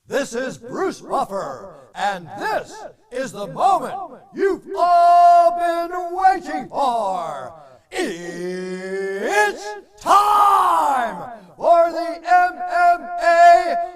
This is Bruce Buffer, and this is the moment you've all been waiting for. It's time for the MMA-Holes!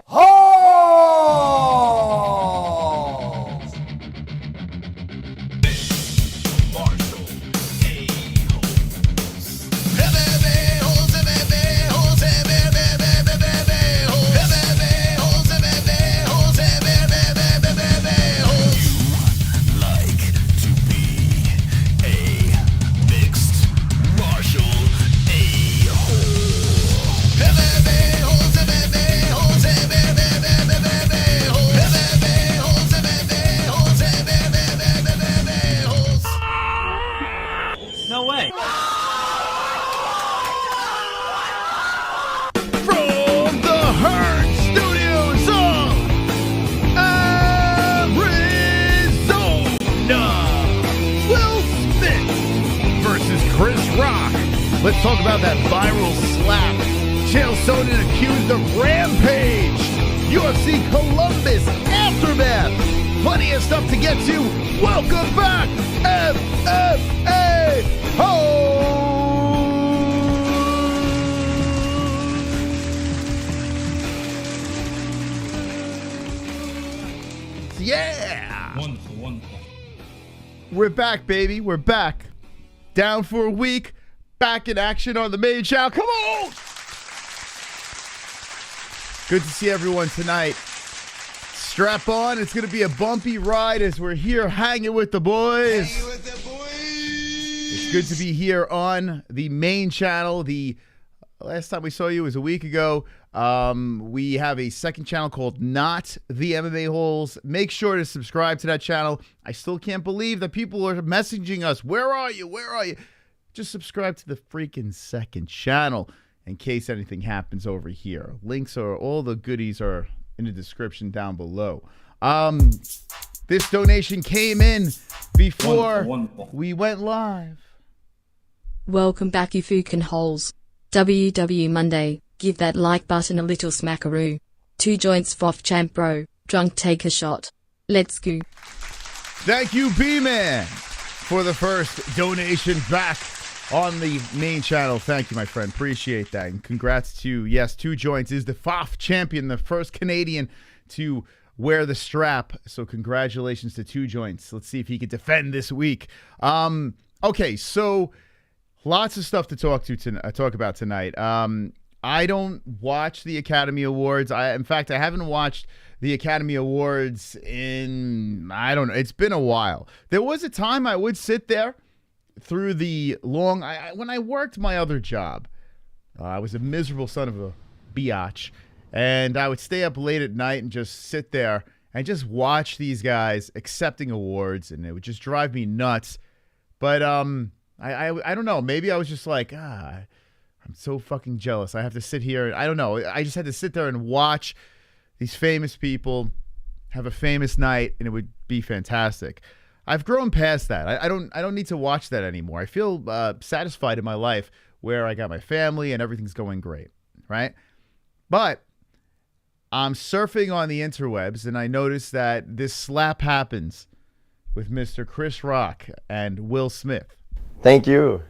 No way. From the Hurt Studios of Arizona, Will Smith versus Chris Rock. Let's talk about that viral slap. Chael Sonnen accused of Rampage. UFC Columbus aftermath. Plenty of stuff to get to. Welcome back, MMA-Holes. Yeah. Wonderful, wonderful. We're back, baby. We're back. Down for a week. Back in action on the main channel. Come on! Good to see everyone tonight. Strap on. It's going to be a bumpy ride as we're here hanging with the boys. It's good to be here on the main channel. The last time we saw you was a week ago. We have a second channel called Not the MMA-Holes. Make sure to subscribe to that channel. I still can't believe that people are messaging us. Where are you? Where are you? Just subscribe to the freaking second channel in case anything happens over here. Links are, all the goodies are in the description down below. This donation came in before we went live. Welcome back, you fucking holes. WW Monday. Give that like button a little smackaroo. 2 joints foff champ bro. Drunk take a shot. Let's go. Thank you, B-Man, for the first donation back on the main channel. Thank you, my friend. Appreciate that. And congrats to, yes, 2 joints is the FOF champion, the first Canadian to wear the strap. So congratulations to 2 joints. Let's see if he can defend this week. Okay, so lots of stuff to talk about tonight. I don't watch the Academy Awards. In fact, I haven't watched the Academy Awards in, I don't know, it's been a while. There was a time I would sit there through the long, when I worked my other job, I was a miserable son of a biatch, and I would stay up late at night and just sit there and just watch these guys accepting awards, and it would just drive me nuts. But I don't know, maybe I was just like, I'm so fucking jealous. I have to sit here. I don't know. I just had to sit there and watch these famous people have a famous night, and it would be fantastic. I've grown past that. I don't need to watch that anymore. I feel satisfied in my life where I got my family and everything's going great, right? But I'm surfing on the interwebs, and I noticed that this slap happens with Mr. Chris Rock and Will Smith. Thank you.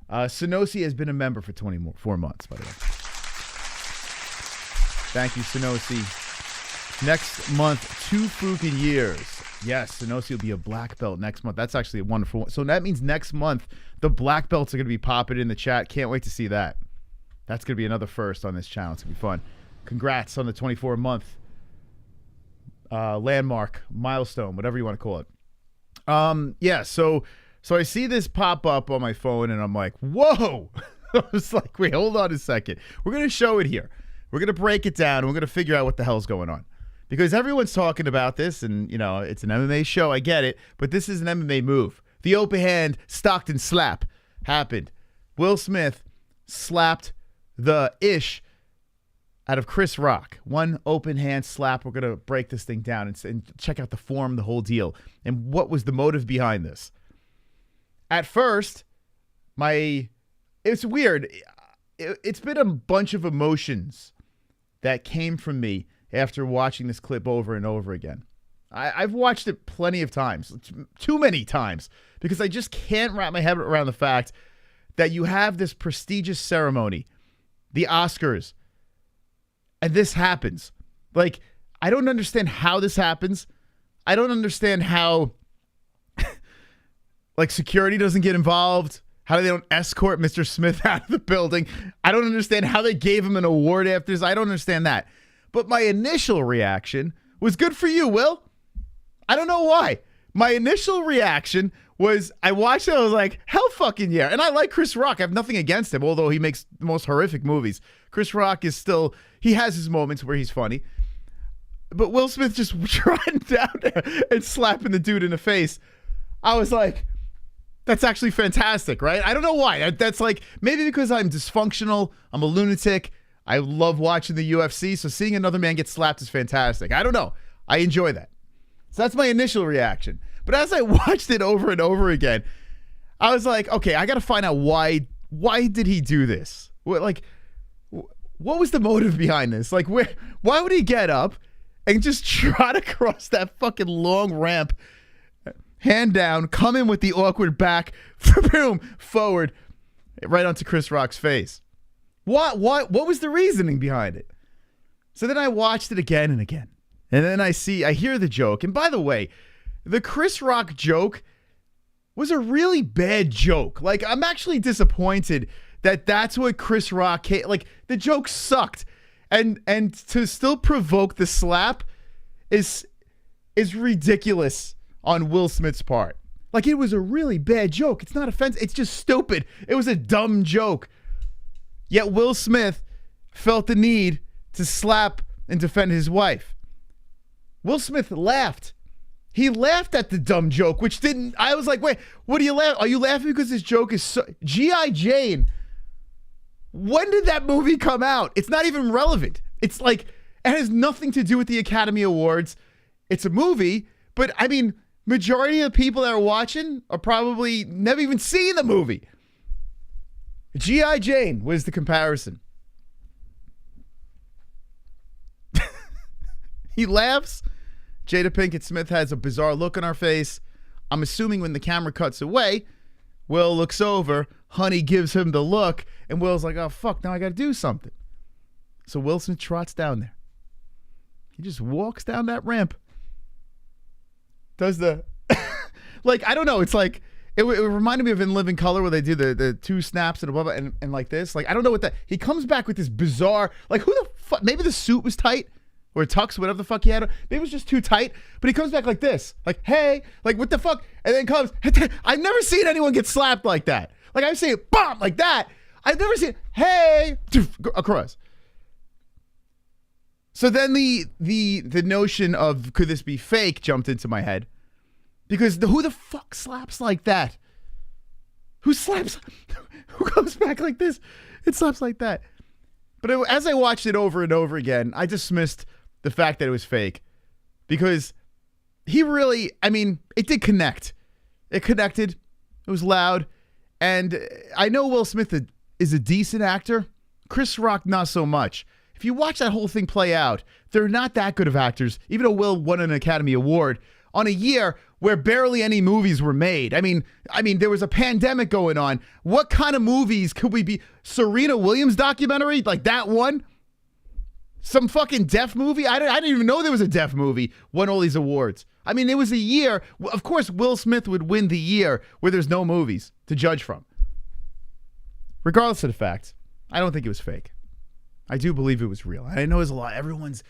Sonosi has been a member for 24 months, by the way. Thank you, Sonosi. Next month, 2 freaking years. Yes, Sonosi will be a black belt next month. That's actually a wonderful one. So that means next month, the black belts are going to be popping in the chat. Can't wait to see that. That's going to be another first on this channel. It's going to be fun. Congrats on the 24-month landmark, milestone, whatever you want to call it. Yeah, so I see this pop up on my phone, and I'm like, whoa. I was like, wait, hold on a second. We're going to show it here. We're going to break it down, and we're going to figure out what the hell's going on. Because everyone's talking about this, and, you know, it's an MMA show. I get it. But this is an MMA move. The open hand Stockton slap happened. Will Smith slapped the ish out of Chris Rock. One open hand slap. We're going to break this thing down and check out the form, the whole deal. And what was the motive behind this? At first, it's weird. It's been a bunch of emotions that came from me after watching this clip over and over again. I've watched it plenty of times, too many times, because I just can't wrap my head around the fact that you have this prestigious ceremony, the Oscars, and this happens. Like, I don't understand how this happens. I don't understand how, like, security doesn't get involved, how they don't escort Mr. Smith out of the building. I don't understand how they gave him an award after this. I don't understand that. But my initial reaction was good for you, Will. I don't know why. My initial reaction was I watched it. I was like, hell fucking yeah. And I like Chris Rock. I have nothing against him, although he makes the most horrific movies. Chris Rock is still, he has his moments where he's funny. But Will Smith just trotting down there and slapping the dude in the face. I was like, that's actually fantastic, right? I don't know why. That's like, maybe because I'm dysfunctional. I'm a lunatic. I love watching the UFC. So seeing another man get slapped is fantastic. I don't know. I enjoy that. So that's my initial reaction. But as I watched it over and over again, I was like, okay, I got to find out why did he do this? What was the motive behind this? Like, why would he get up and just trot across that fucking long ramp, hand down, come in with the awkward back, boom, forward, right onto Chris Rock's face? What was the reasoning behind it? So then I watched it again and again. And then I hear the joke. And by the way, the Chris Rock joke was a really bad joke. Like, I'm actually disappointed that that's what Chris Rock, like, the joke sucked. And to still provoke the slap is ridiculous on Will Smith's part. Like, it was a really bad joke. It's not offensive. It's just stupid. It was a dumb joke. Yet Will Smith felt the need to slap and defend his wife. Will Smith laughed. He laughed at the dumb joke, which didn't... I was like, wait, what are you laughing? Are you laughing because this joke is so... G.I. Jane. When did that movie come out? It's not even relevant. It's like... It has nothing to do with the Academy Awards. It's a movie, but I mean, majority of the people that are watching are probably never even seen the movie. G.I. Jane was the comparison. He laughs. Jada Pinkett Smith has a bizarre look on her face. I'm assuming when the camera cuts away, Will looks over, Honey gives him the look, and Will's like, oh, fuck, now I got to do something. So Will Smith trots down there. He just walks down that ramp. Does the... like, I don't know. It's like... It reminded me of In Living Color where they do the two snaps and blah, blah, and like this. Like, I don't know what that... He comes back with this bizarre... Like, who the fuck... Maybe the suit was tight. Or tux, whatever the fuck he had. Maybe it was just too tight. But he comes back like this. Like, hey. Like, what the fuck? And then comes... I've never seen anyone get slapped like that. Like, I've seen it, bomb, like that. I've never seen... Hey. Across. So then the notion of could this be fake jumped into my head. Because who the fuck slaps like that? Who slaps? Who comes back like this? It slaps like that. But as I watched it over and over again, I dismissed the fact that it was fake. Because he really, I mean, it did connect. It connected. It was loud. And I know Will Smith is a decent actor. Chris Rock, not so much. If you watch that whole thing play out, they're not that good of actors, even though Will won an Academy Award on a year where barely any movies were made. I mean, there was a pandemic going on. What kind of movies could we be? Serena Williams documentary? Like that one? Some fucking deaf movie? I didn't even know there was a deaf movie. Won all these awards. I mean, it was a year. Of course, Will Smith would win the year where there's no movies to judge from. Regardless of the fact, I don't think it was fake. I do believe it was real. I know there's a lot. Everyone's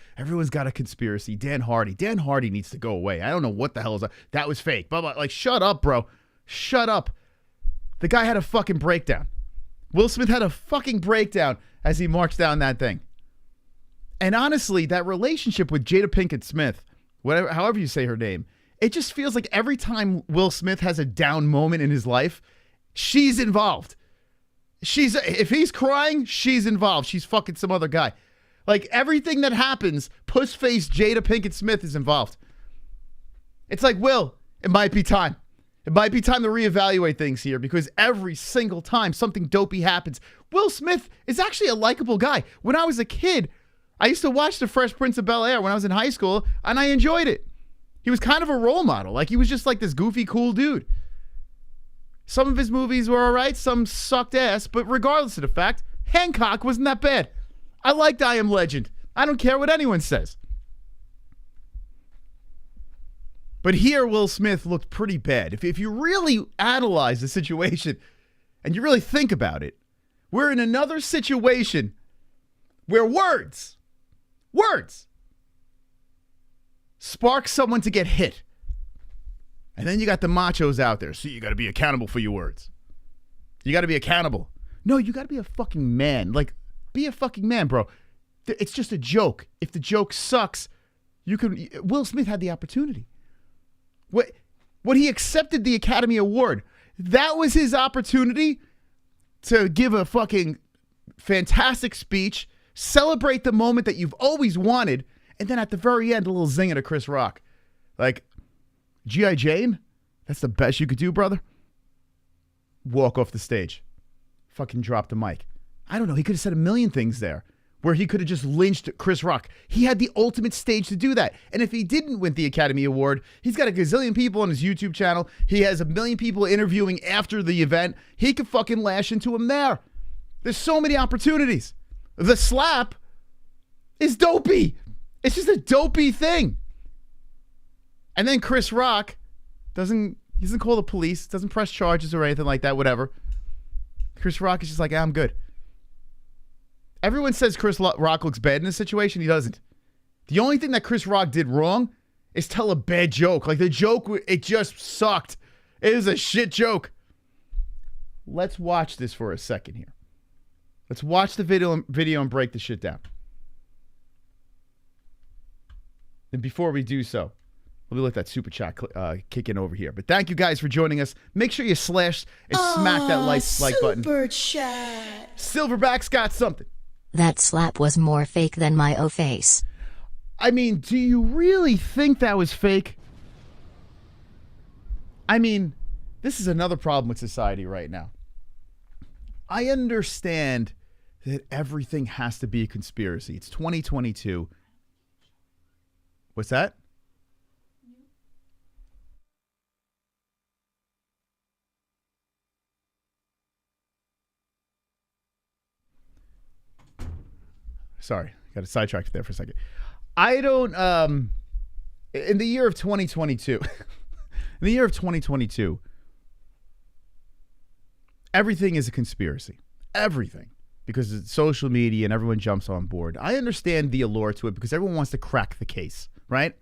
got a conspiracy. Dan Hardy needs to go away. I don't know what the hell is that. That was fake. Blah, blah. Like, shut up, bro. Shut up. The guy had a fucking breakdown. Will Smith had a fucking breakdown as he marched down that thing. And honestly, that relationship with Jada Pinkett Smith, whatever, however you say her name, it just feels like every time Will Smith has a down moment in his life, she's involved. If he's crying, she's involved. She's fucking some other guy. Like, everything that happens, puss-faced Jada Pinkett Smith is involved. It's like, Will, it might be time. It might be time to reevaluate things here because every single time something dopey happens, Will Smith is actually a likable guy. When I was a kid, I used to watch The Fresh Prince of Bel-Air when I was in high school, and I enjoyed it. He was kind of a role model. Like, he was just like this goofy, cool dude. Some of his movies were all right. Some sucked ass. But regardless of the fact, Hancock wasn't that bad. I liked I Am Legend. I don't care what anyone says. But here, Will Smith looked pretty bad. If you really analyze the situation and you really think about it, we're in another situation where words spark someone to get hit. And then you got the machos out there. See, you got to be accountable for your words. You got to be accountable. No, you got to be a fucking man. Like, be a fucking man, bro. It's just a joke. If the joke sucks, you can. Will Smith had the opportunity. When he accepted the Academy Award, that was his opportunity to give a fucking fantastic speech, celebrate the moment that you've always wanted, and then at the very end, a little zinger to Chris Rock. Like, G.I. Jane? That's the best you could do, brother? Walk off the stage. Fucking drop the mic. I don't know. He could have said a million things there where he could have just lynched Chris Rock. He had the ultimate stage to do that. And if he didn't win the Academy Award, he's got a gazillion people on his YouTube channel. He has a million people interviewing after the event. He could fucking lash into him there. There's so many opportunities. The slap is dopey. It's just a dopey thing. And then Chris Rock doesn't call the police, doesn't press charges or anything like that, whatever. Chris Rock is just like, I'm good. Everyone says Chris Rock looks bad in this situation. He doesn't. The only thing that Chris Rock did wrong is tell a bad joke. Like, the joke, it just sucked. It was a shit joke. Let's watch this for a second here. Let's watch the video and break the shit down. And before we do so, let me let that super chat kick in over here. But thank you guys for joining us. Make sure you slash and smack that like button. Super chat. Silverback's got something. That slap was more fake than my face. I mean, do you really think that was fake? I mean, this is another problem with society right now. I understand that everything has to be a conspiracy. It's 2022. What's that? Sorry, got a sidetracked there for a second. I don't, in the year of 2022, everything is a conspiracy. Everything. Because it's social media and everyone jumps on board. I understand the allure to it because everyone wants to crack the case, right?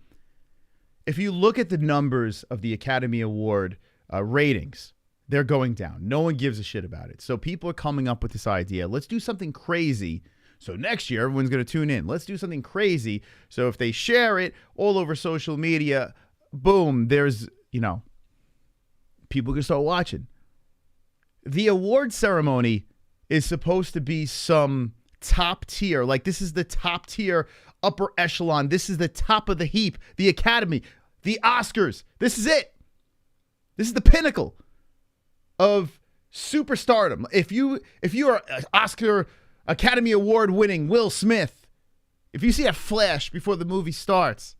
If you look at the numbers of the Academy Award ratings, they're going down. No one gives a shit about it. So people are coming up with this idea. Let's do something crazy. So next year, everyone's going to tune in. Let's do something crazy. So if they share it all over social media, boom, there's, people can start watching. The award ceremony is supposed to be some top tier. Like, this is the top tier, upper echelon. This is the top of the heap. The Academy, the Oscars. This is it. This is the pinnacle of superstardom. If you are an Oscar Academy Award winning Will Smith, if you see a flash before the movie starts,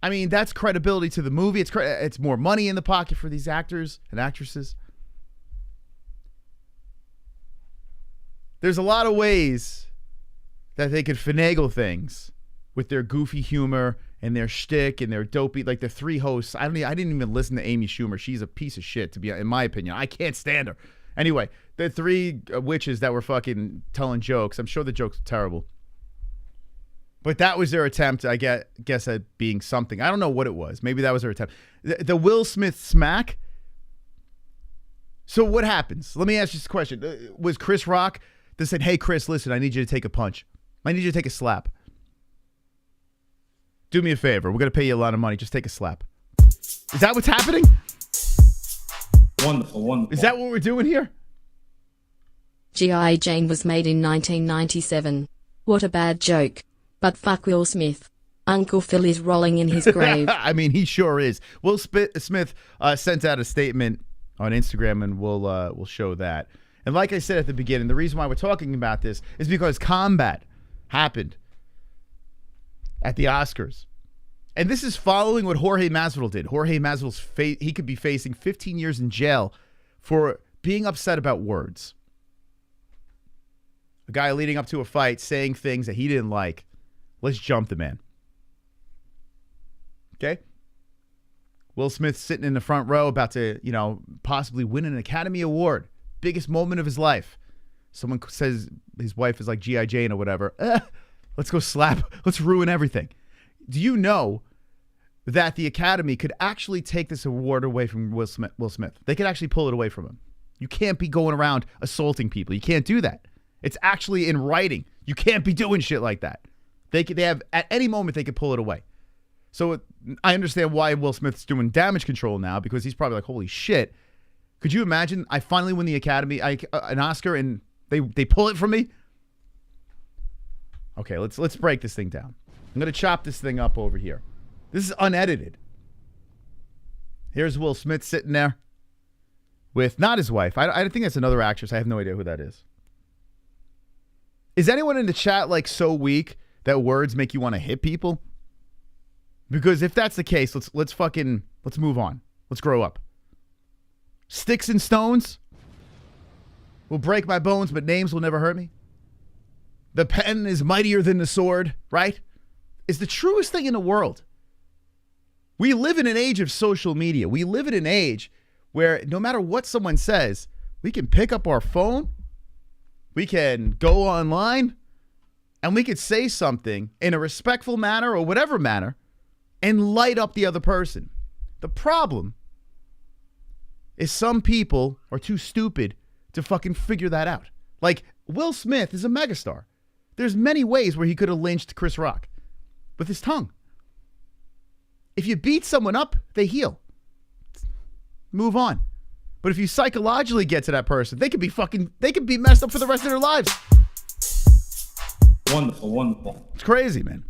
I mean, that's credibility to the movie. It's more money in the pocket for these actors and actresses. There's a lot of ways that they could finagle things with their goofy humor and their shtick and their dopey, like the three hosts. I didn't even listen to Amy Schumer. She's a piece of shit, in my opinion. I can't stand her. Anyway, the three witches that were fucking telling jokes. I'm sure the jokes were terrible. But that was their attempt, I guess, at being something. I don't know what it was. Maybe that was their attempt. The Will Smith smack. So what happens? Let me ask you this question. Was Chris Rock that said, hey, Chris, listen, I need you to take a punch. I need you to take a slap. Do me a favor. We're going to pay you a lot of money. Just take a slap. Is that what's happening? Wonderful, wonderful. Is that what we're doing here? G.I. Jane was made in 1997. What a bad joke. But fuck Will Smith. Uncle Phil is rolling in his grave. I mean, he sure is. Will Smith sent out a statement on Instagram, and we'll show that. And like I said at the beginning, the reason why we're talking about this is because Combat happened at the Oscars. And this is following what Jorge Masvidal did. Jorge Masvidal's he could be facing 15 years in jail for being upset about words. A guy leading up to a fight saying things that he didn't like. Let's jump the man. Okay? Will Smith sitting in the front row about to, possibly win an Academy Award. Biggest moment of his life. Someone says his wife is like G.I. Jane or whatever. Let's go slap. Let's ruin everything. Do you know that the Academy could actually take this award away from Will Smith? They could actually pull it away from him. You can't be going around assaulting people. You can't do that. It's actually in writing. You can't be doing shit like that. They have, at any moment, they could pull it away. So I understand why Will Smith's doing damage control now, because he's probably like, holy shit. Could you imagine I finally win the Academy, an Oscar, and they pull it from me? Okay, let's break this thing down. I'm going to chop this thing up over here. This is unedited. Here's Will Smith sitting there with not his wife. I think that's another actress. I have no idea who that is. Is anyone in the chat like so weak that words make you want to hit people? Because if that's the case, let's move on. Let's grow up. Sticks and stones will break my bones, but names will never hurt me. The pen is mightier than the sword, right? It's the truest thing in the world. We live in an age of social media. We live in an age where no matter what someone says, we can pick up our phone, we can go online, and we could say something in a respectful manner or whatever manner and light up the other person. The problem is some people are too stupid to fucking figure that out. Like, Will Smith is a megastar. There's many ways where he could have lynched Chris Rock with his tongue. If you beat someone up, they heal. Move on. But if you psychologically get to that person, they could be messed up for the rest of their lives. Wonderful, wonderful. It's crazy, man.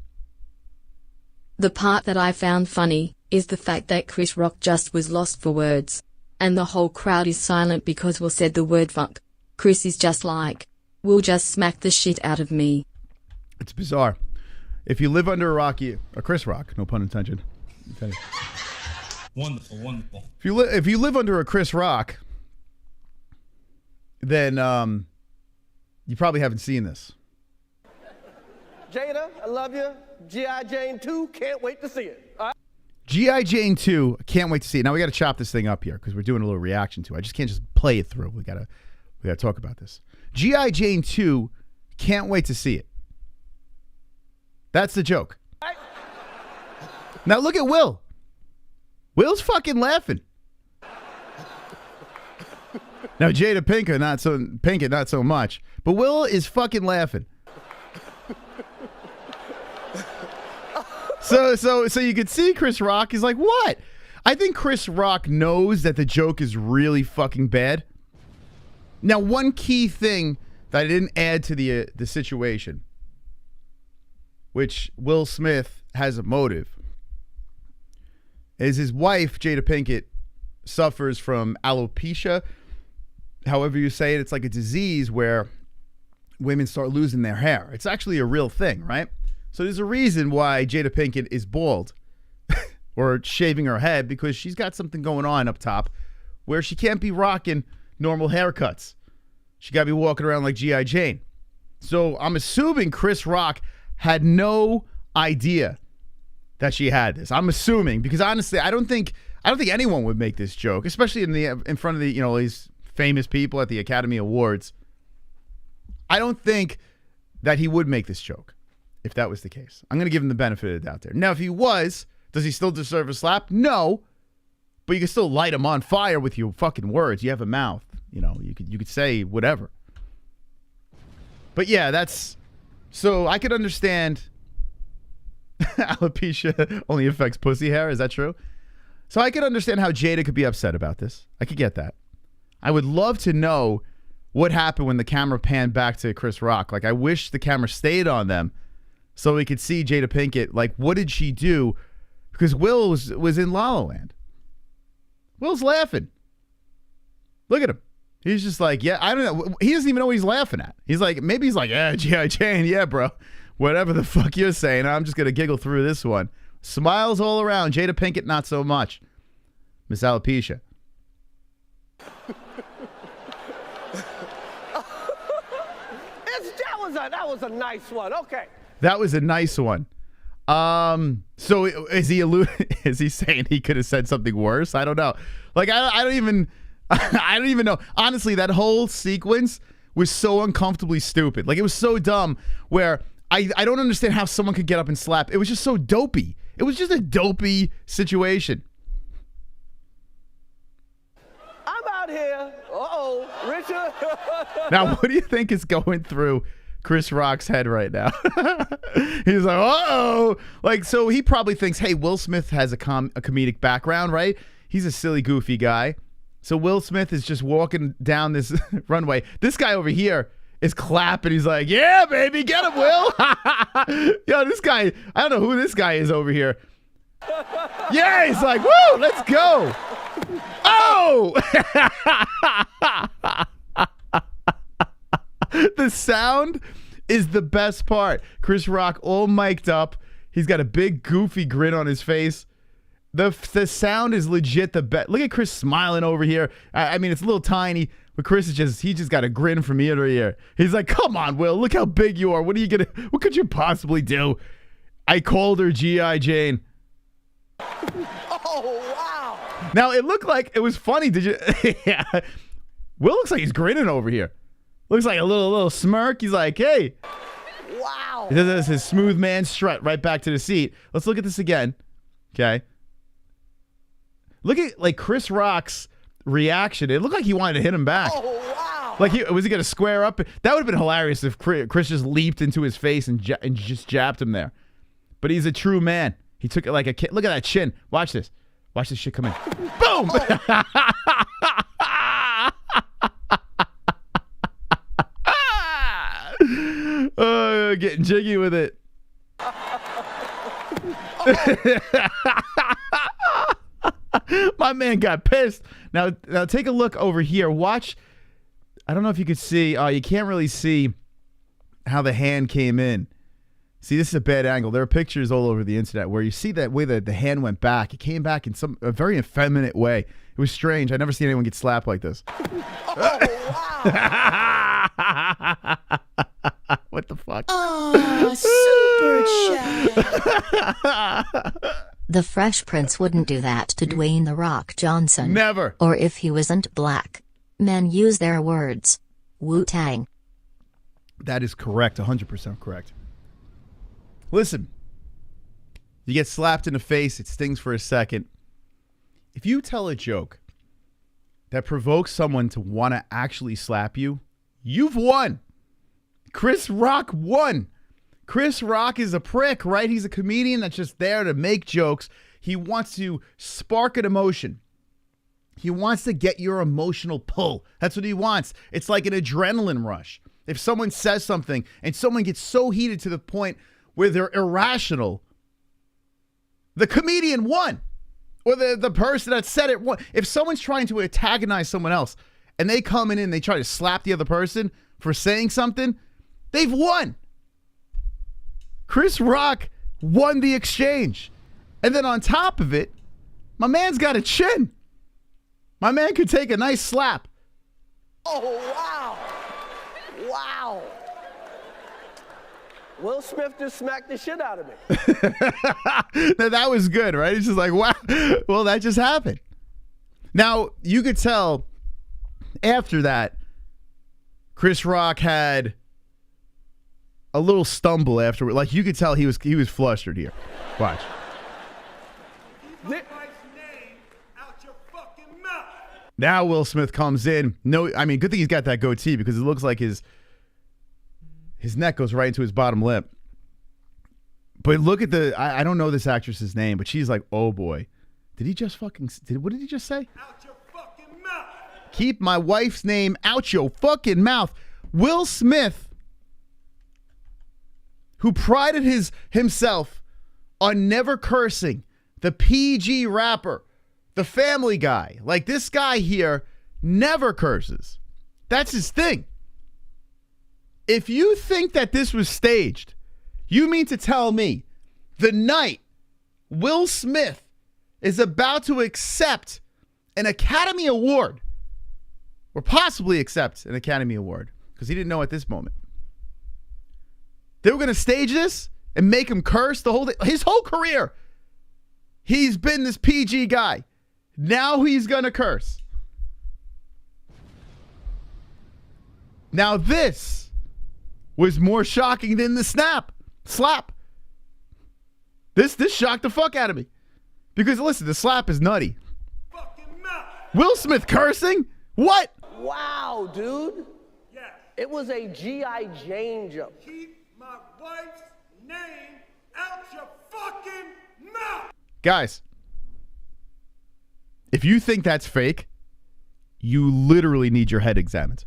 The part that I found funny is the fact that Chris Rock just was lost for words. And the whole crowd is silent because Will said the word fuck. Chris is just like, Will just smack the shit out of me. It's bizarre. If you live under a rock, Chris Rock, no pun intended. Wonderful, wonderful. If you live under a Chris Rock, then you probably haven't seen this. Jada, I love you. G.I. Jane 2, can't wait to see it. All right? G.I. Jane 2, can't wait to see it. Now we got to chop this thing up here because we're doing a little reaction to it. I just can't just play it through. We gotta talk about this. G.I. Jane 2, can't wait to see it. That's the joke. All right. Now look at Will. Will's fucking laughing. Now Jada Pinkett not so much, but Will is fucking laughing. So you could see Chris Rock is like, what? I think Chris Rock knows that the joke is really fucking bad. Now, one key thing that I didn't add to the situation, which Will Smith has a motive, is his wife, Jada Pinkett, suffers from alopecia. However you say it, it's like a disease where women start losing their hair. It's actually a real thing, right? So there's a reason why Jada Pinkett is bald or shaving her head, because she's got something going on up top where she can't be rocking normal haircuts. She got to be walking around like G.I. Jane. So I'm assuming Chris Rock had no idea that she had this. I'm assuming, because honestly, I don't think anyone would make this joke, especially in front of these famous people at the Academy Awards. I don't think that he would make this joke if that was the case. I'm going to give him the benefit of the doubt there. Now, if he was, does he still deserve a slap? No. But you can still light him on fire with your fucking words. You have a mouth. You could say whatever. But yeah, so I could understand alopecia only affects pussy hair. Is that true? So I could understand how Jada could be upset about this. I could get that. I would love to know what happened when the camera panned back to Chris Rock. Like, I wish the camera stayed on them so we could see Jada Pinkett. Like, what did she do? Because Will was in La La Land. Will's laughing. Look at him. He's just like, yeah, I don't know. He doesn't even know what he's laughing at. He's like, yeah, G.I. Jane, yeah, bro. whatever the fuck you're saying. I'm just going to giggle through this one. Smiles all around. Jada Pinkett, not so much. Miss Alopecia. That was a nice one. Okay. That was a nice one. So is he saying he could have said something worse? I don't know. Like I don't even know. Honestly, that whole sequence was so uncomfortably stupid. Like it was so dumb where I don't understand how someone could get up and slap. It was just so dopey. It was just a dopey situation. I'm out here. Uh-oh, Richard. Now, what do you think is going through Chris Rock's head right now? He's like, uh-oh. Like, so he probably thinks, hey, Will Smith has a comedic background, right? He's a silly, goofy guy. So Will Smith is just walking down this runway. This guy over here is clapping. He's like, yeah, baby, get him, Will. Yo, this guy, I don't know who this guy is over here. Yeah, he's like, woo, let's go. Oh! The sound is the best part. Chris Rock all mic'd up. He's got a big goofy grin on his face. The sound is legit the best. Look at Chris smiling over here. I mean, it's a little tiny, but Chris is he just got a grin from ear to ear. He's like, come on, Will, look how big you are. What could you possibly do? I called her G.I. Jane. Oh, wow. Now, it looked like it was funny. Did you? Yeah. Will looks like he's grinning over here. Looks like a little smirk. He's like, hey. Wow. This is his smooth man strut right back to the seat. Let's look at this again. Okay. Look at like Chris Rock's reaction. It looked like he wanted to hit him back. Oh, wow. Like, was he going to square up? That would have been hilarious if Chris just leaped into his face and just jabbed him there. But he's a true man. He took it like a kid. Look at that chin. Watch this. Watch this shit come in. Boom! Getting jiggy with it. My man got pissed. Now take a look over here. Watch. I don't know if you could see. You can't really see how the hand came in. See, this is a bad angle. There are pictures all over the internet where you see that way that the hand went back. It came back in a very effeminate way. It was strange. I've never seen anyone get slapped like this. Oh, wow. What the fuck? Oh, super chat. The Fresh Prince wouldn't do that to Dwayne "The Rock" Johnson. Never. Or if he wasn't black. Men use their words. Wu-Tang. That is correct. 100% correct. Listen. You get slapped in the face. It stings for a second. If you tell a joke that provokes someone to want to actually slap you, you've won. Chris Rock won. Chris Rock is a prick, right? He's a comedian that's just there to make jokes. He wants to spark an emotion. He wants to get your emotional pull. That's what he wants. It's like an adrenaline rush. If someone says something and someone gets so heated to the point where they're irrational, the comedian won. Or the person that said it won. If someone's trying to antagonize someone else and they come in and they try to slap the other person for saying something, they've won. Chris Rock won the exchange. And then on top of it, my man's got a chin. My man could take a nice slap. Oh, wow. Wow. Will Smith just smacked the shit out of me. Now, that was good, right? It's just like, wow. Well, that just happened. Now, you could tell after that, Chris Rock had a little stumble afterward. Like, you could tell he was flustered here. Watch. Now Will Smith comes in. No, I mean, good thing he's got that goatee because it looks like his neck goes right into his bottom lip. But look at I don't know this actress's name, but she's like, oh boy. Did he just what did he just say? Out your fucking mouth. Keep my wife's name out your fucking mouth. Will Smith, who prided himself on never cursing, the PG rapper, the Family Guy, like this guy here never curses. That's his thing. If you think that this was staged, You mean to tell me the night Will Smith is about to accept an Academy Award, or possibly accept an Academy Award, because he didn't know at this moment, they were going to stage this and make him curse his whole career. He's been this PG guy. Now he's going to curse. Now this was more shocking than the slap. This shocked the fuck out of me. Because listen, the slap is nutty. Will Smith cursing? What? Wow, dude. Yes. It was a G.I. Jane jump. Keep my wife's name out your fucking mouth. Guys, if you think that's fake, you literally need your head examined.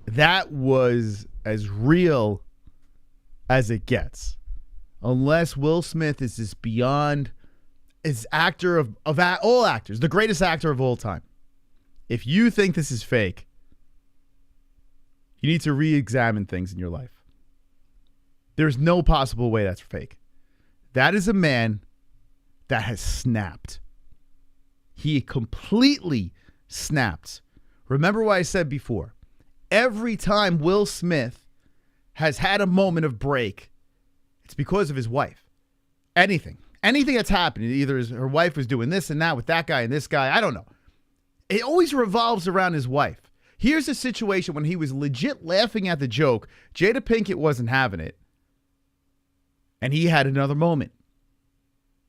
That was as real as it gets. Unless Will Smith is this beyond, is actor of all actors, the greatest actor of all time. If you think this is fake, you need to re-examine things in your life. There's no possible way that's fake. That is a man that has snapped. He completely snapped. Remember what I said before. Every time Will Smith has had a moment of break, it's because of his wife. Anything that's happened, either her wife was doing this and that with that guy and this guy, I don't know. It always revolves around his wife. Here's a situation when he was legit laughing at the joke. Jada Pinkett wasn't having it. And he had another moment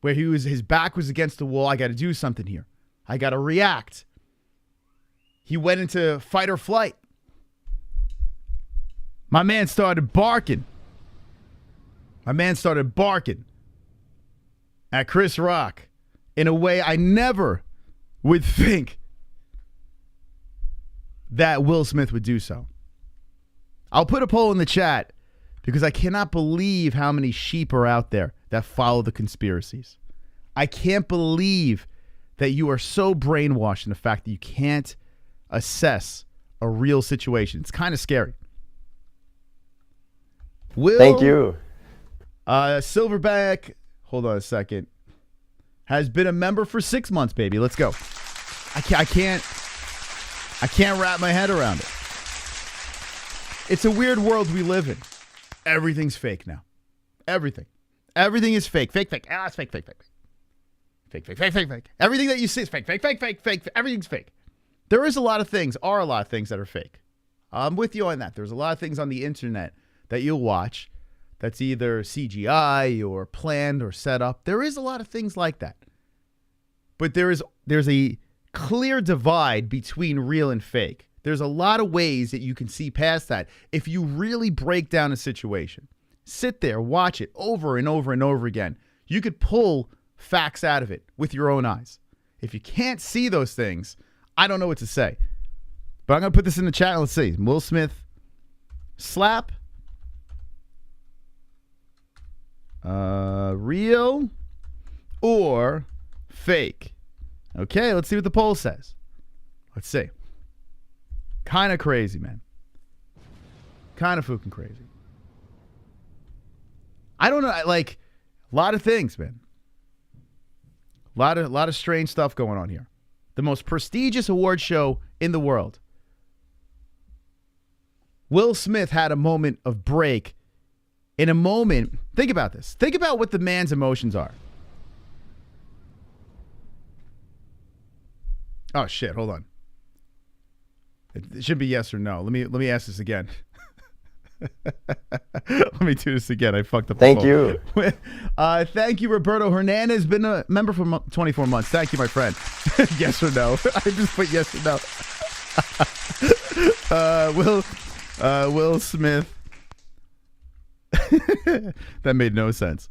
where his back was against the wall. I got to do something here. I got to react. He went into fight or flight. My man started barking. At Chris Rock in a way I never would think that Will Smith would do so. I'll put a poll in the chat because I cannot believe how many sheep are out there that follow the conspiracies. I can't believe that you are so brainwashed in the fact that you can't assess a real situation. It's kind of scary. Thank you. Silverback, hold on a second, has been a member for 6 months, baby. Let's go. I can't wrap my head around it. It's a weird world we live in. Everything's fake now. Everything is fake. Fake. Ah, it's fake. Fake. Everything that you see is fake. Fake. Everything's fake. There is a lot of things that are fake. I'm with you on that. There's a lot of things on the internet that you'll watch that's either CGI or planned or set up. There is a lot of things like that. But there's a clear divide between real and fake. There's a lot of ways that you can see past that if you really break down a situation. Sit there, watch it over and over and over again. You could pull facts out of it with your own eyes. If you can't see those things, I don't know what to say. But I'm going to put this in the chat. Let's see. Will Smith slap. Real or fake? Okay, let's see what the poll says. Let's see. Kind of crazy, man. Kind of fucking crazy. I don't know, like a lot of things, man. A lot of strange stuff going on here. The most prestigious award show in the world. Will Smith had a moment of break. In a moment, think about this. Think about what the man's emotions are. Oh shit, hold on. It should be yes or no. Let me ask this again. Let me do this again. I fucked up. Thank you. Thank you, Roberto Hernandez. Been a member for 24 months. Thank you, my friend. Yes or no? I just put yes or no. Will Smith. That made no sense.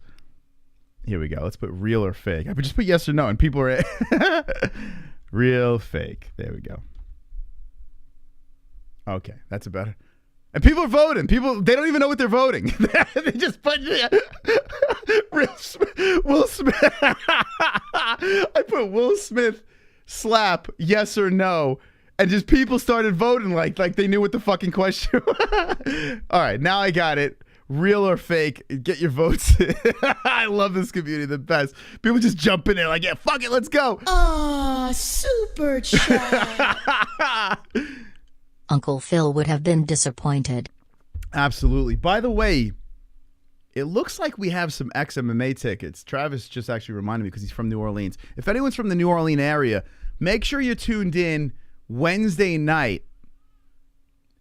Here we go. Let's put real or fake. I would just put yes or no, and people are real, fake. There we go. Okay, that's a better. And people are voting. They don't even know what they're voting. They just put Will Smith. I put Will Smith slap yes or no, And just people started voting like they knew what the fucking question was. All right, now I got it. Real or fake, get your votes. I love this community, the best. People just jump in there like, yeah, fuck it, let's go. Ah, super chat. Uncle Phil would have been disappointed. Absolutely. By the way, it looks like we have some ex-MMA tickets. Travis just actually reminded me because he's from New Orleans. If anyone's from the New Orleans area, make sure you're tuned in Wednesday night.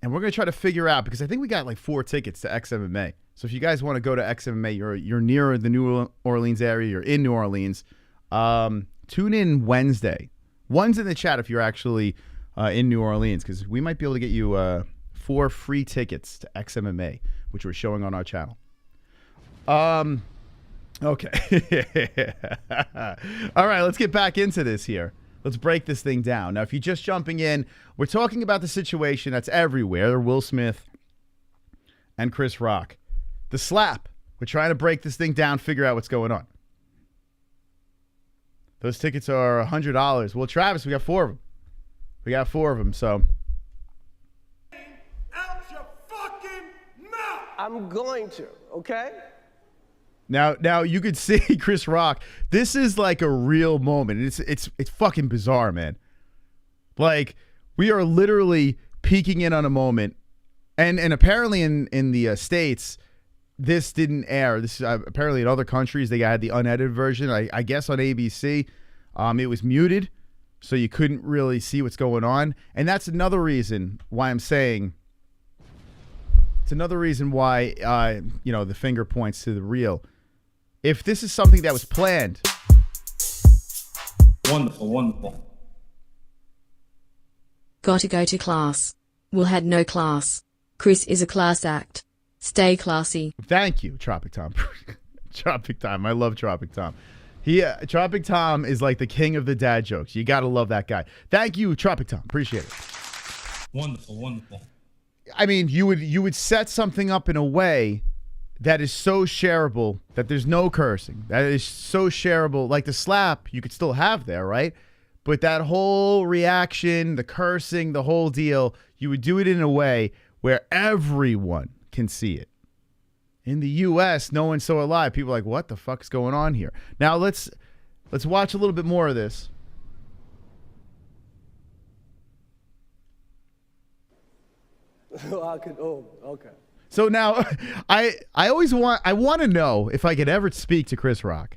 And we're going to try to figure out, because I think we got like 4 tickets to XMMA. So if you guys want to go to XMMA, you're near the New Orleans area, you're in New Orleans, tune in Wednesday. One's in the chat if you're actually in New Orleans, because we might be able to get you 4 free tickets to XMMA, which we're showing on our channel. Okay. All right, let's get back into this here. Let's break this thing down. Now, if you're just jumping in, we're talking about the situation that's everywhere. Will Smith and Chris Rock. The slap. We're trying to break this thing down, figure out what's going on. Those tickets are $100. Well, Travis, we got 4 of them. We got 4 of them, so. Out your fucking mouth! I'm going to, okay? Now you could see Chris Rock. This is like a real moment. It's fucking bizarre, man. Like, we are literally peeking in on a moment, and apparently in the States, this didn't air. This apparently in other countries they had the unedited version. I guess on ABC, it was muted, so you couldn't really see what's going on. And that's another reason why I'm saying. It's another reason why the finger points to the reel. If this is something that was planned. Wonderful, wonderful. Gotta go to class. Will had no class. Chris is a class act. Stay classy. Thank you, Tropic Tom. Tropic Tom. I love Tropic Tom. Tropic Tom is like the king of the dad jokes. You gotta love that guy. Thank you, Tropic Tom. Appreciate it. Wonderful, wonderful. I mean, you would set something up in a way that is so shareable that there's no cursing. That is so shareable. Like the slap, you could still have there, right? But that whole reaction, the cursing, the whole deal, you would do it in a way where everyone can see it. In the U.S., no one saw it live. People are like, what the fuck's going on here? Now, let's watch a little bit more of this. Okay. So now, I want to know if I could ever speak to Chris Rock.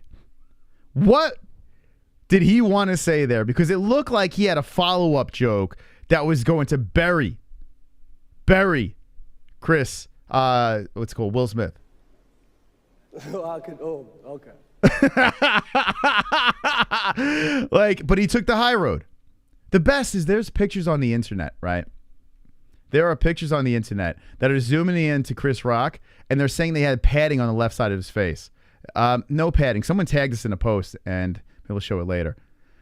What did he want to say there? Because it looked like he had a follow-up joke that was going to bury Chris, what's it called, Will Smith. Okay. But he took the high road. The best is there's pictures on the internet, right? There are pictures on the internet that are zooming in to Chris Rock, and they're saying they had padding on the left side of his face. No padding. Someone tagged us in a post, and maybe we'll show it later.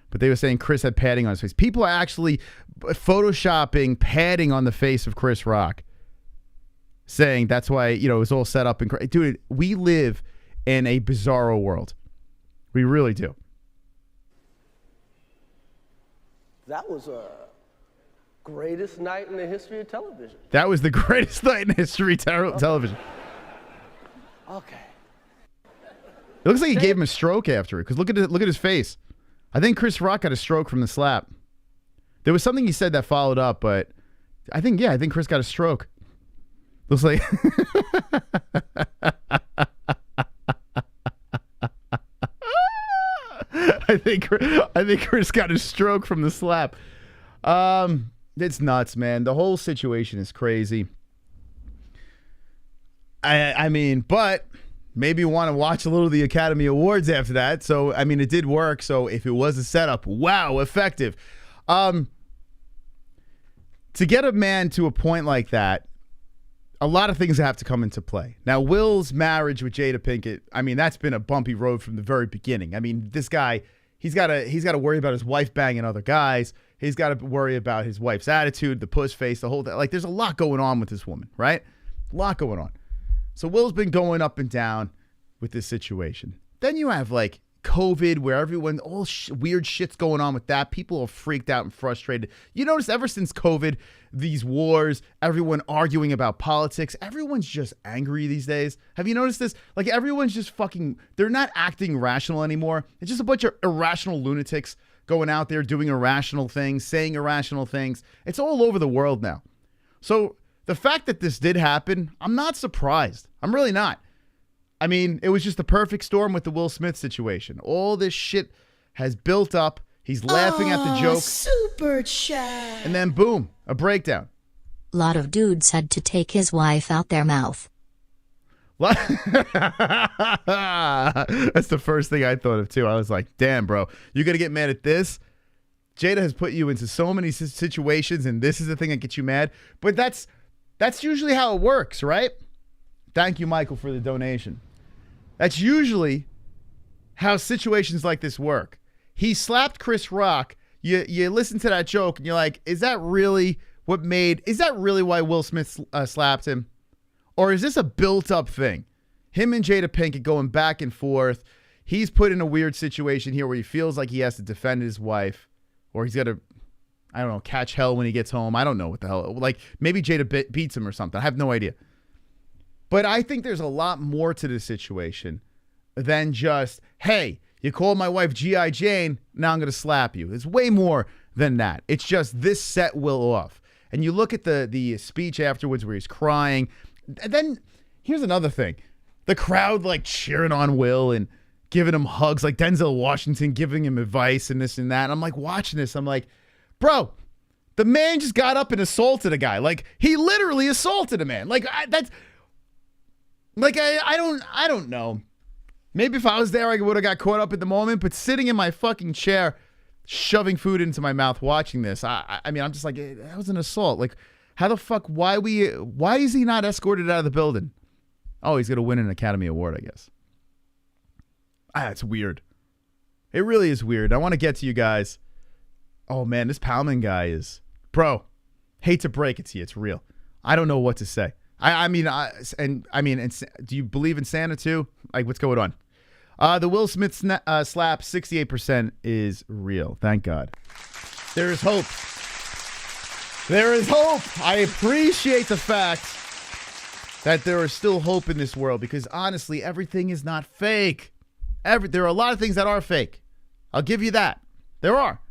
But they were saying Chris had padding on his face. People are actually photoshopping padding on the face of Chris Rock, saying that's why, it was all set up. Dude, we live in a bizarro world. We really do. That was greatest night in the history of television. That was the greatest night in history television. Okay. It looks like he gave him a stroke after it, because look at his face. I think Chris Rock got a stroke from the slap. There was something he said that followed up, but I think Chris got a stroke. Looks like I think Chris got a stroke from the slap. It's nuts, man. The whole situation is crazy. I mean, but maybe you want to watch a little of the Academy Awards after that. So, I mean, it did work. So if it was a setup, wow, effective. To get a man to a point like that, a lot of things have to come into play. Now, Will's marriage with Jada Pinkett, I mean, that's been a bumpy road from the very beginning. I mean, this guy, he's got to worry about his wife banging other guys. He's got to worry about his wife's attitude, the puss face, the whole thing. Like, there's a lot going on with this woman, right? A lot going on. So Will's been going up and down with this situation. Then you have, like, COVID, where everyone, weird shit's going on with that. People are freaked out and frustrated. You notice ever since COVID, these wars, everyone arguing about politics, everyone's just angry these days. Have you noticed this? Like, everyone's just fucking, they're not acting rational anymore. It's just a bunch of irrational lunatics going out there doing irrational things, saying irrational things. It's all over the world now. So the fact that this did happen, I'm not surprised. I'm really not. I mean, it was just the perfect storm with the Will Smith situation. All this shit has built up. He's laughing at the joke. Super chat. And then boom, a breakdown. Lot of dudes had to take his wife out their mouth. That's the first thing I thought of too. I was like, damn, bro, you got to get mad at this? Jada has put you into so many situations, and this is the thing that gets you mad. But that's usually how it works, right? Thank you, Michael, for the donation. That's usually how situations like this work. He slapped Chris Rock. You listen to that joke and you're like, is that really why Will Smith slapped him? Or is this a built-up thing? Him and Jada Pinkett going back and forth. He's put in a weird situation here where he feels like he has to defend his wife, or he's got to, I don't know, catch hell when he gets home. I don't know what the hell. Like, maybe Jada beats him or something. I have no idea. But I think there's a lot more to this situation than just, hey, you called my wife G.I. Jane, now I'm going to slap you. It's way more than that. It's just this set Will off. And you look at the speech afterwards where he's crying. And then here's another thing. The crowd like cheering on Will and giving him hugs, like Denzel Washington giving him advice and this and that. And I'm like watching this. I'm like, bro, the man just got up and assaulted a guy. Like, he literally assaulted a man. Like, I don't know. Maybe if I was there, I would have got caught up at the moment. But sitting in my fucking chair, shoving food into my mouth, watching this, I mean, I'm just like, that was an assault. Like, how the fuck? Why is he not escorted out of the building? Oh, he's gonna win an Academy Award, I guess. It's weird. It really is weird. I want to get to you guys. Oh man, this Palman guy is, bro. Hate to break it to you, it's real. I don't know what to say. I mean, do you believe in Santa too? Like, what's going on? The Will Smith slap, 68% is real. Thank God. There is hope. There is hope. I appreciate the fact that there is still hope in this world, because honestly, everything is not fake. There are a lot of things that are fake. I'll give you that. There are.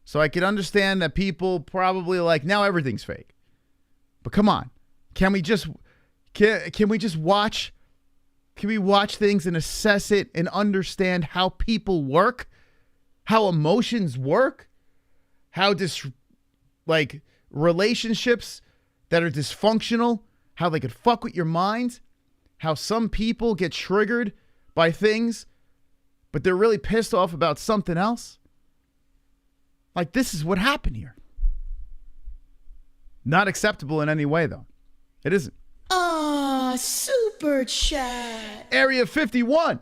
So I can understand that people probably are like, now everything's fake. But come on. Can we just watch? Can we watch things and assess it and understand how people work, how emotions work, how relationships that are dysfunctional, how they could fuck with your mind, how some people get triggered by things, but they're really pissed off about something else? Like, this is what happened here. Not acceptable in any way, though. It isn't. Super chat. Area 51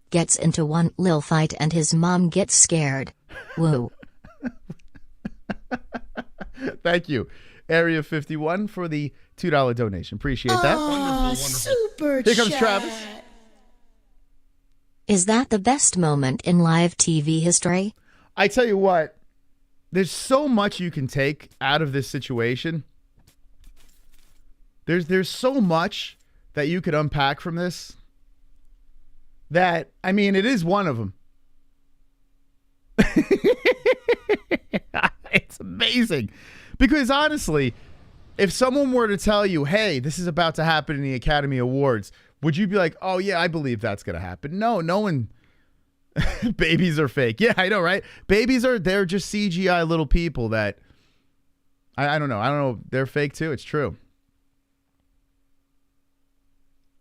gets into one lil fight and his mom gets scared. Woo. Thank you, Area 51, for the $2 donation. Appreciate that. Wonderful. Super Here comes chat. Travis. Is that the best moment in live TV history? I tell you what, there's so much you can take out of this situation. There's so much that you could unpack from this that, I mean, it is one of them. It's amazing. Because honestly, if someone were to tell you, hey, this is about to happen in the Academy Awards, would you be like, oh yeah, I believe that's going to happen? No one. Babies are fake. Yeah, I know, right? They're just CGI little people that, I don't know. They're fake too. It's true.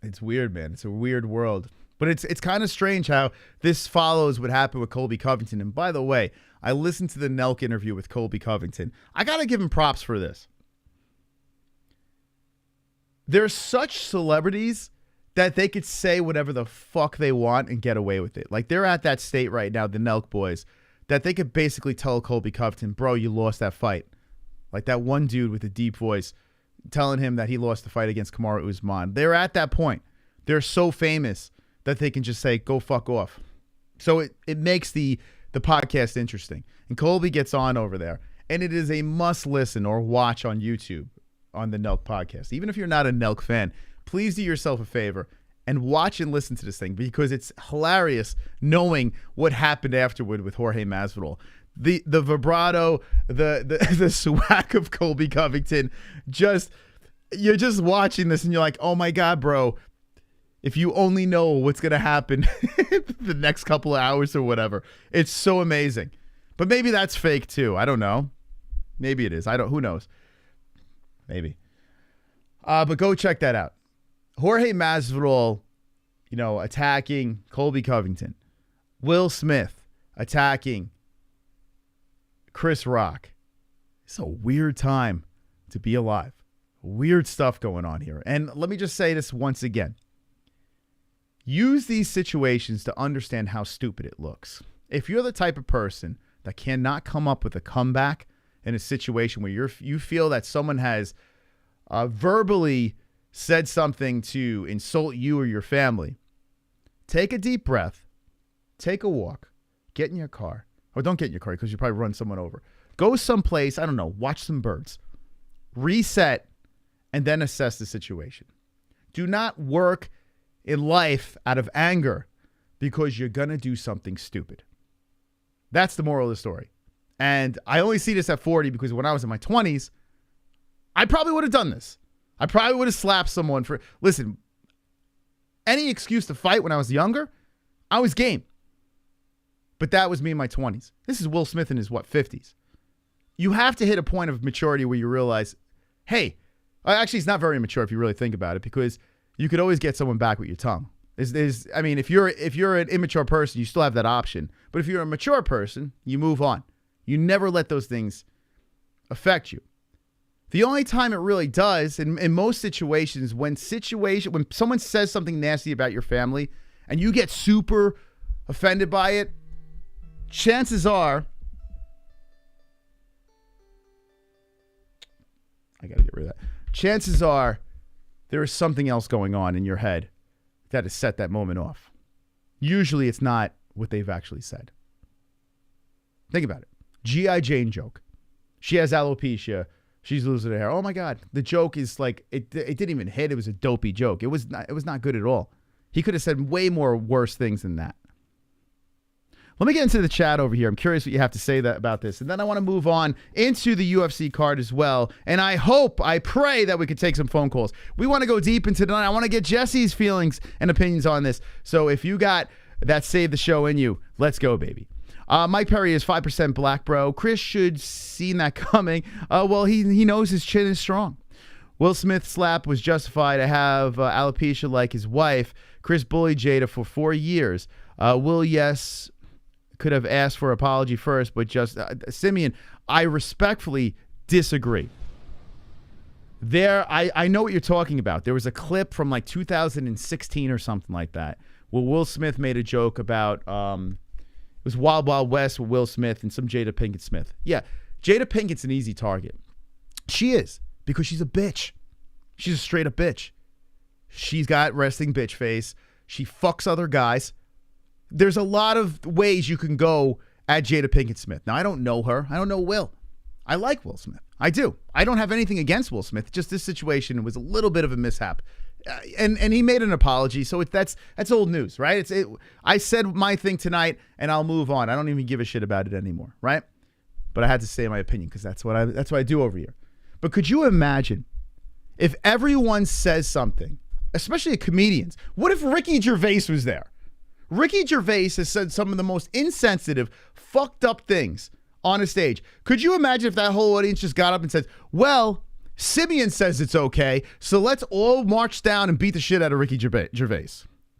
It's weird, man. It's a weird world. But it's kind of strange how this follows what happened with Colby Covington. And by the way, I listened to the Nelk interview with Colby Covington. I got to give him props for this. They're such celebrities that they could say whatever the fuck they want and get away with it. Like, they're at that state right now, the Nelk boys, that they could basically tell Colby Covington, bro, you lost that fight. Like that one dude with the deep voice telling him that he lost the fight against Kamaru Usman. They're at that point. They're so famous that they can just say, go fuck off. So it makes the podcast interesting. And Colby gets on over there, and it is a must listen or watch on YouTube on the Nelk podcast. Even if you're not a Nelk fan, please do yourself a favor and watch and listen to this thing, because it's hilarious knowing what happened afterward with Jorge Masvidal. The vibrato, the swag of Colby Covington, you're just watching this and you're like, oh my God, bro, if you only know what's going to happen the next couple of hours or whatever. It's so amazing. But maybe that's fake too. I don't know. Maybe it is. Who knows? Maybe. But go check that out. Jorge Masvidal, attacking Colby Covington. Will Smith attacking Chris Rock. It's a weird time to be alive. Weird stuff going on here. And let me just say this once again. Use these situations to understand how stupid it looks. If you're the type of person that cannot come up with a comeback in a situation where you feel that someone has verbally said something to insult you or your family, take a deep breath, take a walk, get in your car. Or don't get in your car because you probably run someone over. Go someplace, I don't know, watch some birds. Reset, and then assess the situation. Do not work in life out of anger because you're going to do something stupid. That's the moral of the story. And I only see this at 40 because when I was in my 20s, I probably would have done this. I probably would have slapped someone for... Listen, any excuse to fight when I was younger, I was game. But that was me in my 20s. This is Will Smith in his, 50s. You have to hit a point of maturity where you realize, hey, actually, it's not very mature if you really think about it, because you could always get someone back with your tongue. If you're an immature person, you still have that option. But if you're a mature person, you move on. You never let those things affect you. The only time it really does, in most situations, when someone says something nasty about your family and you get super offended by it, chances are, I got to get rid of that. Chances are there is something else going on in your head that has set that moment off. Usually it's not what they've actually said. Think about it. G.I. Jane joke. She has alopecia. She's losing her hair. Oh my God. The joke is like, it didn't even hit. It was a dopey joke. It was not good at all. He could have said way more worse things than that. Let me get into the chat over here. I'm curious what you have to say about this. And then I want to move on into the UFC card as well. And I pray that we could take some phone calls. We want to go deep into tonight. I want to get Jesse's feelings and opinions on this. So if you got that Save the Show in you, let's go, baby. Mike Perry is 5% black, bro. Chris should seen that coming. Well, he knows his chin is strong. Will Smith's slap was justified to have alopecia like his wife. Chris bullied Jada for 4 years. Will, yes, could have asked for apology first, but just Simeon, I respectfully disagree. I know what you're talking about. There was a clip from like 2016 or something like that where Will Smith made a joke about it was Wild Wild West with Will Smith and some Jada Pinkett Smith. Yeah, Jada Pinkett's an easy target. She is, because she's a bitch. She's a straight up bitch. She's got resting bitch face. She fucks other guys. There's a lot of ways you can go at Jada Pinkett Smith. Now, I don't know her. I don't know Will. I like Will Smith. I do. I don't have anything against Will Smith. Just this situation was a little bit of a mishap. And he made an apology, so that's old news, right? I said my thing tonight, and I'll move on. I don't even give a shit about it anymore, right? But I had to say my opinion because that's what I do over here. But could you imagine if everyone says something, especially comedians? What if Ricky Gervais was there? Ricky Gervais has said some of the most insensitive, fucked up things on a stage. Could you imagine if that whole audience just got up and said, well, Simeon says it's okay, so let's all march down and beat the shit out of Ricky Gervais.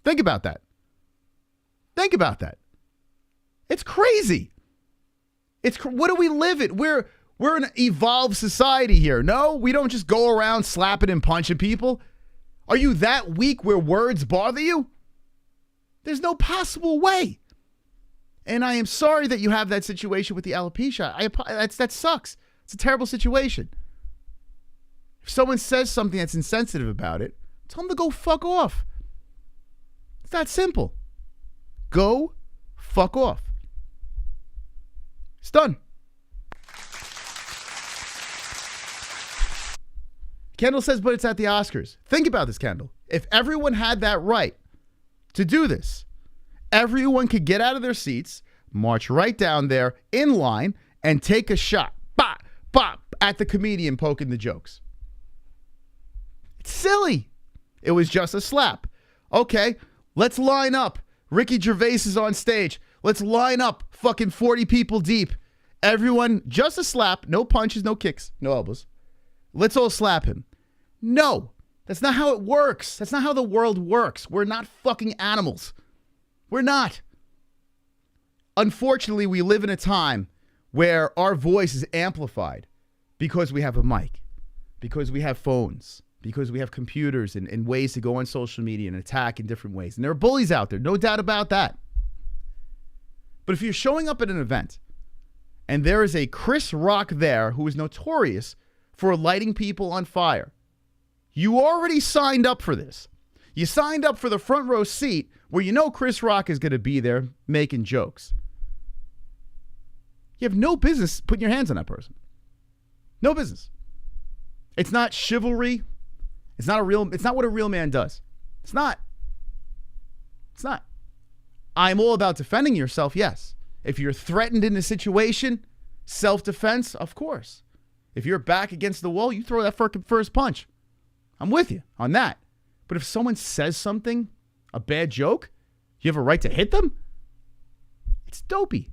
Think about that. Think about that. It's crazy. What do we live in? We're an evolved society here. No, we don't just go around slapping and punching people. Are you that weak where words bother you? There's no possible way. And I am sorry that you have that situation with the alopecia. That sucks. It's a terrible situation. If someone says something that's insensitive about it, tell them to go fuck off. It's that simple. Go fuck off. It's done. Kendall says, but it's at the Oscars. Think about this, Kendall. If everyone had that right to do this, everyone could get out of their seats, march right down there in line, and take a shot, bop, bop, at the comedian poking the jokes. It's silly. It was just a slap. Okay, let's line up. Ricky Gervais is on stage. Let's line up fucking 40 people deep. Everyone, just a slap. No punches, no kicks, no elbows. Let's all slap him. No, that's not how it works. That's not how the world works. We're not fucking animals. We're not. Unfortunately, we live in a time where our voice is amplified because we have a mic, because we have phones, because we have computers and ways to go on social media and attack in different ways. And there are bullies out there, no doubt about that. But if you're showing up at an event and there is a Chris Rock there who is notorious for lighting people on fire, you already signed up for this. You signed up for the front row seat where you know Chris Rock is going to be there making jokes. You have no business putting your hands on that person. No business. It's not chivalry. It's not what a real man does. It's not. It's not. I'm all about defending yourself, yes. If you're threatened in a situation, self-defense, of course. If you're back against the wall, you throw that first punch. I'm with you on that. But if someone says something, a bad joke, you have a right to hit them? It's dopey.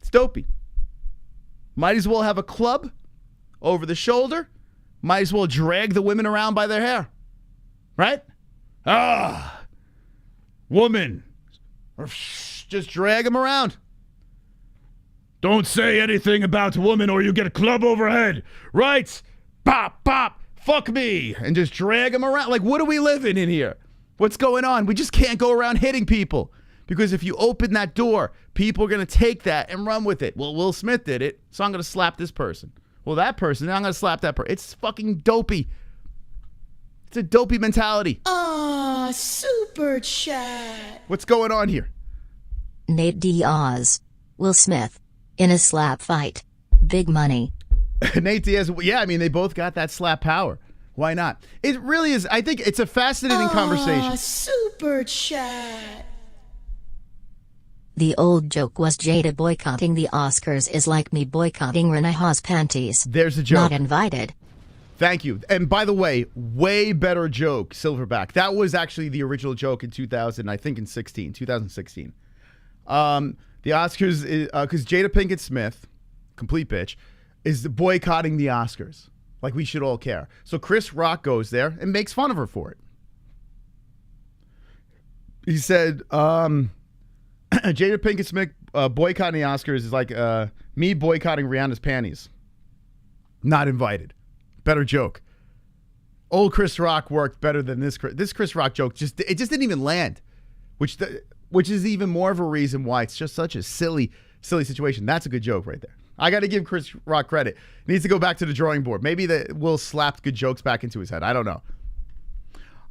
It's dopey. Might as well have a club over the shoulder. Might as well drag the women around by their hair. Right? Woman. Just drag them around. Don't say anything about women or you get a club overhead. Right? Bop, bop. Fuck me. And just drag them around. Like, what are we living in here? What's going on? We just can't go around hitting people. Because if you open that door, people are going to take that and run with it. Well, Will Smith did it, so I'm going to slap this person. Well, that person, I'm going to slap that person. It's fucking dopey. It's a dopey mentality. Ah, super chat. What's going on here? Nate Diaz. Will Smith. In a slap fight. Big money. Nate Diaz, yeah, I mean, they both got that slap power. Why not? It really is, I think it's a fascinating conversation. Super chat. The old joke was Jada boycotting the Oscars is like me boycotting Reneha's panties. There's a joke. Not invited. Thank you. And by the way, way better joke, Silverback. That was actually the original joke in 2016. The Oscars, because Jada Pinkett Smith, complete bitch, is boycotting the Oscars. Like we should all care. So Chris Rock goes there and makes fun of her for it. He said, Jada Pinkett Smith boycotting the Oscars is like me boycotting Rihanna's panties. Not invited. Better joke. Old Chris Rock worked better than this Chris Rock joke. It just didn't even land, which is even more of a reason why it's just such a silly situation. That's a good joke right there. I got to give Chris Rock credit. He needs to go back to the drawing board. Maybe Will slapped good jokes back into his head. I don't know.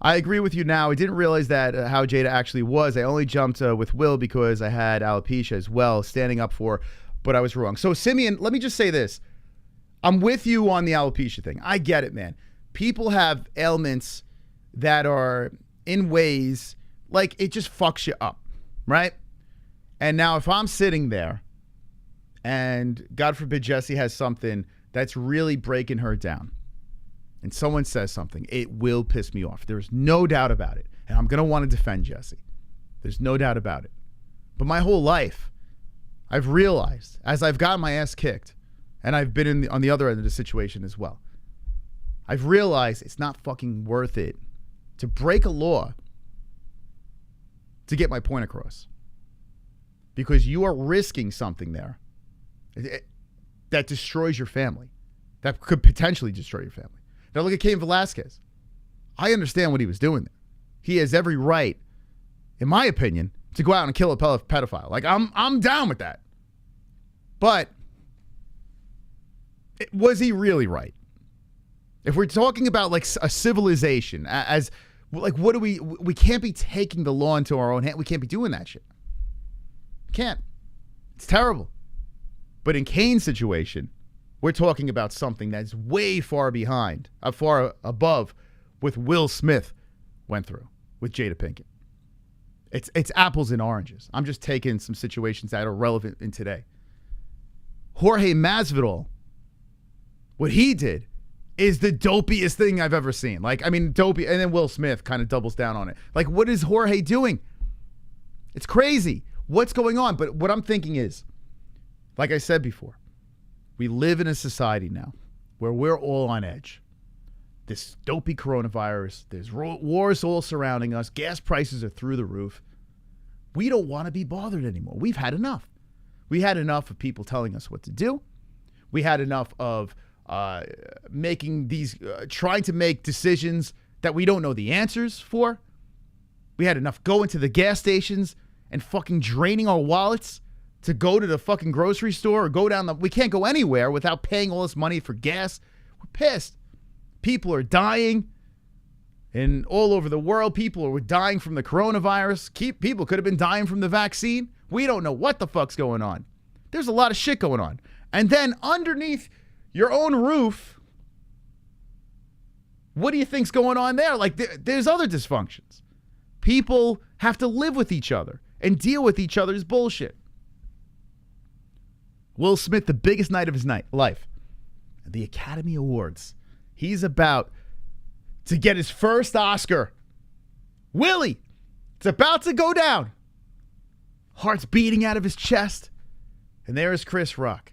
I agree with you now. I didn't realize that how Jada actually was. I only jumped with Will because I had alopecia as well, standing up for, but I was wrong. So, Simeon, let me just say this. I'm with you on the alopecia thing. I get it, man. People have ailments that are in ways like it just fucks you up, right? And now if I'm sitting there and God forbid Jessie has something that's really breaking her down and someone says something, it will piss me off. There's no doubt about it. And I'm going to want to defend Jessie. There's no doubt about it. But my whole life, I've realized as I've gotten my ass kicked, and I've been on the other end of the situation as well, I've realized it's not fucking worth it to break a law to get my point across. Because you are risking something there that destroys your family. That could potentially destroy your family. Now look at Cain Velasquez. I understand what he was doing there. He has every right, in my opinion, to go out and kill a pedophile. Like, I'm down with that. But was he really right? If we're talking about like a civilization, as like, what do we can't be taking the law into our own hand. We can't be doing that shit. Can't. It's terrible. But in Kane's situation, we're talking about something that's way far behind, far above what Will Smith went through with Jada Pinkett. It's apples and oranges. I'm just taking some situations that are relevant in today. Jorge Masvidal, what he did is the dopiest thing I've ever seen. Like, I mean, dopey, and then Will Smith kind of doubles down on it. Like, what is Jorge doing? It's crazy. What's going on? But what I'm thinking is, like I said before, we live in a society now where we're all on edge. This dopey coronavirus, there's wars all surrounding us, gas prices are through the roof. We don't want to be bothered anymore. We've had enough. We had enough of people telling us what to do. We had enough of making these, trying to make decisions that we don't know the answers for. We had enough going to the gas stations and fucking draining our wallets to go to the fucking grocery store or go down we can't go anywhere without paying all this money for gas. We're pissed. People are dying. And all over the world, people are dying from the coronavirus. People could have been dying from the vaccine. We don't know what the fuck's going on. There's a lot of shit going on. And then underneath your own roof, what do you think's going on there? Like, there's other dysfunctions. People have to live with each other and deal with each other's bullshit. Will Smith, the biggest night of his life, the Academy Awards. He's about to get his first Oscar. Willie, it's about to go down. Heart's beating out of his chest. And there's Chris Rock.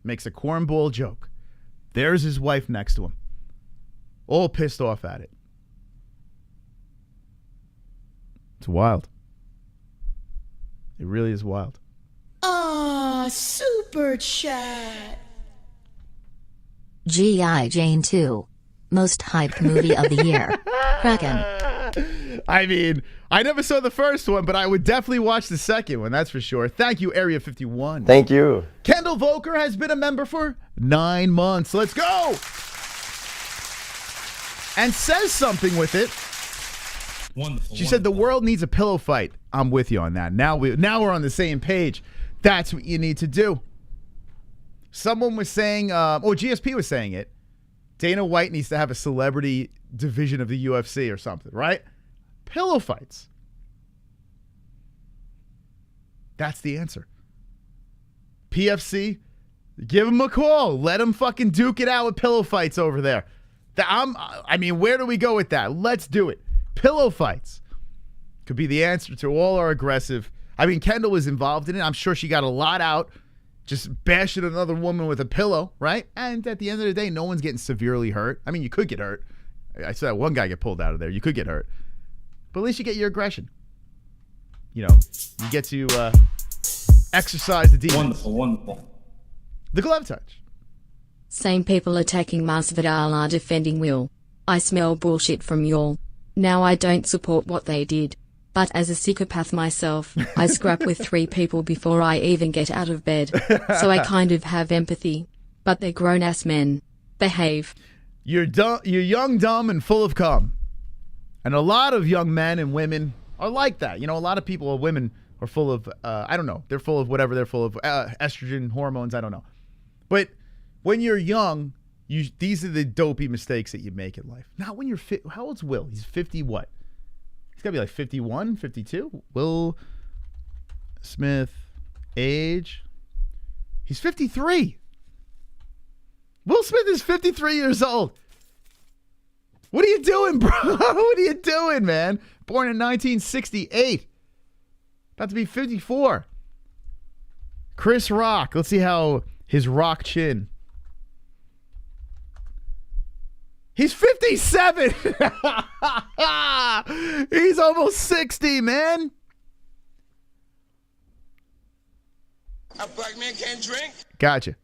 Makes a cornball joke. There's his wife next to him. All pissed off at it. It's wild. It really is wild. Aw, super chat. G.I. Jane 2. Most hyped movie of the year. Kraken. I mean, I never saw the first one, but I would definitely watch the second one, that's for sure. Thank you, Area 51. Thank you. Kendall Volker has been a member for 9 months. Let's go! And says something with it. Wonderful. She said the world needs a pillow fight. I'm with you on that. Now we're on the same page. That's what you need to do. Someone was saying, GSP was saying it. Dana White needs to have a celebrity division of the UFC or something, right? Pillow fights. That's the answer. PFC, give him a call. Let him fucking duke it out with pillow fights over there. I mean, where do we go with that? Let's do it. Pillow fights could be the answer to all our aggressive. I mean, Kendall was involved in it. I'm sure she got a lot out just bashing another woman with a pillow, right? And at the end of the day, no one's getting severely hurt. I mean, you could get hurt. I saw that one guy get pulled out of there. You could get hurt. But at least you get your aggression. You know, you get to exercise the demons. Wonderful, wonderful. The glove touch. Same people attacking Masvidal are defending Will. I smell bullshit from y'all. Now I don't support what they did. But as a psychopath myself, I scrap with 3 people before I even get out of bed. So I kind of have empathy. But they're grown-ass men. Behave. You're young, dumb, and full of cum. And a lot of young men and women are like that. You know, a lot of people, women, are full of, I don't know. They're full of whatever. They're full of estrogen, hormones, I don't know. But when you're young, these are the dopey mistakes that you make in life. Not when you're fit. How old's Will? He's 50 what? He's got to be like 51, 52. Will Smith, age. He's 53. Will Smith is 53 years old. What are you doing, bro? What are you doing, man? Born in 1968. About to be 54. Chris Rock. Let's see how his rock chin. He's 57. He's almost 60, man. A black man can't drink? Gotcha.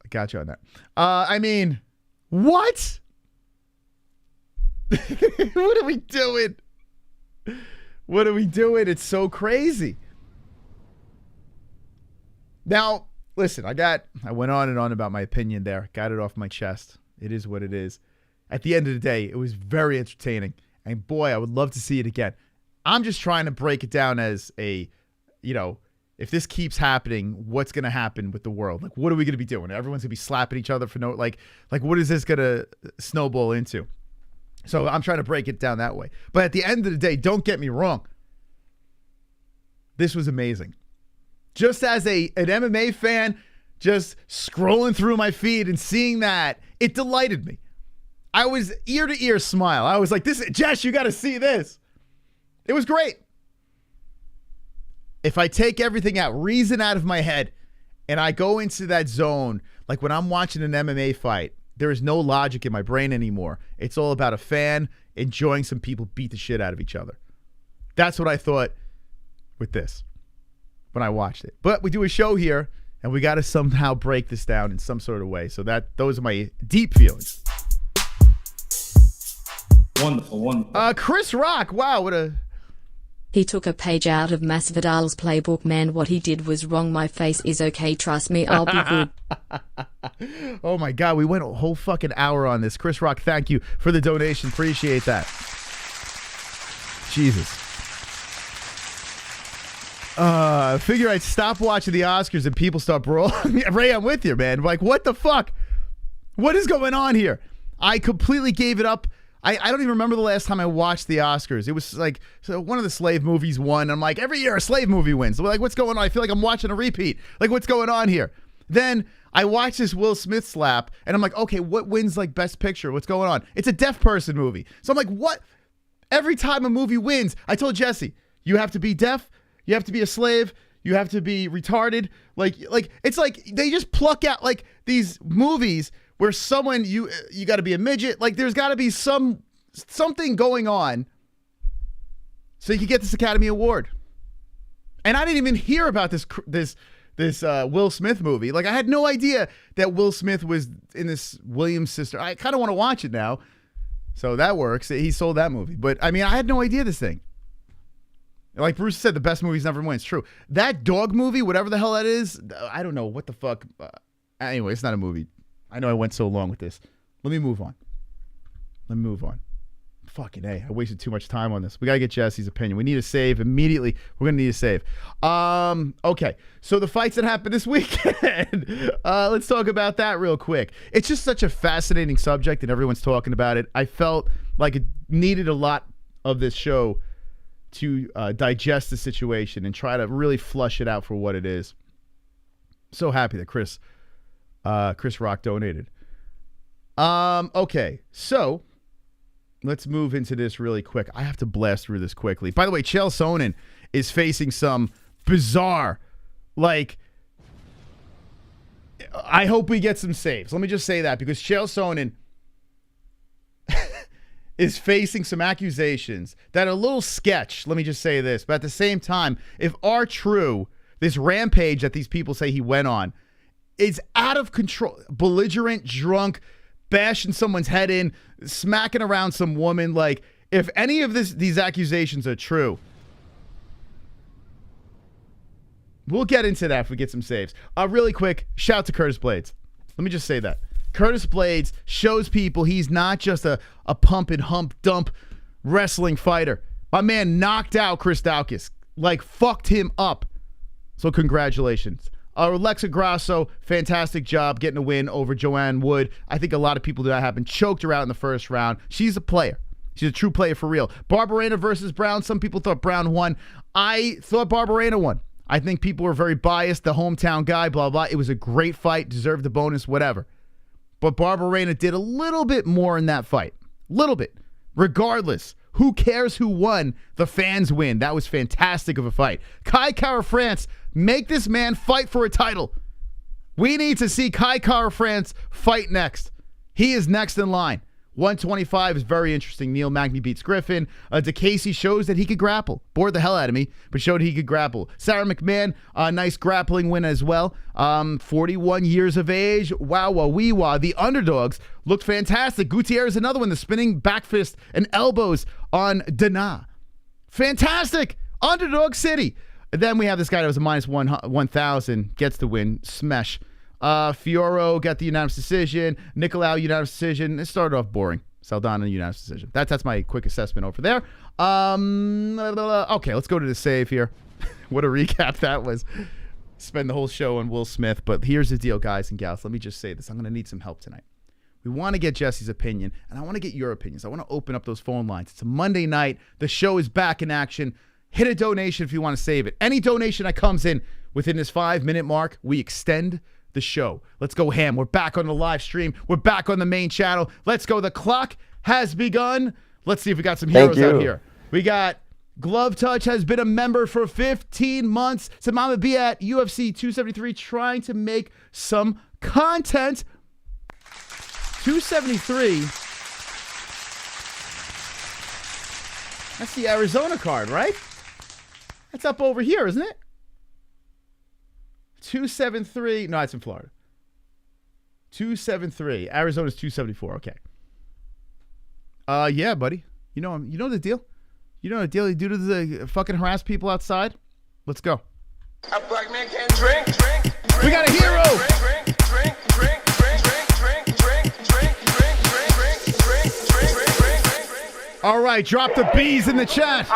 I got you on that. I mean, what? What are we doing? What are we doing? It's so crazy. Now, listen, I went on and on about my opinion there. Got it off my chest. It is what it is. At the end of the day, it was very entertaining. And boy, I would love to see it again. I'm just trying to break it down as a, if this keeps happening, what's going to happen with the world? Like, what are we going to be doing? Everyone's going to be slapping each other for no, like what is this going to snowball into? So I'm trying to break it down that way. But at the end of the day, don't get me wrong. This was amazing. Just as an MMA fan, just scrolling through my feed and seeing that, it delighted me. I was ear to ear smile. I was like, Jess, you got to see this. It was great. If I take everything out, reason out of my head, and I go into that zone, like when I'm watching an MMA fight, there is no logic in my brain anymore. It's all about a fan enjoying some people beat the shit out of each other. That's what I thought with this when I watched it. But we do a show here, and we got to somehow break this down in some sort of way. So those are my deep feelings. Wonderful. Chris Rock, wow, what a... He took a page out of Masvidal's playbook. Man, what he did was wrong. My face is okay. Trust me, I'll be good. Oh my God, we went a whole fucking hour on this. Chris Rock, thank you for the donation. Appreciate that. Jesus. Figure I'd stop watching the Oscars and people start brawling. Ray, I'm with you, man. Like, what the fuck? What is going on here? I completely gave it up. I don't even remember the last time I watched the Oscars. It was like, so one of the slave movies won. I'm like, every year a slave movie wins. Like, what's going on? I feel like I'm watching a repeat. Like, what's going on here? Then I watched this Will Smith slap, and I'm like, okay, what wins like Best Picture? What's going on? It's a deaf person movie. So I'm like, what? Every time a movie wins, I told Jesse, you have to be deaf, you have to be a slave, you have to be retarded. Like it's like they just pluck out like these movies where someone you got to be a midget. Like there's got to be something going on so you can get this Academy Award. And I didn't even hear about this Will Smith movie. Like I had no idea that Will Smith was in this Williams sister. I kind of want to watch it now. So that works. He sold that movie. But I mean, I had no idea this thing. Like Bruce said, the best movies never win. It's true. That dog movie, whatever the hell that is, I don't know what the fuck. Anyway, it's not a movie. I know I went so long with this. Let me move on. Fucking A. I wasted too much time on this. We got to get Jesse's opinion. We need a save immediately. We're going to need a save. Okay. So the fights that happened this weekend. Let's talk about that real quick. It's just such a fascinating subject and everyone's talking about it. I felt like it needed a lot of this show to digest the situation and try to really flush it out for what it is. So happy that Chris Rock donated. Okay, so let's move into this really quick. I have to blast through this quickly. By the way, Chael Sonnen is facing some bizarre, like, I hope we get some saves. Let me just say that because Chael Sonnen is facing some accusations that are a little sketch. Let me just say this. But at the same time, if are true, this rampage that these people say he went on is out of control, belligerent, drunk, bashing someone's head in, smacking around some woman. Like, if any of these accusations are true, we'll get into that if we get some saves. Really quick, shout out to Curtis Blaydes. Let me just say that. Curtis Blaydes shows people he's not just a pump and hump dump wrestling fighter. My man knocked out Chris Daukas. Like, fucked him up. So congratulations. Alexa Grasso, fantastic job getting a win over Joanne Wood. I think a lot of people do that happen. Choked her out in the first round. She's a player. She's a true player for real. Barberena versus Brown. Some people thought Brown won. I thought Barberena won. I think people were very biased. The hometown guy, blah, blah. It was a great fight. Deserved the bonus, whatever. But Barberena did a little bit more in that fight. Little bit. Regardless, who cares who won? The fans win. That was fantastic of a fight. Kai Kara-France, make this man fight for a title. We need to see Kai Kara-France fight next. He is next in line. 125 is very interesting. Neil Magny beats Griffin. DeCasey shows that he could grapple. Bored the hell out of me, but showed he could grapple. Sarah McMahon, a nice grappling win as well. 41 years of age. Wow, wow, wee, wow. The underdogs looked fantastic. Gutierrez, another one. The spinning back fist and elbows on Dana. Fantastic. Underdog city. And then we have this guy that was a minus 1,000. Gets the win. Smesh. Fioro got the unanimous decision. Nicolau, unanimous decision. It started off boring. Saldana, unanimous decision. That's my quick assessment over there. Okay, let's go to the save here. What a recap that was. Spend the whole show on Will Smith. But here's the deal, guys and gals. Let me just say this. I'm going to need some help tonight. We want to get Jesse's opinion, and I want to get your opinions. I want to open up those phone lines. It's a Monday night. The show is back in action. Hit a donation if you want to save it. Any donation that comes in within this 5-minute mark, we extend the show. Let's go ham. We're back on the live stream. We're back on the main channel. Let's go. The clock has begun. Let's see if we got some heroes out here. We got Glove Touch has been a member for 15 months. So Mama B at UFC 273 trying to make some content. 273. That's the Arizona card, right? That's up over here, isn't it? 273. No, it's in Florida. 273. Arizona's 274. Okay. Yeah, buddy. You know the deal. You know the deal. You do to the fucking harass people outside. Let's go. A black man can't drink. We got a hero. All right, drop the B's in the chat.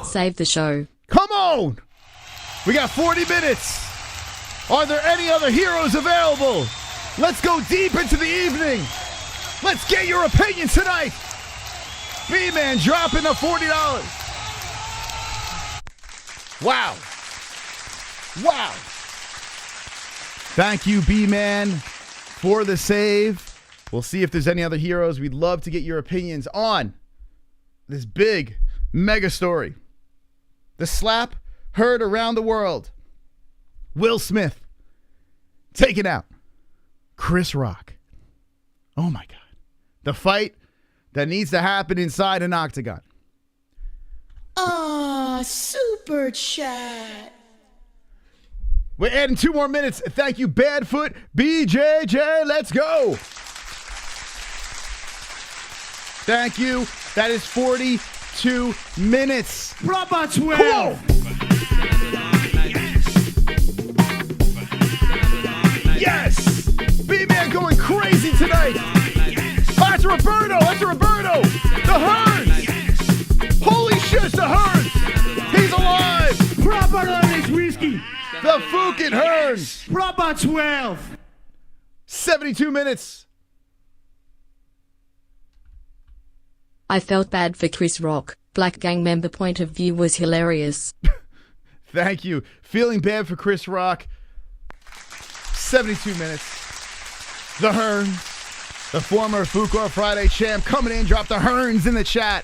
Save the show. Come on! We got 40 minutes. Are there any other heroes available? Let's go deep into the evening. Let's get your opinion tonight. B-Man dropping the $40. Wow. Wow. Thank you, B-Man, for the save. We'll see if there's any other heroes. We'd love to get your opinions on this big mega story. The slap heard around the world. Will Smith taking out Chris Rock. Oh my God. The fight that needs to happen inside an octagon. Super chat. We're adding 2 more minutes. Thank you, Badfoot BJJ. Let's go. Thank you. That is 42 minutes. Proper 12. Yes! B-Man going crazy tonight. Oh, that's Roberto. That's Roberto. The Hearns. Holy shit, the Hearns. He's alive. Proper Irish whiskey. The Fucking Hearns. Proper 12. 72 minutes. I felt bad for Chris Rock. Black gang member point of view was hilarious. Thank you. Feeling bad for Chris Rock. 72 minutes. The Hearns, the former Fuqua Friday champ, coming in. Drop the Hearns in the chat.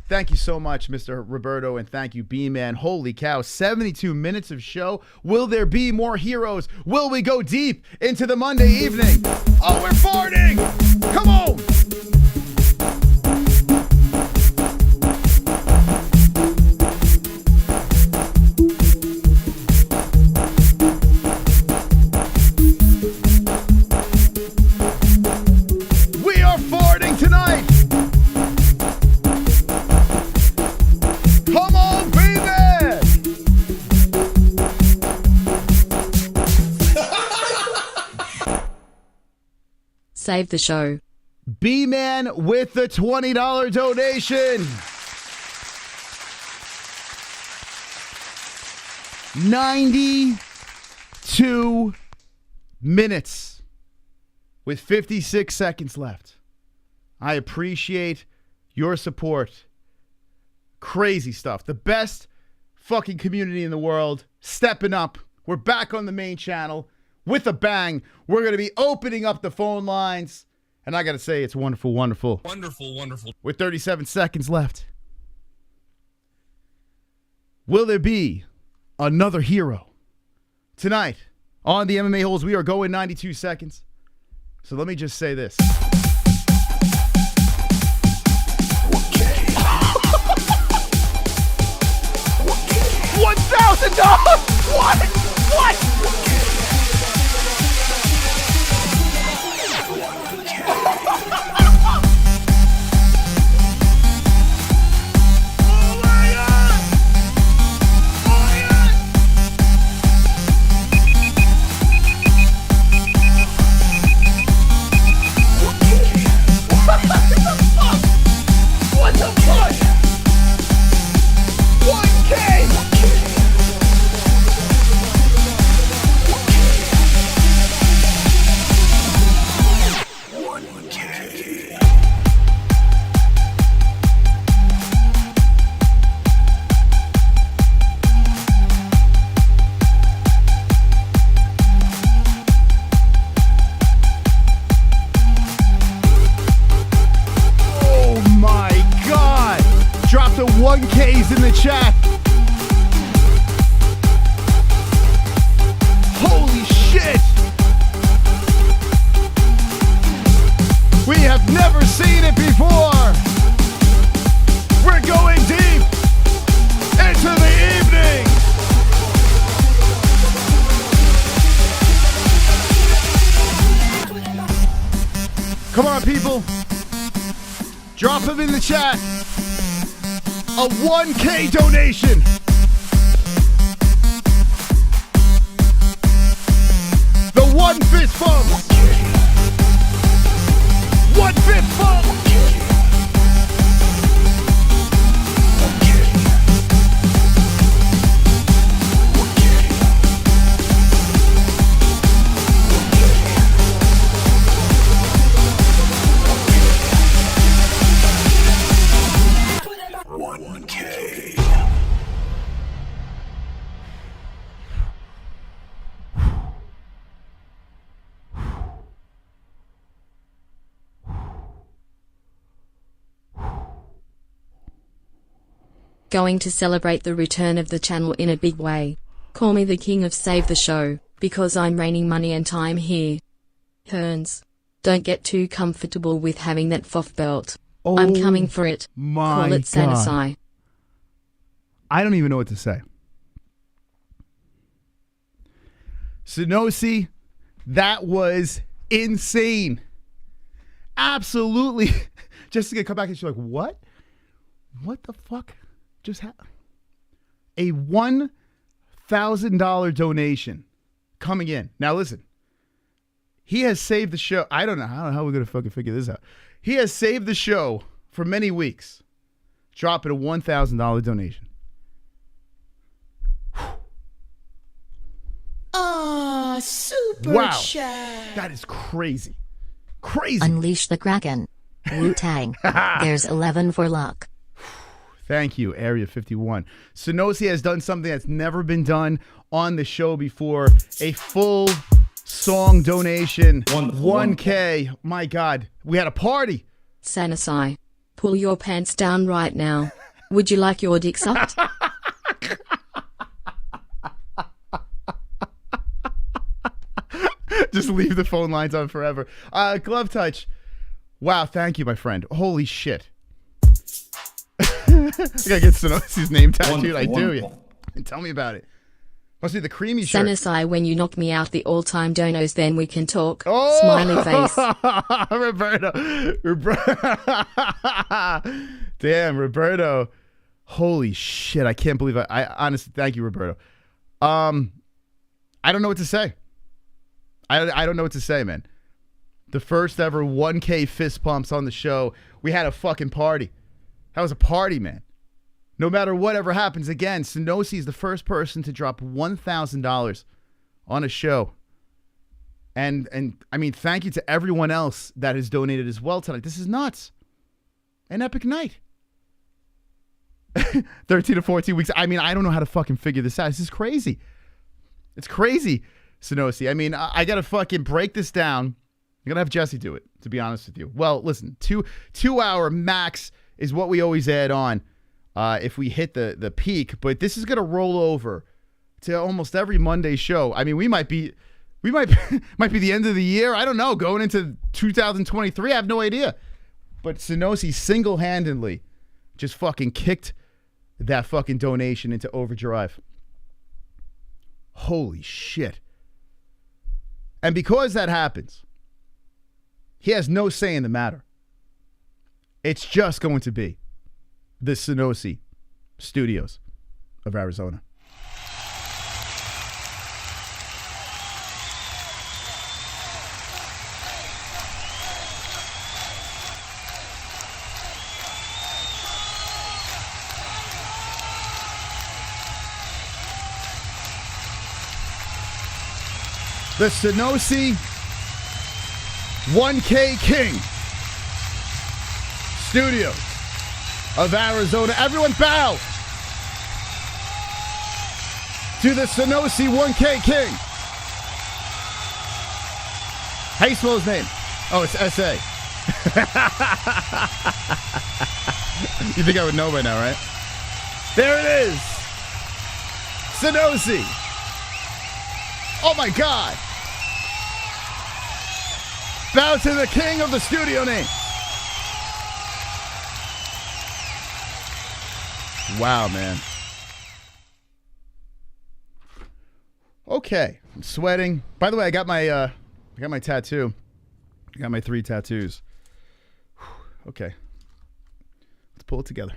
Thank you so much, Mr. Roberto, and thank you, B-Man. Holy cow, 72 minutes of show. Will there be more heroes? Will we go deep into the Monday evening? Oh, we're farting! Come on! Tonight. Come on, baby! Save the show. B-Man with the $20 donation. 92 minutes with 56 seconds left. I appreciate your support. Crazy stuff. The best fucking community in the world. Stepping up. We're back on the main channel with a bang. We're going to be opening up the phone lines. And I got to say, it's wonderful, wonderful. Wonderful, wonderful. With 37 seconds left. Will there be another hero? Tonight, on the MMA Holes, we are going 92 seconds. So let me just say this. of 1Ks in the chat. Holy shit! We have never seen it before. We're going deep into the evening. Come on, people. Drop them in the chat. A 1K donation. The one fist bump. One fist bump. Going to celebrate the return of the channel in a big way. Call me the king of Save the Show, because I'm raining money and time here. Hearns. Don't get too comfortable with having that FOF belt. Oh, I'm coming for it. My Call it Sanisai. God. I don't even know what to say. Sonosi, that was insane. Absolutely. Jessica come back and she's like, what? What the fuck just happened? A $1,000 donation coming in. Now listen, he has saved the show. I don't know how we're going to fucking figure this out. He has saved the show for many weeks, dropping a $1,000 donation. Ah, super Wow. chat. That is crazy. Crazy. Unleash the Kraken. Wu-Tang. There's 11 for luck. Thank you, Area 51. Sonosi has done something that's never been done on the show before. A full song donation. Wonderful. 1K. My God. We had a party. Sanisai. Pull your pants down right now. Would you like your dick sucked? Just leave the phone lines on forever. Glove touch. Wow, thank you, my friend. Holy shit. I gotta get Sonosi's name tattooed. I do. Yeah. Tell me about it. Must be the creamy shirt. Sanisai, when you knock me out the all-time donos, then we can talk. Oh! Smiley face. Roberto. Damn, Roberto. Holy shit. I can't believe I honestly, thank you, Roberto. I don't know what to say. I don't know what to say, man. The first ever 1K fist pumps on the show. We had a fucking party. That was a party, man. No matter whatever happens, again, Sonosi is the first person to drop $1,000 on a show. And I mean, thank you to everyone else that has donated as well tonight. This is nuts. An epic night. 13 to 14 weeks. I mean, I don't know how to fucking figure this out. This is crazy. It's crazy, Sonosi. I mean, I got to fucking break this down. I'm going to have Jesse do it, to be honest with you. Well, listen, two hour max is what we always add on if we hit the peak. But this is going to roll over to almost every Monday show. I mean, we might be the end of the year. I don't know. Going into 2023, I have no idea. But Sonosi single-handedly just fucking kicked that fucking donation into overdrive. Holy shit. And because that happens, he has no say in the matter. It's just going to be the Sonosi Studios of Arizona. The Sonosi 1K King Studios of Arizona. Everyone bow to the Sonosi 1K King. How you spell his name? Oh, it's S.A. You think I would know by now, right? There it is. Sonosi. Oh my God. Bow to the king of the studio name. Wow, man. Okay, I'm sweating. By the way, I got my tattoo. I got my 3 tattoos. Okay, let's pull it together.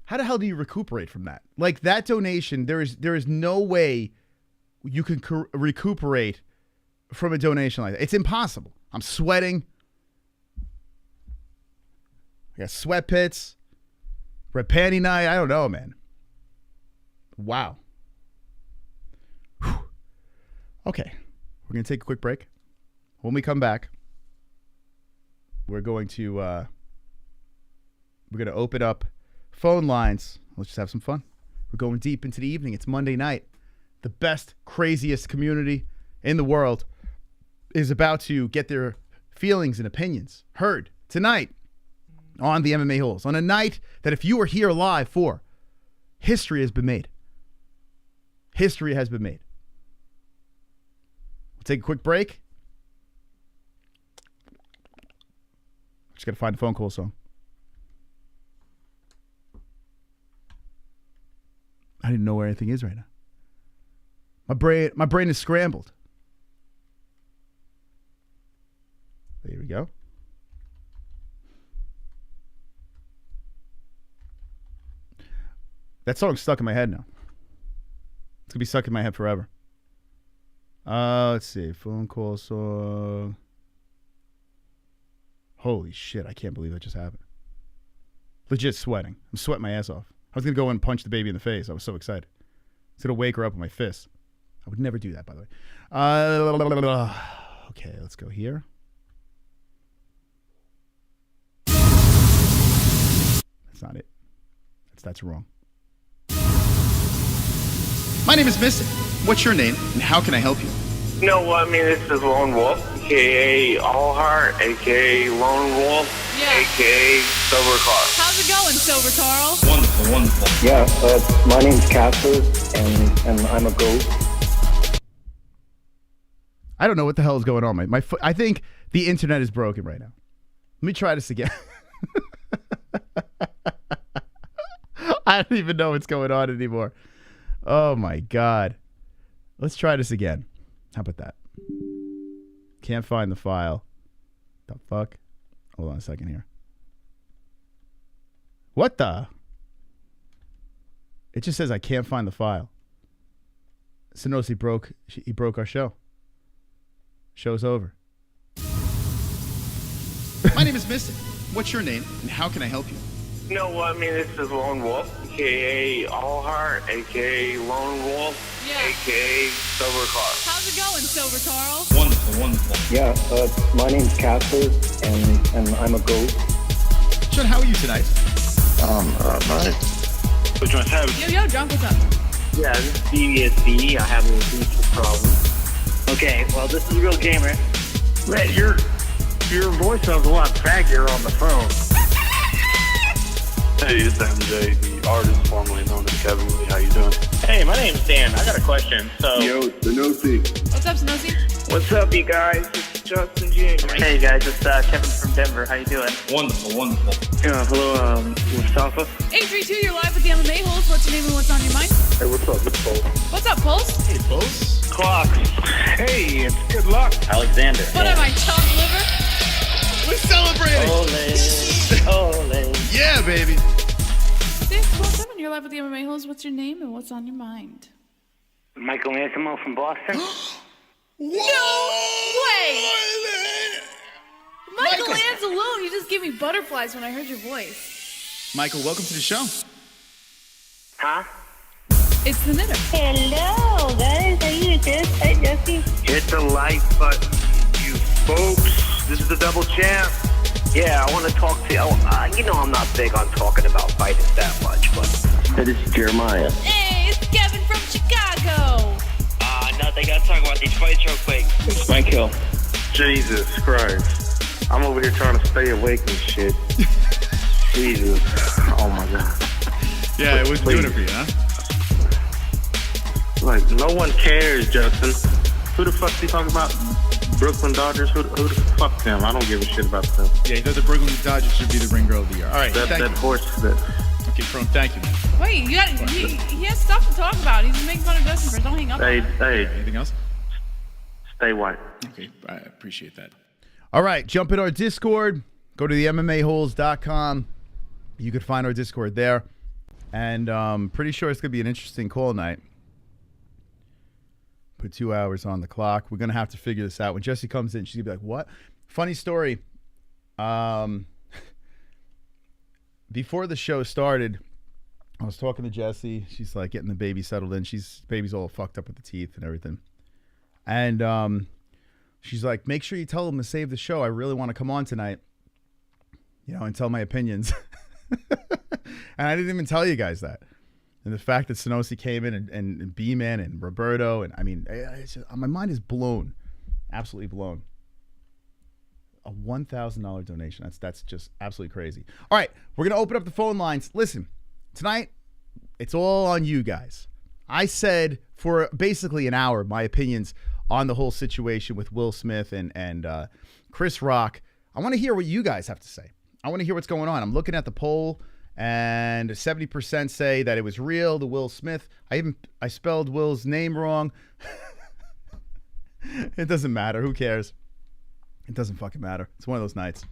How the hell do you recuperate from that? Like that donation, there is no way you can recuperate from a donation like that. It's impossible. I'm sweating. I got sweat pits. Red panty night. I don't know, man. Wow. Whew. Okay. We're going to take a quick break. When we come back, we're going to open up phone lines. Let's just have some fun. We're going deep into the evening. It's Monday night. The best, craziest community in the world is about to get their feelings and opinions heard tonight on the MMA-Holes. On a night that if you were here live for, history has been made. History has been made. We'll take a quick break. Just got to find a phone call song. I didn't know where anything is right now. My brain is scrambled. There we go. That song's stuck in my head now. It's going to be stuck in my head forever. Let's see. Phone call song. Holy shit, I can't believe that just happened. Legit sweating. I'm sweating my ass off. I was going to go and punch the baby in the face. I was so excited. I was going to wake her up with my fist. I would never do that, by the way. Okay, let's go here. That's not it. That's wrong. My name is Mystic. What's your name, and how can I help you? No, I mean, this is Lone Wolf, a.k.a. Allheart, a.k.a. Lone Wolf, a.k.a. Silver Carl. How's it going, Silver Carl? Wonderful, wonderful. Yeah, my name's Casper, and I'm a ghost. I don't know what the hell is going on. I think the internet is broken right now. Let me try this again. I don't even know what's going on anymore. Oh my God. Let's try this again. How about that? Can't find the file. The fuck? Hold on a second here. What the? It just says I can't find the file. Sonosi broke our show. Show's over. My name is Mystic. What's your name, and how can I help you? No, I mean, this is Lone Wolf, a.k.a. Allheart, a.k.a. Lone Wolf, a.k.a. Silver Carl. How's it going, Silver Carl? Wonderful, wonderful. Yeah, my name's Casper, and I'm a ghost. Sean, how are you tonight? Mine. Which one's having? Yo, drunk, what's up? Yeah, this is DIAZ. I have an addiction problem. Okay, well, this is a real gamer. Man, your voice sounds a lot faggier on the phone. Hey, it's MJ, the artist formerly known as Kevin Lee. How you doing? Hey, my name's Dan. I got a question. Yo, Sonosi. What's up, Sonosi? What's up, you guys? It's Justin James. Hey, guys, it's Kevin from Denver. How you doing? Wonderful, wonderful. Hello, Mustafa. 832, you're live with the MMA-Holes. What's your name and what's on your mind? Hey, what's up? It's Pulse. What's up, Pulse? Hey, Pulse. Clock. Hey, it's good luck. Alexander. What am I, chopped liver? We're celebrating. Ole. Yeah, baby. 617, you're live with the MMA-Holes. What's your name and what's on your mind? Michael Antimo from Boston. No way! Michael Anzalone, you just gave me butterflies when I heard your voice. Michael, welcome to the show. Huh? It's the knitter. Hello, guys. How you doing? Hi, Jesse. Hit the like button, you folks. This is the double champ. Yeah, I want to talk to you. You know I'm not big on talking about fighting that much, but... Hey, this is Jeremiah. Hey, it's Kevin from Chicago. Nothing. Gotta talk about these fights real quick. It's my kill. Jesus Christ. I'm over here trying to stay awake and shit. Jesus. Oh my God. Yeah, it wasn't doing it for you, huh? Like, no one cares, Justin. Who the fuck you talking about? Brooklyn Dodgers? Who the fuck them? I don't give a shit about them. Yeah, he thought the Brooklyn Dodgers should be the ring girl of the year. All right, that horse. That. Okay, Chrome, thank you, man. Wait, he has stuff to talk about. He's making fun of Justin first. Don't hang up on him. Hey. Anything else? Stay white. Okay, I appreciate that. All right, jump in our Discord. Go to the MMA-Holes.com. You could find our Discord there. And pretty sure it's going to be an interesting call night. Put 2 hours on the clock. We're going to have to figure this out. When Jessie comes in, she's going to be like, what? Funny story. Before the show started, I was talking to Jessie. She's like getting the baby settled in. Baby's all fucked up with the teeth and everything. And she's like, make sure you tell them to save the show. I really want to come on tonight, and tell my opinions. And I didn't even tell you guys that. And the fact that Sonosi came in and B-Man and Roberto, and I mean, my mind is blown. Absolutely blown. A $1,000 donation. That's just absolutely crazy. All right, we're going to open up the phone lines. Listen, tonight, it's all on you guys. I said for basically an hour my opinions on the whole situation with Will Smith and Chris Rock. I want to hear what you guys have to say. I want to hear what's going on. I'm looking at the poll, and 70% say that it was real, the Will Smith. I spelled Will's name wrong. It doesn't matter. Who cares? It doesn't fucking matter. It's one of those nights.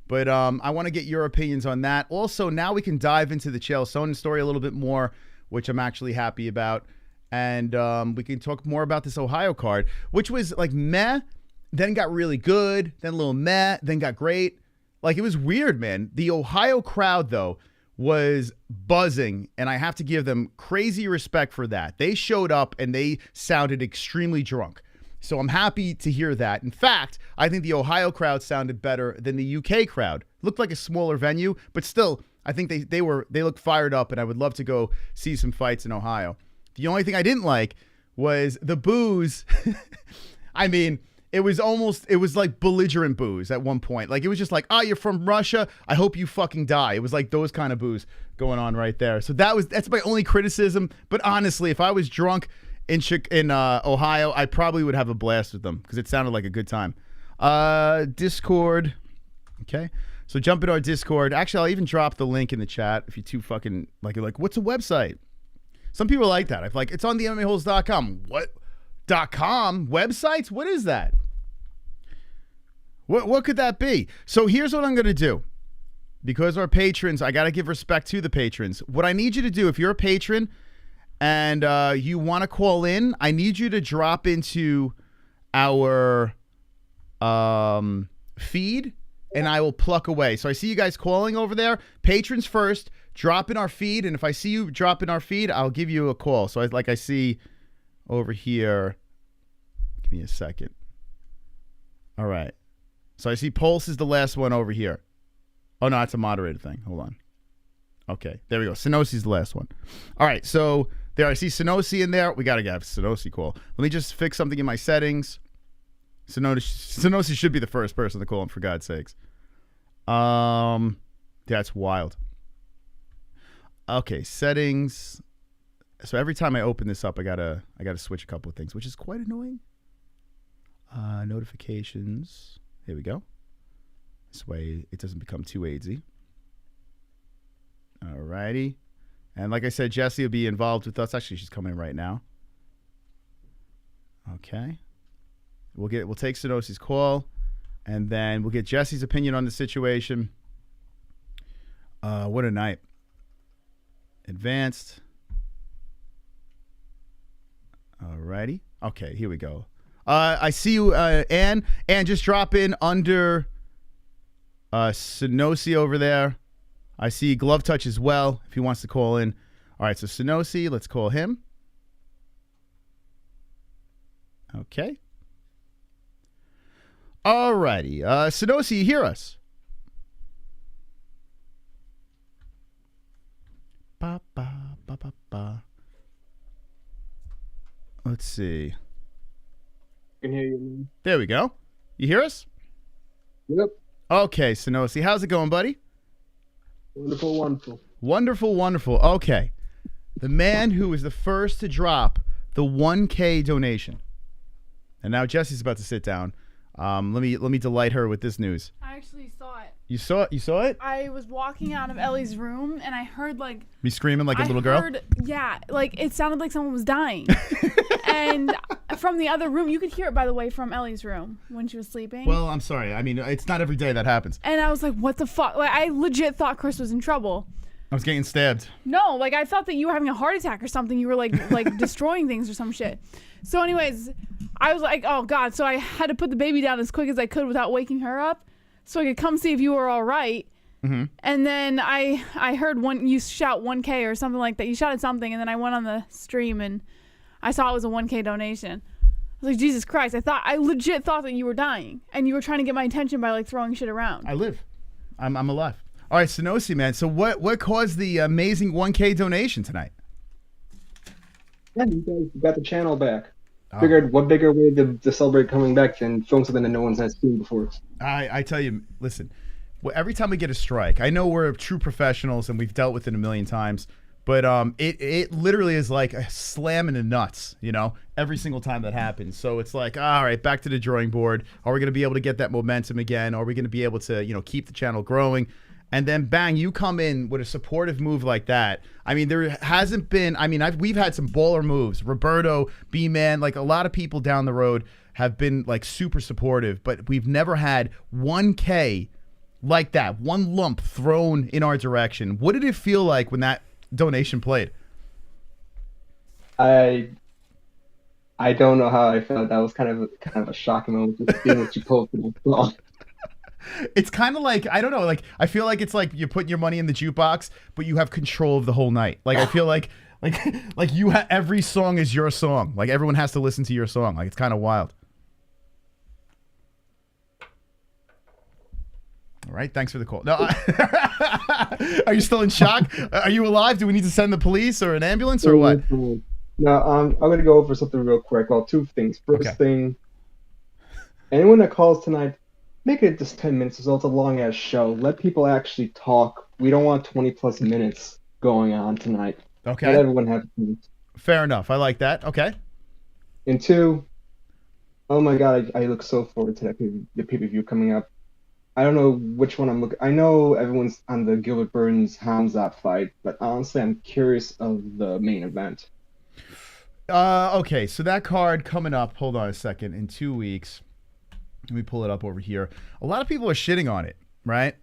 But I want to get your opinions on that. Also, now we can dive into the Chael Sonnen story a little bit more, which I'm actually happy about. And we can talk more about this Ohio card, which was like meh, then got really good, then a little meh, then got great. Like, it was weird, man. The Ohio crowd, though, was buzzing, and I have to give them crazy respect for that. They showed up, and they sounded extremely drunk. So I'm happy to hear that. In fact, I think the Ohio crowd sounded better than the UK crowd. Looked like a smaller venue, but still, I think they looked fired up, and I would love to go see some fights in Ohio. The only thing I didn't like was the booze. I mean, it was like belligerent booze at one point. Like, it was just like, oh, you're from Russia, I hope you fucking die. It was like those kind of booze going on right there. So that's my only criticism. But honestly, if I was drunk in Ohio, I probably would have a blast with them because it sounded like a good time. Discord. Okay. So jump into our Discord. Actually, I'll even drop the link in the chat if you're too fucking like, you're like, what's a website? Some people are like that. I'm like, it's on the MMAHoles.com. What? .com? Websites? What is that? What could that be? So here's what I'm going to do. Because our patrons, I got to give respect to the patrons. What I need you to do, if you're a patron and you want to call in, I need you to drop into our feed, and I will pluck away. So I see you guys calling over there. Patrons first, drop in our feed, and if I see you drop in our feed, I'll give you a call. So I see over here. Give me a second. All right. So I see Pulse is the last one over here. Oh, no, it's a moderator thing. Hold on. Okay, there we go. Sonosi's the last one. All right, so there I see Sonosi in there. We got to get a Sonosi call. Let me just fix something in my settings. Sonosi should be the first person to call him, for God's sakes. That's wild. Okay, settings. So every time I open this up, I gotta switch a couple of things, which is quite annoying. Notifications. Here we go. This way it doesn't become too AZ. All righty. And like I said, Jessie will be involved with us. Actually, she's coming right now. Okay. We'll take Sonosi's call, and then we'll get Jesse's opinion on the situation. What a night. Advanced. Alrighty. Okay, here we go. I see you, Ann. Ann, just drop in under Sonosi over there. I see Glove Touch as well, if he wants to call in. All right, so Sonosi, let's call him. Okay. Alrighty. Sonosi, you hear us? Ba, ba, ba, ba, ba. Let's see. I can hear you, man. There we go. You hear us? Yep. Okay, Sonosi. How's it going, buddy? Wonderful, wonderful. Wonderful, wonderful. Okay. The man who was the first to drop the 1K donation. And now Jesse's about to sit down. Let me delight her with this news. I actually saw it. You saw it? You saw it? I was walking out of Ellie's room and I heard like Me screaming like a little girl? Yeah, like it sounded like someone was dying. And from the other room, you could hear it, by the way, from Ellie's room when she was sleeping. Well, I'm sorry. I mean, it's not every day that happens. And I was like, what the fuck? Like, I legit thought Chris was in trouble. I was getting stabbed. No, like I thought that you were having a heart attack or something. You were like destroying things or some shit. So anyways, I was like, oh God. So I had to put the baby down as quick as I could without waking her up so I could come see if you were all right. Mm-hmm. And then I heard you shout 1K or something like that. You shouted something, and then I went on the stream and I saw it was a 1K donation. I was like, Jesus Christ. I legit thought that you were dying and you were trying to get my attention by like throwing shit around. I live. I'm alive. All right, Sonosi, man. So what caused the amazing 1K donation tonight? Yeah, you guys got the channel back. Figured what bigger way to celebrate coming back than film something that no one's seen before. I tell you, listen, every time we get a strike, I know we're true professionals and we've dealt with it a million times, but it literally is like a slam in the nuts, you know, every single time that happens. So it's like, all right, back to the drawing board. Are we going to be able to get that momentum again? Are we going to be able to, you know, keep the channel growing? And then bang, you come in with a supportive move like that. I mean, there hasn't been, I mean, we've had some baller moves. Roberto, B-Man, like a lot of people down the road have been like super supportive, but we've never had 1K like that, one lump thrown in our direction. What did it feel like when that donation played? I don't know how I felt. That was kind of a shocking moment, just seeing what you posted. It's kind of like, I don't know, like I feel like it's like you put your money in the jukebox, but you have control of the whole night. Like I feel like you every song is your song. Like everyone has to listen to your song. Like it's kind of wild. All right, thanks for the call. No, are you still in shock? Are you alive? Do we need to send the police or an ambulance or what? No, I'm gonna go over something real quick. Well, two things. First thing, anyone that calls tonight, make it just 10 minutes, so it's a long-ass show. Let people actually talk. We don't want 20-plus minutes going on tonight. Okay. Let everyone have minutes. Fair enough. I like that. Okay. And two, oh my God, I look so forward to the pay-per-view coming up. I don't know which one I'm looking. I know everyone's on the Gilbert Burns HELWANI fight, but honestly, I'm curious of the main event. Okay, so that card coming up, hold on a second, in 2 weeks. Let me pull it up over here. A lot of people are shitting on it, right?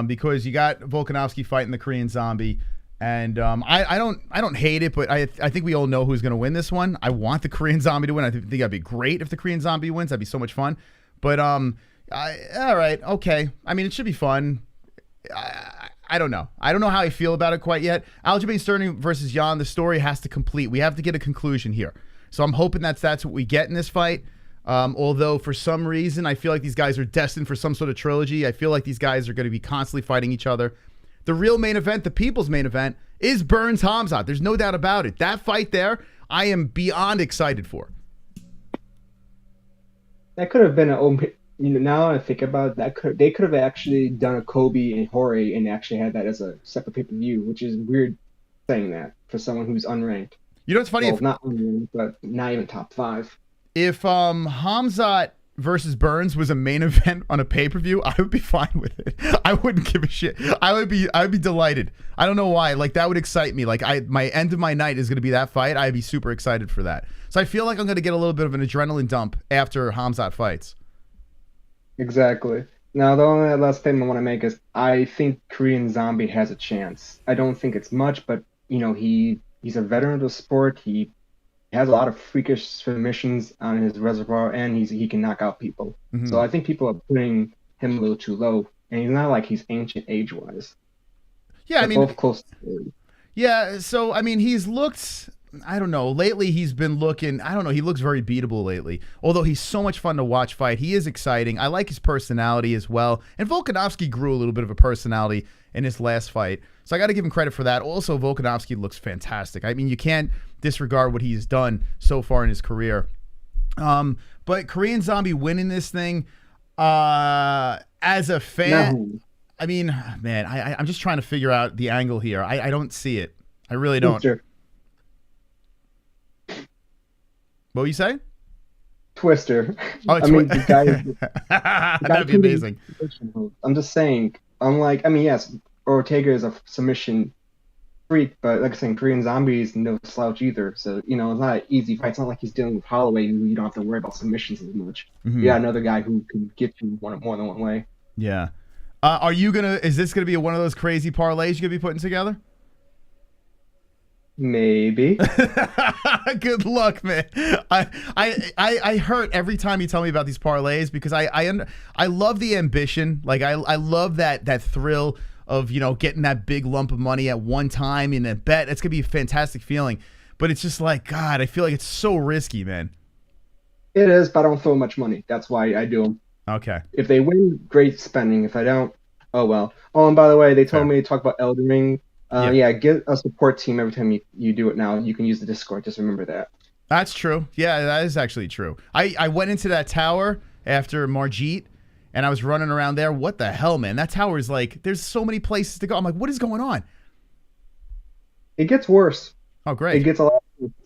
Because you got Volkanovski fighting the Korean Zombie, and I don't hate it, but I think we all know who's going to win this one. I want the Korean Zombie to win. I think that'd be great if the Korean Zombie wins. That'd be so much fun. But all right, okay. I mean, it should be fun. I don't know. I don't know how I feel about it quite yet. Aljamain Sterling versus Jan. The story has to complete. We have to get a conclusion here. So I'm hoping that's what we get in this fight. Although for some reason I feel like these guys are destined for some sort of trilogy. I feel like these guys are going to be constantly fighting each other. The real main event, the people's main event, is Burns HELWANI. There's no doubt about it. That fight there, I am beyond excited for. That could have been now I think about it, they could have actually done a COVINGTON and Jorge and actually had that as a separate pay-per-view, which is weird saying that for someone who's unranked. You know what's funny? Well, not unranked, but not even top 5. If HELWANI versus Burns was a main event on a pay-per-view, I would be fine with it. I wouldn't give a shit. I would be delighted. I don't know why. Like that would excite me. Like my end of my night is going to be that fight. I'd be super excited for that. So I feel like I'm going to get a little bit of an adrenaline dump after HELWANI fights. Exactly. Now the only last statement I want to make is I think Korean Zombie has a chance. I don't think it's much, but he's a veteran of the sport. He has a lot of freakish submissions on his reservoir, and he can knock out people. Mm-hmm. So I think people are putting him a little too low, and he's not like he's ancient age-wise. Yeah, They're both close to 30. Yeah, so I mean, he's looked. I don't know. Lately, he's been looking. I don't know. He looks very beatable lately. Although he's so much fun to watch fight. He is exciting. I like his personality as well. And Volkanovski grew a little bit of a personality in his last fight. So I got to give him credit for that. Also, Volkanovski looks fantastic. I mean, you can't disregard what he's done so far in his career. But Korean Zombie winning this thing, as a fan, I mean, man, I'm just trying to figure out the angle here. I don't see it. I really don't. Twister. What were you saying? Twister. Oh, I mean, the guy, that'd be amazing. I'm just saying. Unlike, I mean, yes, Ortega is a submission freak, but like I said, Korean Zombie is no slouch either. So it's not an easy fight. It's not like he's dealing with Holloway, who you don't have to worry about submissions as much. Mhm. Yeah, another guy who can get you more than one way. Yeah. Is this gonna be one of those crazy parlays you're gonna be putting together? Maybe. Good luck, man. I hurt every time you tell me about these parlays because I love the ambition. Like I love that thrill of getting that big lump of money at one time in a bet. It's gonna be a fantastic feeling. But it's just like, God, I feel like it's so risky, man. It is, but I don't throw much money. That's why I do them. Okay. If they win, great spending. If I don't, oh well. Oh, and by the way, they told me to talk about Elden Ring. Yeah, get a support team every time you do it now. You can use the Discord. Just remember that. That's true. Yeah, that is actually true. I went into that tower after Margit, and I was running around there. What the hell, man? That tower is like, there's so many places to go. I'm like, what is going on? It gets worse. Oh, great. It gets a lot.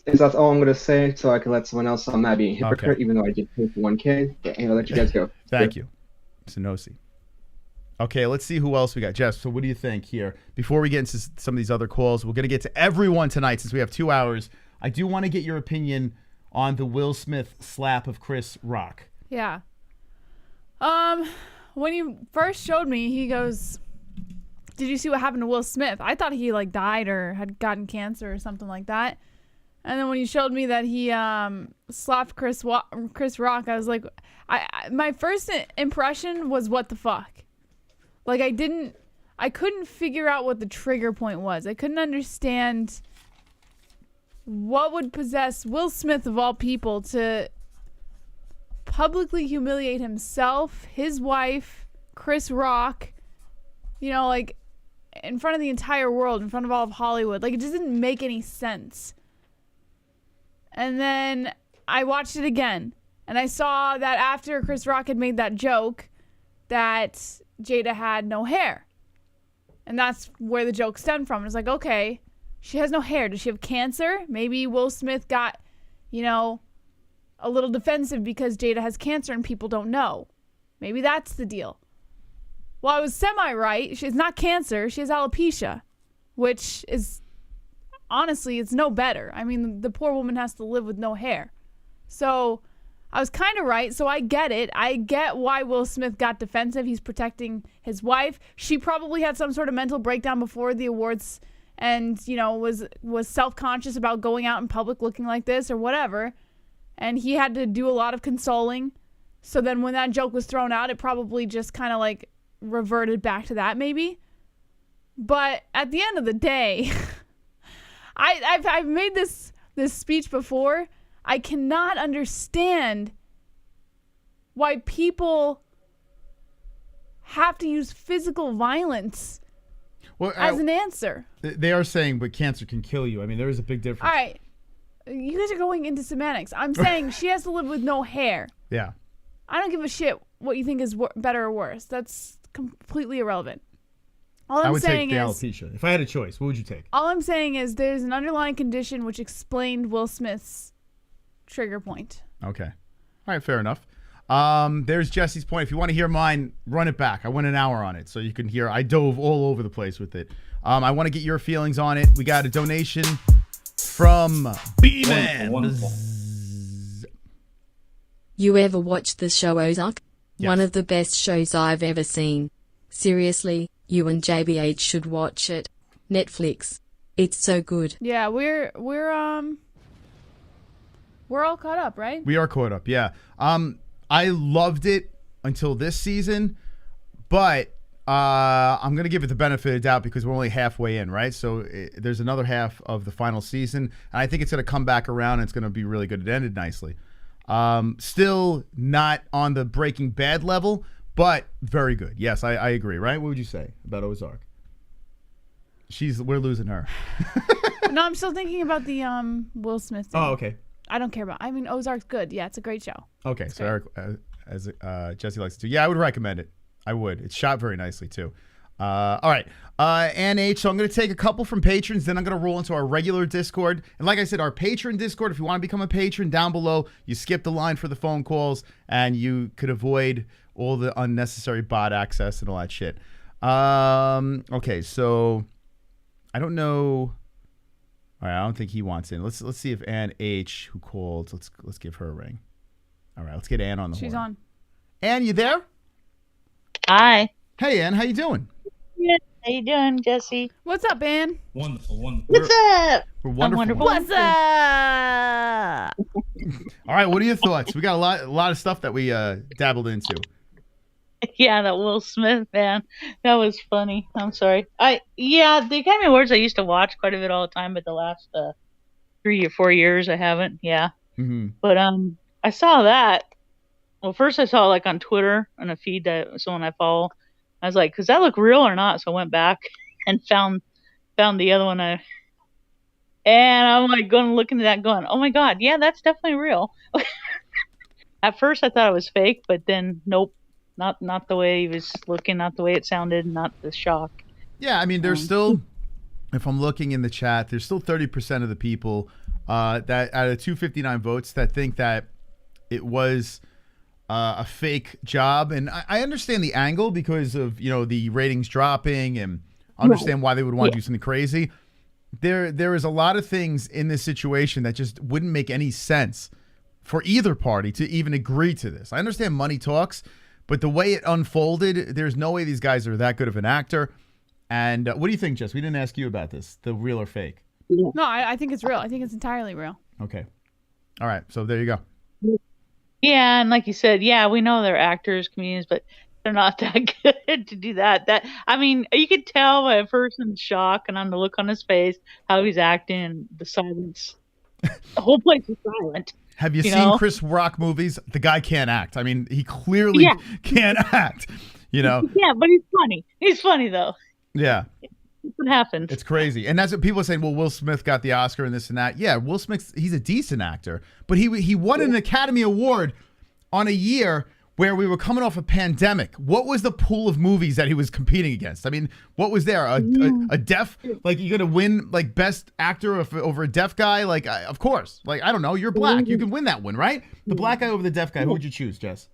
That's all I'm going to say, so I can let someone else. I'm not being a hypocrite, even though I did pay for 1K. But I'll let you guys go. Thank you. Sanosi. Okay, let's see who else we got. Jeff, so what do you think here? Before we get into some of these other calls, we're going to get to everyone tonight since we have 2 hours. I do want to get your opinion on the Will Smith slap of Chris Rock. Yeah. When you first showed me, he goes, "Did you see what happened to Will Smith?" I thought he like died or had gotten cancer or something like that. And then when you showed me that he slapped Chris Rock, I was like, my first impression was, what the fuck? Like I couldn't figure out what the trigger point was. I couldn't understand what would possess Will Smith of all people to publicly humiliate himself, his wife, Chris Rock, like in front of the entire world, in front of all of Hollywood. Like, it just didn't make any sense. And then I watched it again, and I saw that after Chris Rock had made that joke that Jada had no hair. And that's where the joke stemmed from. It's like, okay, she has no hair. Does she have cancer? Maybe Will Smith got, a little defensive because Jada has cancer and people don't know. Maybe that's the deal. Well, I was semi-right. She's not cancer. She has alopecia, which is, honestly, it's no better. I mean, the poor woman has to live with no hair. So I was kind of right, so I get it. I get why Will Smith got defensive. He's protecting his wife. She probably had some sort of mental breakdown before the awards and, was self-conscious about going out in public looking like this or whatever. And he had to do a lot of consoling. So then when that joke was thrown out, it probably just kind of like reverted back to that maybe. But at the end of the day, I've made this speech before. I cannot understand why people have to use physical violence as an answer. They are saying, but cancer can kill you. I mean, there is a big difference. All right. You guys are going into semantics. I'm saying she has to live with no hair. Yeah. I don't give a shit what you think is better or worse. That's completely irrelevant. I would take the alopecia. If I had a choice, what would you take? All I'm saying is there's an underlying condition which explained Will Smith's trigger point. Okay. All right, fair enough. There's Jesse's point. If you want to hear mine, run it back. I went an hour on it, so you can hear. I dove all over the place with it. I want to get your feelings on it. We got a donation from B-Man. You ever watched the show Ozark? Yes. One of the best shows I've ever seen. Seriously, you and JBH should watch it. Netflix. It's so good. Yeah, we're all caught up, right? We are caught up, yeah. I loved it until this season, but I'm going to give it the benefit of the doubt because we're only halfway in, right? So there's another half of the final season, and I think it's going to come back around, and it's going to be really good. It ended nicely. Still not on the Breaking Bad level, but very good. Yes, I agree, right? What would you say about Ozark? We're losing her. No, I'm still thinking about the Will Smith thing. Oh, okay. I don't care about. I mean, Ozark's good. Yeah, it's a great show. Okay, so Eric, as Jesse likes to. Yeah, I would recommend it. I would. It's shot very nicely too. All right. And H, so I'm going to take a couple from patrons, then I'm going to roll into our regular Discord. And like I said, our patron Discord, if you want to become a patron, down below, you skip the line for the phone calls, and you could avoid all the unnecessary bot access and all that shit. Okay, so I don't know. All right, I don't think he wants in. Let's see if Ann H, who called, let's give her a ring. All right, let's get Ann on the horn. She's on. Ann, you there? Hi. Hey, Ann, how you doing? Yeah. How you doing, Jesse? What's up, Ann? Wonderful, wonderful. What's up? We're wonderful. Wonderful. What's up? All right, what are your thoughts? We got a lot of stuff that we dabbled into. Yeah, that Will Smith, man. That was funny. I'm sorry. The Academy Awards I used to watch quite a bit all the time, but the last 3 or 4 years I haven't. Yeah. Mm-hmm. But I saw that. Well, first I saw like on Twitter on a feed that someone I follow. I was like, "Does that look real or not?" So I went back and found the other one. And I'm like going looking at that, going, "Oh my god, yeah, that's definitely real." At first I thought it was fake, but then nope. Not the way he was looking, not the way it sounded, not the shock. Yeah, I mean, there's still, if I'm looking in the chat, there's still 30% of the people that out of 259 votes that think that it was a fake job. And I understand the angle because of, the ratings dropping, and understand why they would want to do something crazy. There is a lot of things in this situation that just wouldn't make any sense for either party to even agree to this. I understand money talks, but the way it unfolded, there's no way these guys are that good of an actor. And what do you think, Jess? We didn't ask you about this, the real or fake. No, I think it's real. I think it's entirely real. Okay. All right. So there you go. Yeah, and like you said, yeah, we know they're actors, comedians, but they're not that good to do that. I mean, you could tell by a person's shock and on the look on his face how he's acting, the silence. The whole place is silent. Have you seen Chris Rock movies? The guy can't act. I mean, he clearly can't act, Yeah, but he's funny. He's funny, though. Yeah. That's what happens. It's crazy. And that's what people are saying, well, Will Smith got the Oscar and this and that. Yeah, Will Smith, he's a decent actor. But he won an Academy Award on a year where we were coming off a pandemic. What was the pool of movies that he was competing against? I mean, what was there? A deaf, like, you're going to win, like, best actor over a deaf guy? Like, of course. Like, I don't know. You're black. You can win that one, right? The black guy over the deaf guy. Who would you choose, Jess?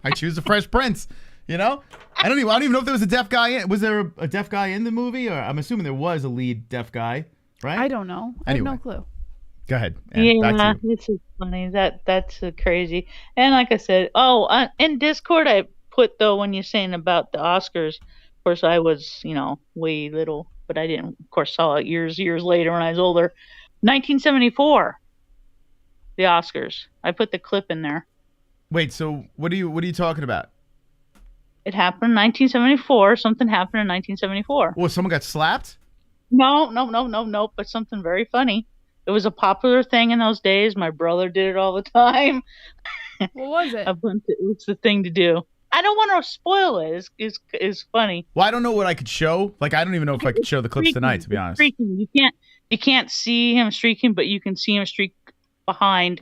I choose the Fresh Prince. I don't even know if there was a deaf guy in. Was there a deaf guy in the movie? Or I'm assuming there was a lead deaf guy, right? I don't know. Anyway. I have no clue. Go ahead. Ann, it's so funny. That's crazy. And like I said, in Discord, I put, though, when you're saying about the Oscars, of course, I was, way little, but I didn't, of course, saw it years later when I was older. 1974, the Oscars. I put the clip in there. Wait, so what are you talking about? It happened in 1974. Something happened in 1974. Well, someone got slapped? No, but something very funny. It was a popular thing in those days. My brother did it all the time. What was it? It's the thing to do. I don't want to spoil it. It's funny. Well, I don't know what I could show. Like, I don't even know if I could show the clips tonight, to be honest. Streaking. You can't see him streaking, but you can see him streak behind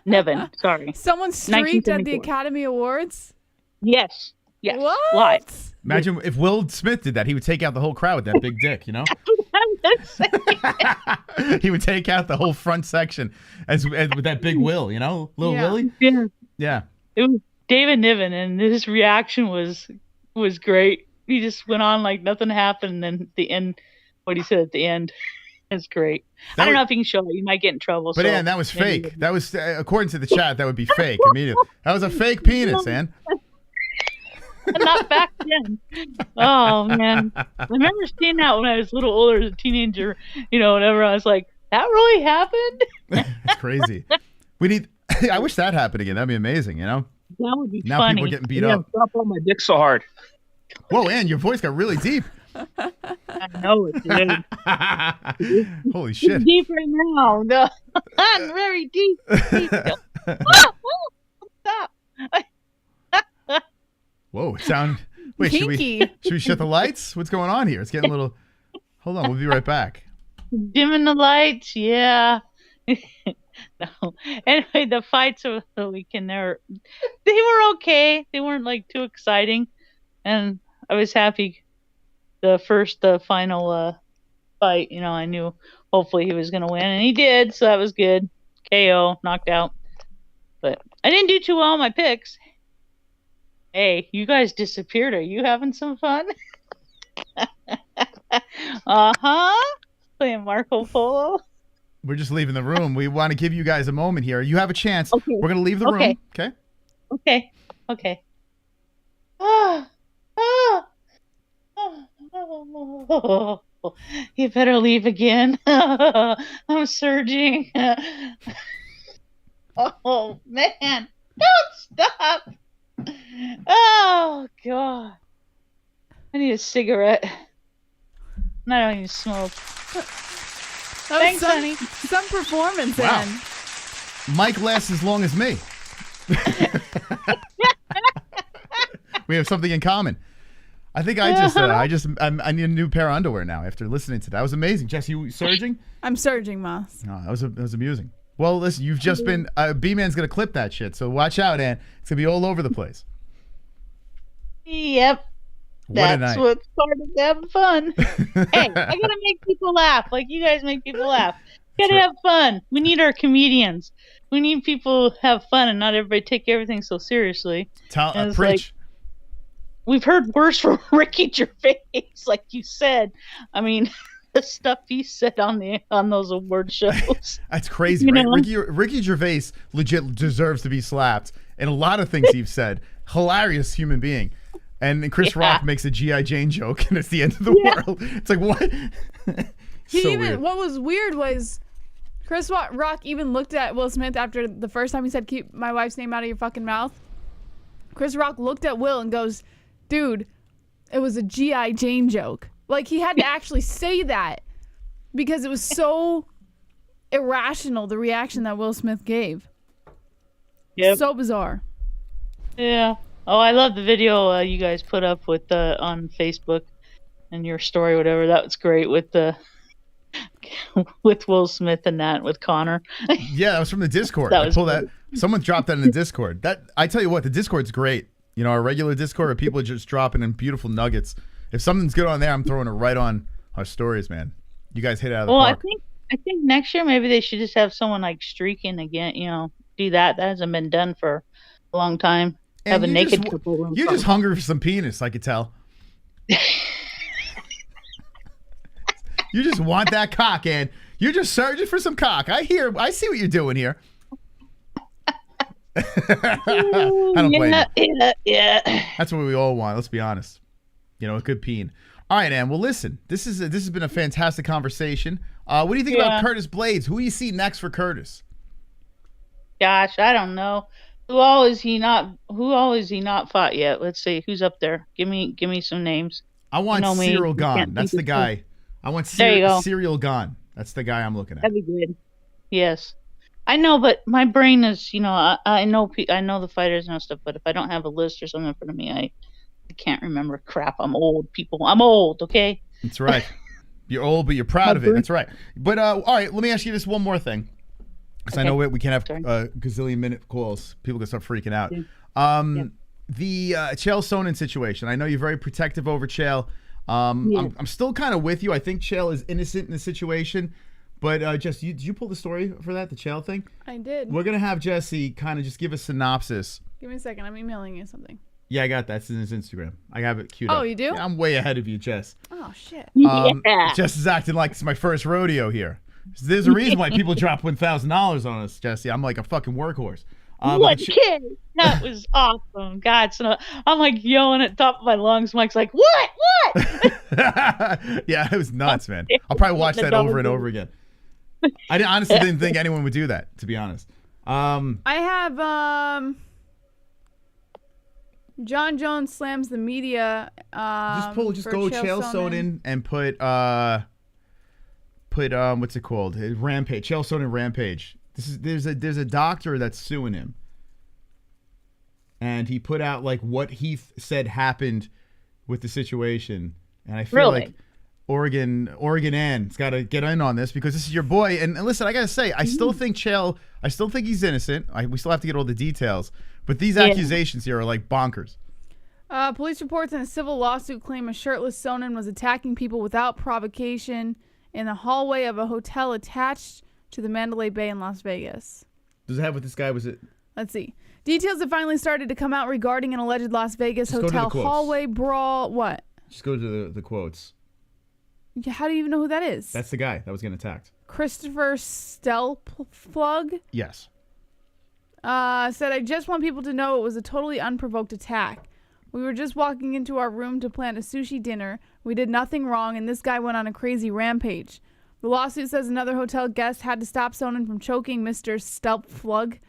Nevin. Sorry. Someone streaked at the Academy Awards? Yes. What? Live. Imagine if Will Smith did that. He would take out the whole crowd with that big dick, He would take out the whole front section as with that big Will, Little Willie? Yeah. It was David Niven, and his reaction was great. He just went on like nothing happened, and then the end, what he said at the end is great. I don't know if you can show it. You might get in trouble. But, Ann, that was fake. That was, according to the chat, that would be fake immediately. That was a fake penis, Ann. Not back then. Oh, man. I remember seeing that when I was a little older as a teenager, whenever I was like, that really happened? It's crazy. I wish that happened again. That'd be amazing, That would be now funny. People are getting beat up. Stop on my dick so hard. Whoa, Ann, your voice got really deep. I know it did. Holy shit. It's deep right now. No. I'm very deep. Stop. Whoa, wait, should we shut the lights? What's going on here? It's getting a little. Hold on, we'll be right back. Dimming the lights, yeah. No. Anyway, the fights of the weekend, they were okay. They weren't like too exciting, and I was happy. The final fight, you know, I knew hopefully he was gonna win, and he did, so that was good. KO, knocked out. But I didn't do too well on my picks. Hey, you guys disappeared. Are you having some fun? Playing Marco Polo. We're just leaving the room. We want to give you guys a moment here. You have a chance. Okay. We're going to leave the room. Okay? Okay. You better leave again. I'm surging. Oh, man. Don't stop. Oh, God. I need a cigarette. And I don't even smoke. Thanks, honey. Some performance, wow. then. Mike lasts as long as me. We have something in common. I think I need a new pair of underwear now after listening to that. That was amazing. Jess, you surging? I'm surging, Moss. Oh, that was amusing. Well, listen, you've just been B-Man's gonna clip that shit, so watch out, Ann. It's gonna be all over the place. Yep. That's what's part of having fun. Hey, I gotta make people laugh, like you guys make people laugh. Gotta have fun. We need our comedians. We need people to have fun and not everybody take everything so seriously. Preach. Like, we've heard worse from Ricky Gervais, like you said. I mean, the stuff he said on those award shows. That's crazy, right? Ricky Gervais legit deserves to be slapped. And a lot of things he's said. Hilarious human being. And Chris Rock makes a G.I. Jane joke, and it's the end of the world. It's like, what? Weird. What was weird was Chris Rock even looked at Will Smith after the first time he said, "Keep my wife's name out of your fucking mouth." Chris Rock looked at Will and goes, "Dude, it was a G.I. Jane joke." Like, he had to actually say that because it was so irrational, the reaction that Will Smith gave. Yep. So bizarre. Yeah. Oh, I love the video you guys put up with on Facebook and your story, whatever. That was great with with Will Smith and that with CONOR. Yeah, that was from the Discord. Someone dropped that in the Discord. That I tell you what, the Discord's great. You know, our regular Discord where people are just dropping in beautiful nuggets. If something's good on there, I'm throwing it right on our stories, man. You guys hit it out of the park. I think next year maybe they should just have someone like streaking again. You know, do that. That hasn't been done for a long time. And have a naked couple. You're just hungry for some penis, I could tell. You just want that cock, and you're just searching for some cock. I see what you're doing here. I don't blame you. Yeah. That's what we all want. Let's be honest. You know, a good peen. All right, Ann. Well, listen. This has been a fantastic conversation. What do you think about Curtis Blaydes? Who do you see next for Curtis? Gosh, I don't know. Who all is he not fought yet? Let's see. Who's up there? Give me some names. I want Cyril Gahn. That's the guy. I want Cyril Gahn. That's the guy I'm looking at. That'd be good. Yes. I know, but my brain is, you know, I know the fighters and stuff, but if I don't have a list or something in front of me, I can't remember crap. I'm old, people. I'm old, okay? That's right. You're old, but you're proud of it. That's right. But all right, let me ask you this one more thing. Because I know we can't have gazillion minute calls. People can start freaking out. The Chael Sonnen situation. I know you're very protective over Chael. I'm still kind of with you. I think Chael is innocent in the situation. But Jess, did you pull the story for that, the Chael thing? I did. We're going to have Jesse kind of just give a synopsis. Give me a second. I'm emailing you something. Yeah, I got that. It's in his Instagram. I have it queued up. Oh, you do? Yeah, I'm way ahead of you, Jess. Oh, shit. Jess is acting like it's my first rodeo here. There's a reason why people drop $1,000 on us, Jesse. I'm like a fucking workahorse. What kid? That was awesome. God, so I'm like yelling at the top of my lungs. Mike's like, what? Yeah, it was nuts, man. I'll probably watch that over and over again. I honestly didn't think anyone would do that, to be honest. I have John Jones slams the media. Just go Chael Sonnen and put what's it called? Rampage. Chael Sonnen Rampage. There's a doctor that's suing him, and he put out like what he said happened with the situation, and I feel like Oregon Ann's got to get in on this because this is your boy. And listen, I got to say, I still think Chael, I still think he's innocent. We still have to get all the details. But these accusations here are like bonkers. Police reports in a civil lawsuit claim a shirtless Sonnen was attacking people without provocation in the hallway of a hotel attached to the Mandalay Bay in Las Vegas. Does it have what this guy was? Let's see. Details have finally started to come out regarding an alleged Las Vegas hotel hallway brawl. What? Just go to the quotes. Yeah, how do you even know who that is? That's the guy that was getting attacked. Christopher Stelplug? Yes. Said, I just want people to know it was a totally unprovoked attack. We were just walking into our room to plan a sushi dinner. We did nothing wrong, and this guy went on a crazy rampage. The lawsuit says another hotel guest had to stop Sonnen from choking Mr. Stelplug,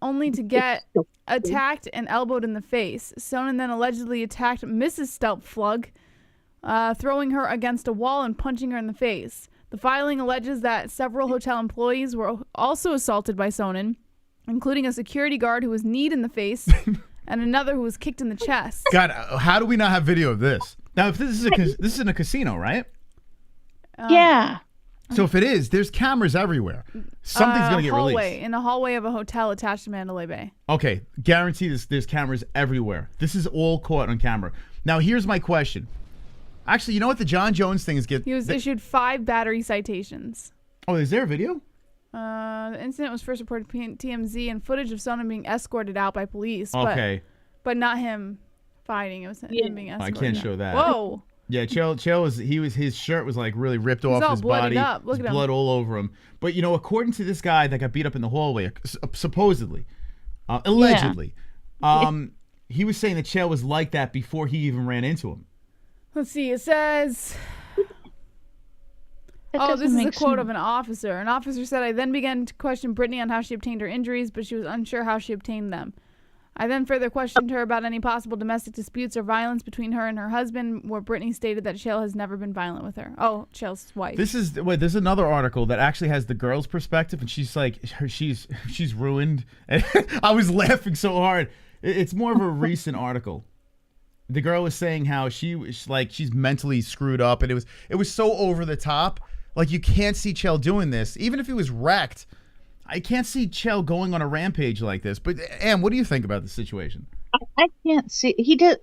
only to get attacked and elbowed in the face. Sonnen then allegedly attacked Mrs. Stelplug, throwing her against a wall and punching her in the face. The filing alleges that several hotel employees were also assaulted by Sonnen, including a security guard who was kneed in the face and another who was kicked in the chest. God, how do we not have video of this? Now, if this is in a casino, right? Yeah. So if it is, there's cameras everywhere. Something's going to get released. In a hallway of a hotel attached to Mandalay Bay. Okay, guarantee there's cameras everywhere. This is all caught on camera. Now, here's my question. Actually, you know what? The John Jones thing is He was issued 5 battery citations. Oh, is there a video? The incident was first reported to TMZ and footage of Sonnen being escorted out by police. Okay. But not him fighting. It was him being escorted I can't out. show that. Whoa. Yeah, Chael his shirt was like really ripped off all his bloodied body. up. Look at him. Blood all over him. But according to this guy that got beat up in the hallway, supposedly, allegedly, he was saying that Chael was like that before he even ran into him. Let's see. It says... this is a quote of an officer. An officer said, I then began to question Brittany on how she obtained her injuries, but she was unsure how she obtained them. I then further questioned her about any possible domestic disputes or violence between her and her husband, where Brittany stated that Chael has never been violent with her. Oh, Chael's wife. There's another article that actually has the girl's perspective, and she's like, she's ruined. And I was laughing so hard. It's more of a recent article. The girl was saying how she's mentally screwed up, and it was so over the top. Like, you can't see Chael doing this. Even if he was wrecked, I can't see Chael going on a rampage like this. But, Ann, what do you think about the situation? I can't see. He doesn't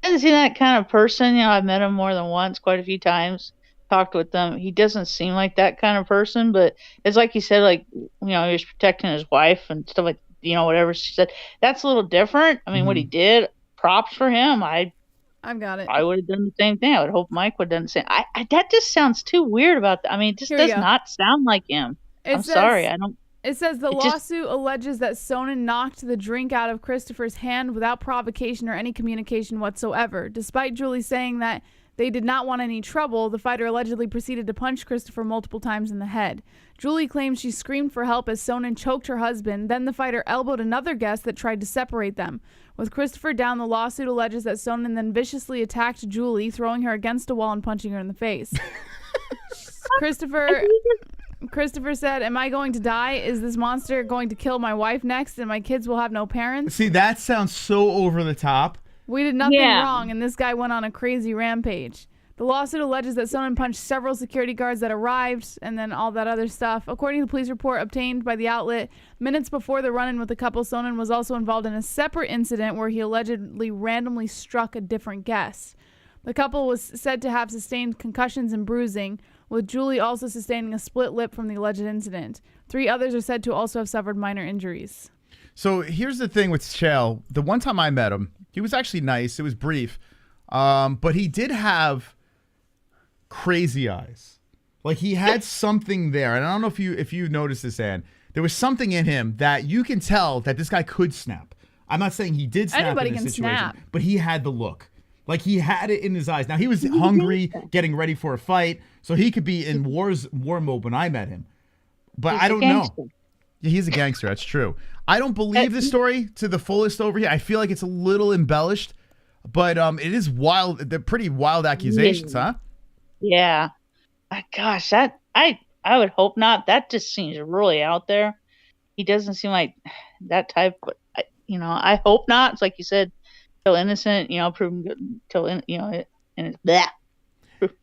seem that kind of person. I've met him more than once, quite a few times, talked with him. He doesn't seem like that kind of person. But it's like you said, like, he was protecting his wife and stuff like, whatever she said. That's a little different. I mean, what he did, props for him. I've got it. I would have done the same thing. I would hope Mike would have done the same. That just sounds too weird about that. I mean, it just does not sound like him. Sorry. I don't. It says the lawsuit alleges that Sonnen knocked the drink out of Christopher's hand without provocation or any communication whatsoever. Despite Julie saying that they did not want any trouble, the fighter allegedly proceeded to punch Christopher multiple times in the head. Julie claims she screamed for help as Sonnen choked her husband. Then the fighter elbowed another guest that tried to separate them. With Christopher down, the lawsuit alleges that Sonnen then viciously attacked Julie, throwing her against a wall and punching her in the face. Christopher said, am I going to die? Is this monster going to kill my wife next and my kids will have no parents? See, that sounds so over the top. We did nothing wrong and this guy went on a crazy rampage. The lawsuit alleges that Sonnen punched several security guards that arrived and then all that other stuff. According to the police report obtained by the outlet, minutes before the run-in with the couple, Sonnen was also involved in a separate incident where he allegedly randomly struck a different guest. The couple was said to have sustained concussions and bruising, with Julie also sustaining a split lip from the alleged incident. 3 others are said to also have suffered minor injuries. So here's the thing with Chael. The one time I met him, he was actually nice. It was brief. But he did have crazy eyes. Like, he had something there. And I don't know if you noticed this, Ann. There was something in him that you can tell that this guy could snap. I'm not saying he did snap Anybody in this can situation, snap. but he had the look. Like, he had it in his eyes. Now, he was hungry, getting ready for a fight, so he could be in war mode when I met him. But I don't know. Yeah, he's a gangster. That's true. I don't believe the story to the fullest over here. I feel like it's a little embellished, but it is wild. They're pretty wild accusations, huh? Yeah. Gosh, I would hope not. That just seems really out there. He doesn't seem like that type, but I hope not. It's like you said, till innocent, proven good, till and it's that.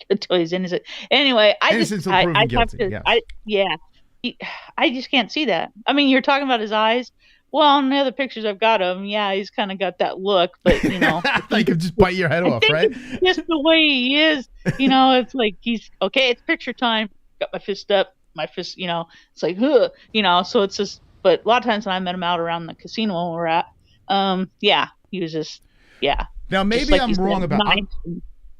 until he's innocent. Anyway, I Innocent just until proven I have guilty, to yes. I just can't see that. I mean, you're talking about his eyes. Well, on the other pictures I've got of him, yeah, he's kind of got that look, but you know, like could just bite your head off, right? It's just the way he is, you know. It's like he's okay. It's picture time. Got my fist up, my fist. You know, it's like, ugh, you know. So it's just. But a lot of times when I met him out around the casino when we're at, yeah, he was just, yeah. Now maybe like I'm wrong about.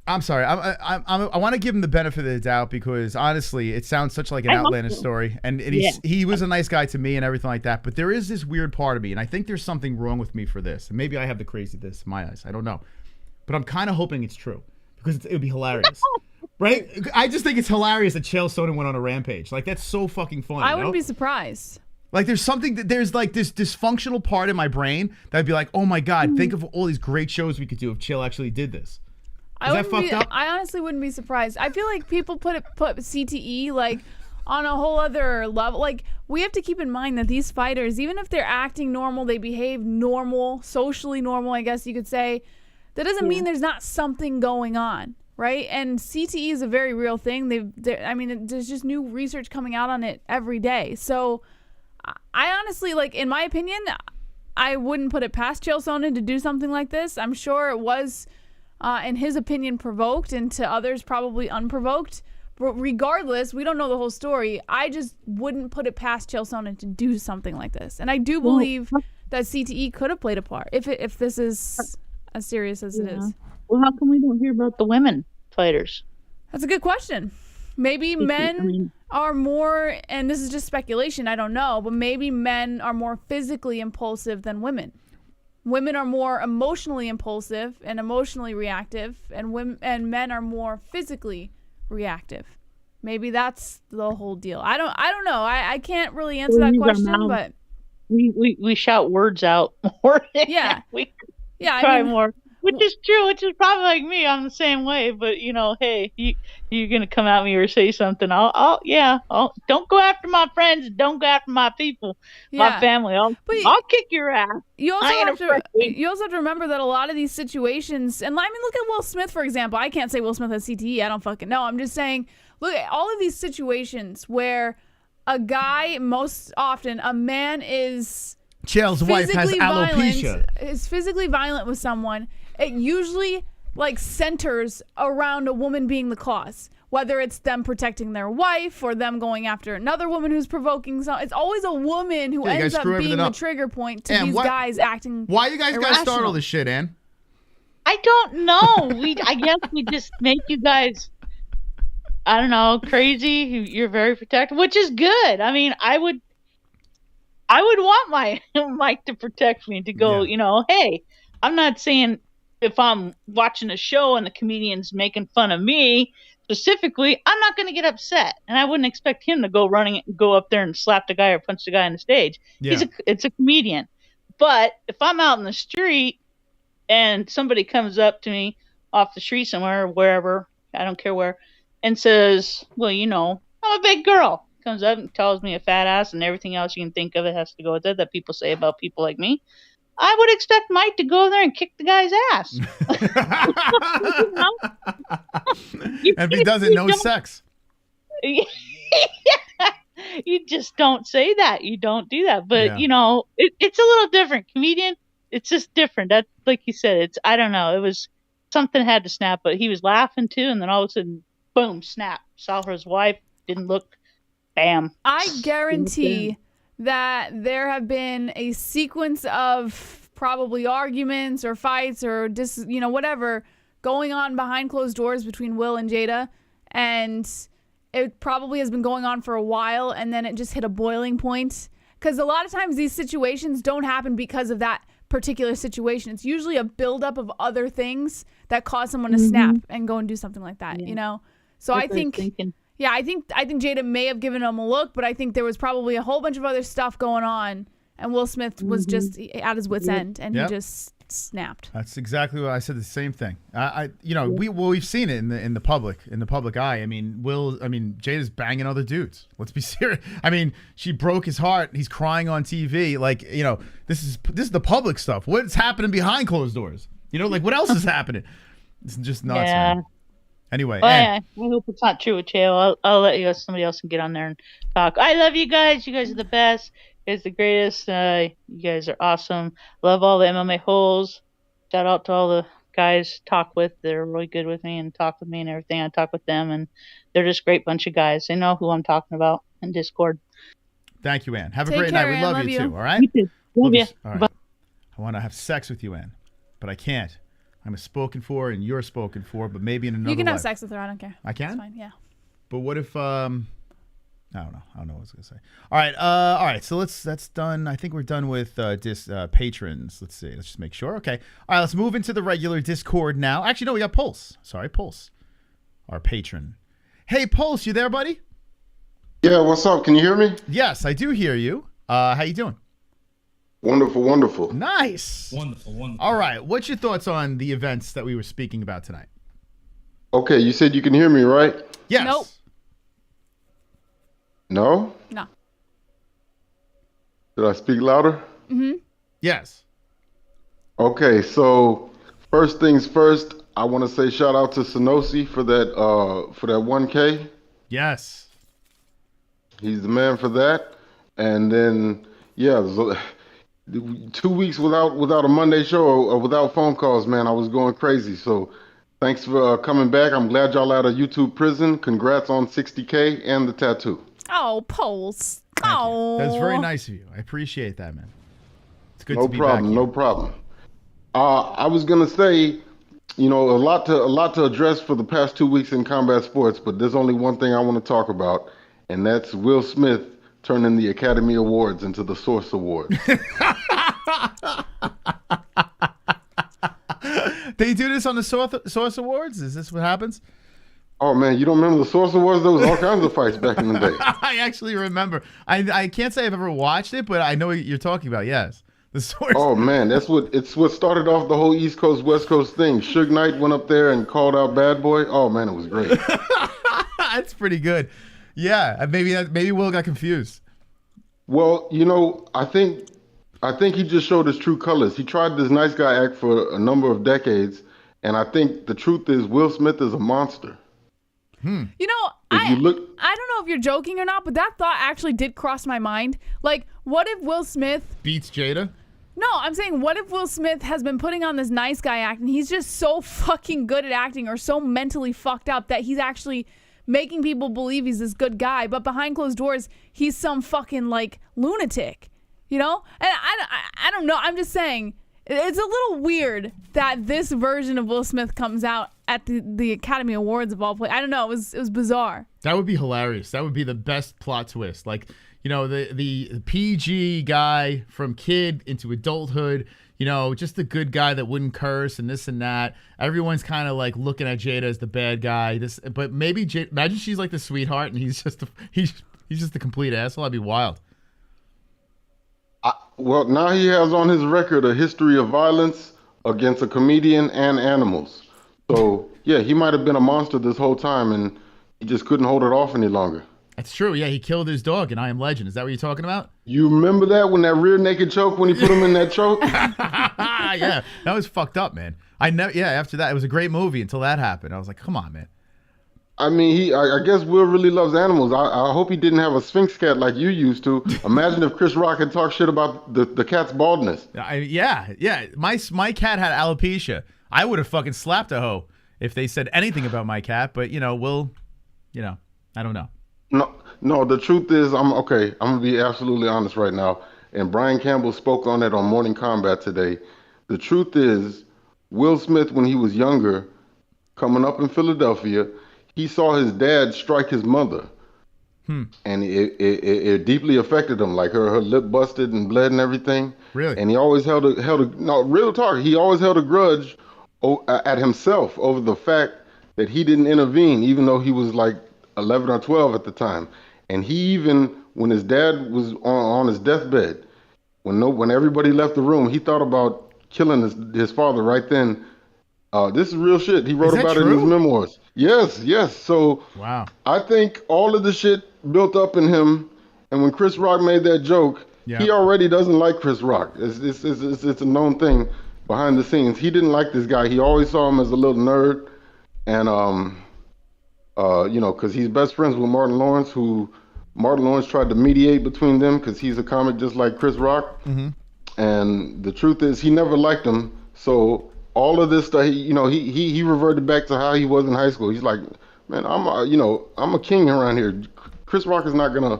I'm sorry. I want to give him the benefit of the doubt because honestly, it sounds such like an outlandish story, and he was a nice guy to me and everything like that. But there is this weird part of me, and I think there's something wrong with me for this. And maybe I have the craziness in my eyes. I don't know, but I'm kind of hoping it's true because it would be hilarious, right? I just think it's hilarious that Chael Sonnen went on a rampage. Like that's so fucking funny. I wouldn't be surprised. Like there's something that there's like this dysfunctional part in my brain that'd be like, oh my god, think of all these great shows we could do if Chael actually did this. Is that fucked up? I honestly wouldn't be surprised. I feel like people put CTE like on a whole other level. Like we have to keep in mind that these fighters, even if they're acting normal, they behave normal, socially normal, I guess you could say, that doesn't mean there's not something going on, right? And CTE is a very real thing. I mean, there's just new research coming out on it every day. So I honestly, like, in my opinion, I wouldn't put it past Chael Sonnen to do something like this. I'm sure it was, in his opinion, provoked, and to others probably unprovoked. But regardless, we don't know the whole story. I just wouldn't put it past Chael Sonnen to do something like this. And I do believe that CTE could have played a part if this is as serious as it is. Well, how come we don't hear about the women fighters? That's a good question. Maybe men are more, and this is just speculation, I don't know, but maybe men are more physically impulsive than women. Women are more emotionally impulsive and emotionally reactive, and men are more physically reactive. Maybe that's the whole deal. I don't know. I can't really answer that question, but we shout words out more. Yeah. Yeah, I mean, more. Which is true, which is probably like me. I'm the same way, but you know, hey, you're gonna come at me or say something. I'll don't go after my friends, don't go after my people, my family. I'll kick your ass. You also have to remember that a lot of these situations, and I mean, look at Will Smith, for example. I can't say Will Smith has CTE. I don't fucking know. I'm just saying, look at all of these situations where a guy, most often, a man is Chael's wife has alopecia. Is physically violent with someone. It usually like centers around a woman being the cause, whether it's them protecting their wife or them going after another woman who's provoking something. It's always a woman who ends up being the trigger point to these guys acting. Why you guys gotta start all this shit, Ann? I don't know. I guess we just make you guys, I don't know, crazy. You're very protective, which is good. I mean, I would want my Mike to protect me, to go, you know, hey, I'm not saying if I'm watching a show and the comedian's making fun of me specifically, I'm not going to get upset. And I wouldn't expect him to go up there and slap the guy or punch the guy on the stage. Yeah. It's a comedian. But if I'm out in the street and somebody comes up to me off the street somewhere, wherever, I don't care where, and says, well, you know, I'm a big girl. Comes up and tells me a fat ass and everything else you can think of, it has to go with it, that people say about people like me. I would expect Mike to go there and kick the guy's ass. If he doesn't, no sex. You just don't say that. You don't do that. But, you know, it's a little different. Comedian, it's just different. That's like you said. I don't know. It was something had to snap, but he was laughing too. And then all of a sudden, boom, snap. Saw his wife, didn't look, bam. I guarantee that there have been a sequence of probably arguments or fights or whatever going on behind closed doors between Will and Jada, and it probably has been going on for a while, and then it just hit a boiling point, because a lot of times these situations don't happen because of that particular situation. It's usually a buildup of other things that cause someone to snap and go and do something like that, you know. So I think I think Jada may have given him a look, but I think there was probably a whole bunch of other stuff going on, and Will Smith was just at his wit's end, and he just snapped. That's exactly what I said. The same thing. We've seen it in the public eye. I mean, Jada's banging other dudes. Let's be serious. I mean, she broke his heart. He's crying on TV. Like, you know, this is the public stuff. What's happening behind closed doors? You know, like what else is happening? It's just nuts, man. Anyway, Well, yeah, I hope it's not true with Chael. I'll let somebody else can get on there and talk. I love you guys. You guys are the best. You guys are the greatest. You guys are awesome. Love all the MMA-Holes. Shout out to all the guys talk with. They're really good with me and talk with me and everything. I talk with them, and they're just a great bunch of guys. They know who I'm talking about in Discord. Thank you, Ann. Have a Take great care, night. We Ann. love you Love too. you. All right. You too. Love you. All right. Bye. I want to have sex with you, Ann, but I can't. I'm a spoken for, and you're spoken for, but maybe in another You can life. have sex with her. I don't care. I can? It's fine. Yeah. But what if I don't know. I don't know what I was gonna say. All right. So that's done. I think we're done with patrons. Let's see. Let's just make sure. Okay. All right. Let's move into the regular Discord now. Actually, no. We got Pulse. Sorry, Pulse, our patron. Hey, Pulse, you there, buddy? Yeah. What's up? Can you hear me? Yes, I do hear you. How you doing? Wonderful, wonderful. Nice. Wonderful, wonderful. All right. What's your thoughts on the events that we were speaking about tonight? Okay, you said you can hear me, right? Yes. Nope. No? No. Did I speak louder? Mm-hmm. Yes. Okay, so first things first, I want to say shout out to Sonosi for that 1K. Yes. He's the man for that. And then 2 weeks without a Monday show or without phone calls, man, I was going crazy. So thanks for coming back. I'm glad y'all out of YouTube prison. Congrats on 60K and the tattoo. Oh, Pulse. Oh. That's very nice of you. I appreciate that, man. It's good No to be problem, back here. no problem. I was gonna say, a lot to address for the past 2 weeks in combat sports, but there's only one thing I want to talk about, and that's Will Smith turning the Academy Awards into the Source Awards. They do this on the Source Awards? Is this what happens? Oh man, you don't remember the Source Awards? There was all kinds of fights back in the day. I actually remember. I can't say I've ever watched it, but I know what you're talking about. Yes, the Source. Oh man, it's what started off the whole East Coast West Coast thing. Suge Knight went up there and called out Bad Boy. Oh man, it was great. That's pretty good. Yeah, maybe Will got confused. Well, I think he just showed his true colors. He tried this nice guy act for a number of decades, and I think the truth is Will Smith is a monster. You know, I don't know if you're joking or not, but that thought actually did cross my mind. Like, what if Will Smith beats Jada? No, I'm saying, what if Will Smith has been putting on this nice guy act and he's just so fucking good at acting or so mentally fucked up that he's actually making people believe he's this good guy, but behind closed doors, he's some fucking, like, lunatic, you know? And I don't know. I'm just saying, it's a little weird that this version of Will Smith comes out at the Academy Awards of all places. I don't know. It was bizarre. That would be hilarious. That would be the best plot twist. Like, the PG guy from kid into adulthood, just the good guy that wouldn't curse and this and that. Everyone's kind of like looking at Jada as the bad guy. But maybe imagine she's like the sweetheart and he's just the complete asshole. That'd be wild. Well, now he has on his record a history of violence against a comedian and animals. So, yeah, he might have been a monster this whole time, and he just couldn't hold it off any longer. That's true. Yeah, he killed his dog in I Am Legend. Is that what you're talking about? You remember that when that rear naked choke, when he put him in that choke? Yeah, that was fucked up, man. After that, it was a great movie until that happened. I was like, come on, man. I mean, I guess Will really loves animals. I hope he didn't have a Sphinx cat like you used to. Imagine if Chris Rock had talked shit about the cat's baldness. Yeah. My cat had alopecia. I would have fucking slapped a hoe if they said anything about my cat. But Will, I don't know. No. The truth is, I'm gonna be absolutely honest right now. And Brian Campbell spoke on it on Morning Combat today. The truth is, Will Smith, when he was younger, coming up in Philadelphia, he saw his dad strike his mother, and it deeply affected him. Like her lip busted and bled and everything. Really? And he always held real talk. He always held a grudge at himself over the fact that he didn't intervene, even though he was like 11 or 12 at the time. And he even, when his dad was on his deathbed, when everybody left the room, he thought about killing his father right then. This is real shit. He wrote about it in his memoirs. Yes. So wow. I think all of the shit built up in him, and when Chris Rock made that joke, he already doesn't like Chris Rock. It's a known thing behind the scenes. He didn't like this guy. He always saw him as a little nerd, and because he's best friends with Martin Lawrence, who Martin Lawrence tried to mediate between them because he's a comic just like Chris Rock. Mm-hmm. And the truth is, he never liked him. So all of this stuff, he reverted back to how he was in high school. He's like, man, I'm a king around here. Chris Rock is not gonna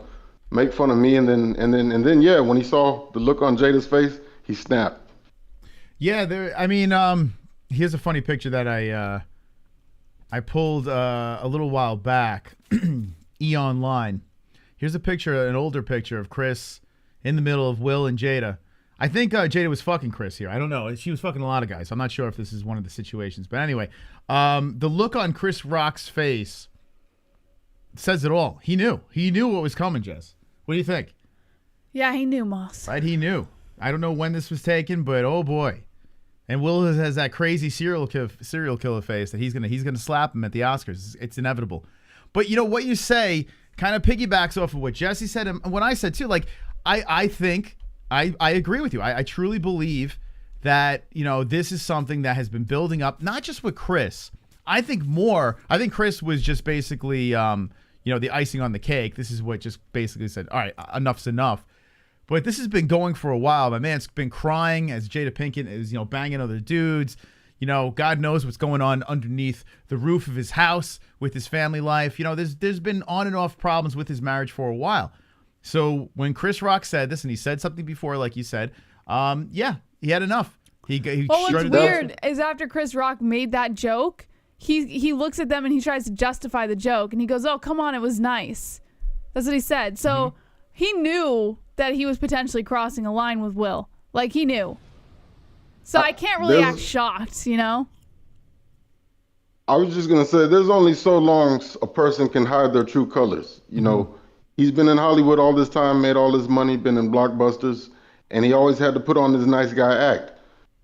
make fun of me. And then, yeah, when he saw the look on Jada's face, he snapped. Yeah, here's a funny picture that I pulled a little while back, online. Here's a picture, an older picture of Chris in the middle of Will and Jada. I think Jada was fucking Chris here. I don't know. She was fucking a lot of guys. I'm not sure if this is one of the situations. But anyway, the look on Chris Rock's face says it all. He knew. He knew what was coming, Jess. What do you think? Yeah, he knew, Moss. Right, he knew. I don't know when this was taken, but oh boy. And Will has that crazy serial killer face that he's gonna slap him at the Oscars. It's inevitable. But you know what you say kind of piggybacks off of what Jesse said and what I said too. Like I think I agree with you. I truly believe that this is something that has been building up, not just with Chris. I think Chris was just basically the icing on the cake. This is what just basically said, all right, enough's enough. But this has been going for a while. My man's been crying as Jada Pinkett is, banging other dudes. God knows what's going on underneath the roof of his house with his family life. There's been on and off problems with his marriage for a while. So when Chris Rock said this, and he said something before, like you said, yeah, he had enough. What's weird is after Chris Rock made that joke, he looks at them and he tries to justify the joke, and he goes, "Oh, come on, it was nice." That's what he said. So he knew that he was potentially crossing a line with Will. Like, he knew. So I can't really act shocked, I was just going to say, there's only so long a person can hide their true colors. He's been in Hollywood all this time, made all this money, been in blockbusters, and he always had to put on his nice guy act.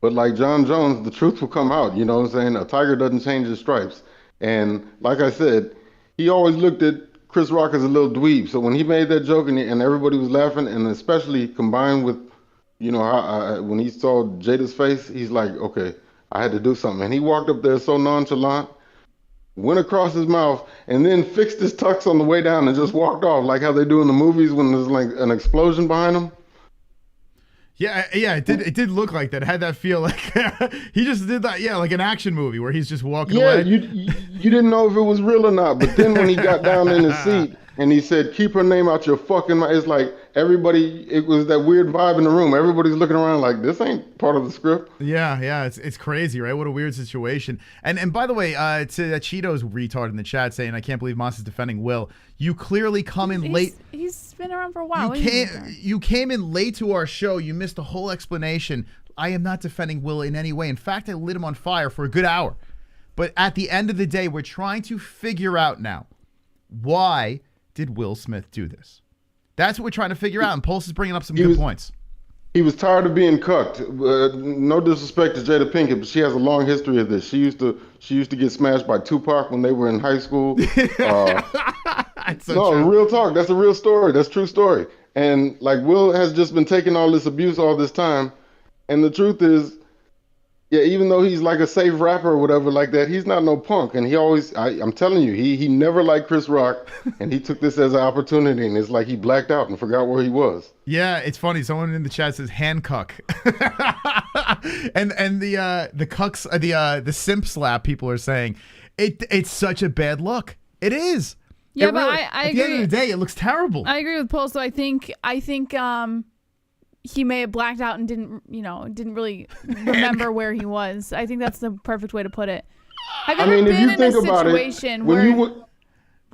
But like John Jones, the truth will come out. You know what I'm saying? A tiger doesn't change his stripes. And like I said, he always looked at Chris Rock as a little dweeb. So when he made that joke and everybody was laughing, and especially combined with, when he saw Jada's face, he's like, okay, I had to do something. And he walked up there so nonchalant, went across his mouth, and then fixed his tux on the way down and just walked off, like how they do in the movies when there's like an explosion behind him. Yeah, it did look like that. It had that feel like he just did that, like an action movie where he's just walking away. Yeah, you didn't know if it was real or not. But then when he got down in his seat and he said, "Keep her name out your fucking mouth," it's like it was that weird vibe in the room. Everybody's looking around like, this ain't part of the script. Yeah, it's crazy, right? What a weird situation. And by the way, to that Cheeto's retard in the chat saying, "I can't believe Moss is defending Will." You clearly come in late. He's been around for a while. You came in late to our show. You missed the whole explanation. I am not defending Will in any way. In fact, I lit him on fire for a good hour. But at the end of the day, we're trying to figure out now, why did Will Smith do this? That's what we're trying to figure out. And Pulse is bringing up some good points. He was tired of being cucked. No disrespect to Jada Pinkett, but she has a long history of this. She used to get smashed by Tupac when they were in high school. Real talk. That's a real story. That's a true story. And like, Will has just been taking all this abuse all this time. And the truth is, yeah, even though he's like a safe rapper or whatever like that, he's not no punk. And he always, I'm telling you, he never liked Chris Rock, and he took this as an opportunity, and it's like he blacked out and forgot where he was. Yeah, it's funny. Someone in the chat says handcuck. and the cucks, the simp slap people are saying, it's such a bad look. It is. Yeah, but I agree. At the end of the day, it looks terrible. I agree with Paul. So I think he may have blacked out and didn't really remember where he was. I think that's the perfect way to put it. Have you ever been in a situation where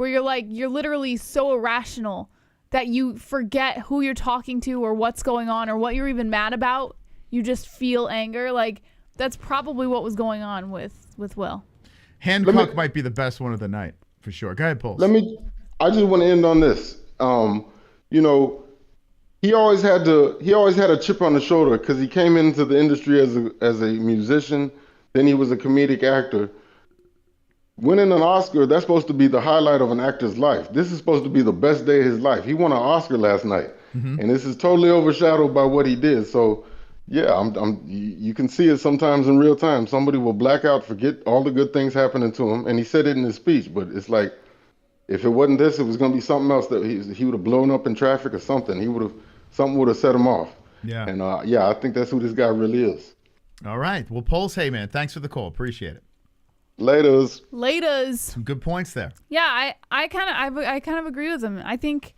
you're literally so irrational that you forget who you're talking to or what's going on or what you're even mad about? You just feel anger. Like, that's probably what was going on with Will. Hancock might be the best one of the night for sure. Go ahead, Pulse. I just want to end on this. He always had a chip on the shoulder because he came into the industry as a musician. Then he was a comedic actor. Winning an Oscar, that's supposed to be the highlight of an actor's life. This is supposed to be the best day of his life. He won an Oscar last night, and this is totally overshadowed by what he did. So, yeah, you can see it sometimes in real time. Somebody will black out, forget all the good things happening to him, and he said it in his speech. But it's like, If it wasn't this, it was going to be something else that he would have blown up in traffic or something. Something would have set him off. Yeah. And I think that's who this guy really is. All right. Well, Poles, hey man, thanks for the call. Appreciate it. Laters. Some good points there. Yeah, I kind of agree with him. I think,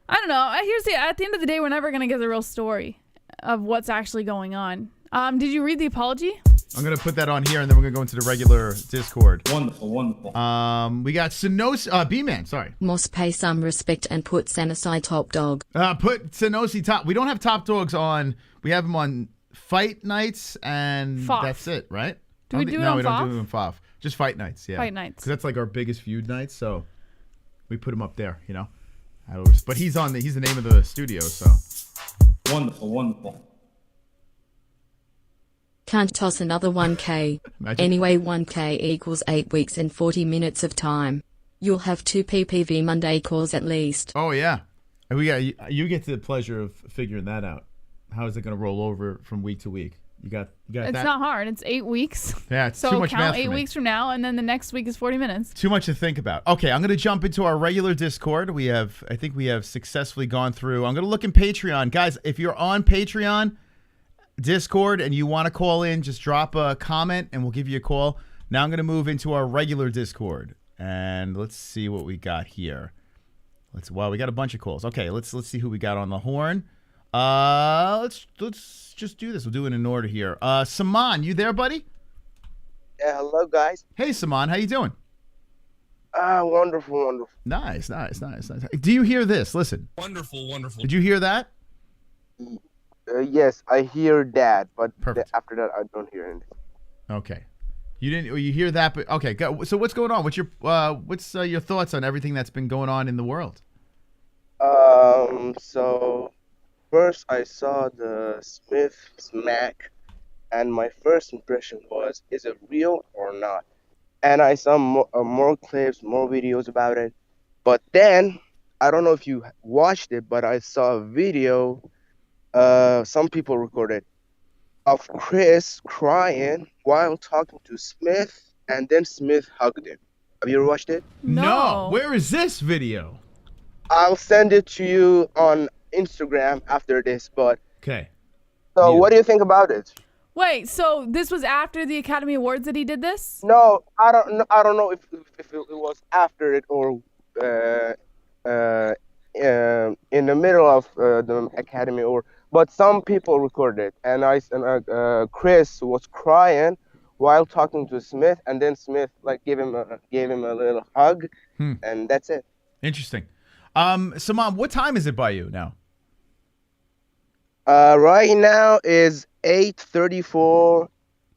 I don't know. At the end of the day, we're never gonna get the real story of what's actually going on. Did you read the apology? I'm going to put that on here, and then we're going to go into the regular Discord. Wonderful. We got Sonosi, B-Man, sorry. Must pay some respect and put Sanosai top dog. Put Sonosi top. We don't have top dogs on. We have them on fight nights, and FOF. That's it, right? Do we do it No, on we don't FOF? do them on FOF. Just fight nights, yeah. Fight nights. Because that's like our biggest feud nights, so we put him up there, you know? But he's the name of the studio, so. Wonderful. Can't toss another 1K. Anyway, 1K equals 8 weeks and 40 minutes of time. You'll have 2 PPV Monday calls at least. Oh, yeah. And you get the pleasure of figuring that out. How is it going to roll over from week to week? You got that? It's not hard. It's 8 weeks. Yeah, it's so too much math count for 8 me. weeks from now, and then the next week is 40 minutes. Too much to think about. Okay, I'm going to jump into our regular Discord. I think we have successfully gone through. I'm going to look in Patreon. Guys, if you're on Patreon, Discord, and you want to call in, just drop a comment and we'll give you a call. Now I'm going to move into our regular Discord, and let's see what we got here. Wow, we got a bunch of calls. Okay, let's see who we got on the horn. Let's just do this. We'll do it in order here. Saman, you there, buddy? Yeah, hello guys. Hey, Saman, how you doing? Wonderful. Nice. Do you hear this? Listen. Wonderful. Did you hear that? Yes, I hear that, but after that, I don't hear anything. Okay. You hear that, but okay. So what's going on? What's your thoughts on everything that's been going on in the world? So first I saw the Smith smack, and my first impression was, is it real or not? And I saw more clips, more videos about it. But then, I don't know if you watched it, but I saw a video, some people recorded, of Chris crying while talking to Smith, and then Smith hugged him. Have you ever watched it? No. Where is this video? I'll send it to you on Instagram after this, but... Okay. So what do you think about it? Wait, so this was after the Academy Awards that he did this? No, I don't know if it was after it or in the middle of the Academy Award. But some people recorded it, and Chris was crying while talking to Smith, and then Smith gave him a little hug, and that's it. Interesting. Saman, what time is it by you now? Right now is 8:34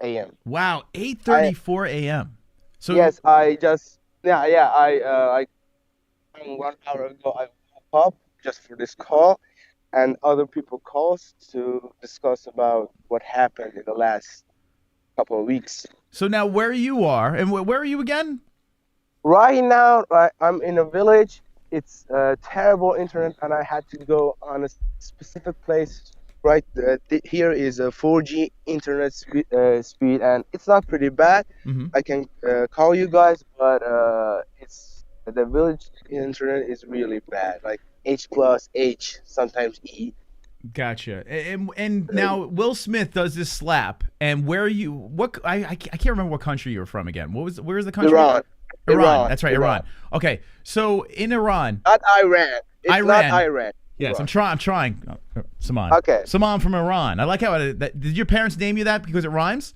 a.m. Wow, 8:34 a.m. So yes, I 1 hour ago I woke up just for this call, and other people calls to discuss about what happened in the last couple of weeks. So now where you are, and where are you again? Right now, I'm in a village. It's terrible internet, and I had to go on a specific place. Right here is a 4G internet speed, and it's not pretty bad. I can call you guys, but the village internet is really bad, like H+, H, sometimes E. Gotcha. And now Will Smith does this slap, and where are you? What I can't remember what country you were from again. Where is the country? Iran. That's right, Iran. Okay, so in Iran. Not Iran. It's not Iran. Yes, I'm trying. Saman. Okay. Saman from Iran. I like how did your parents name you that because it rhymes?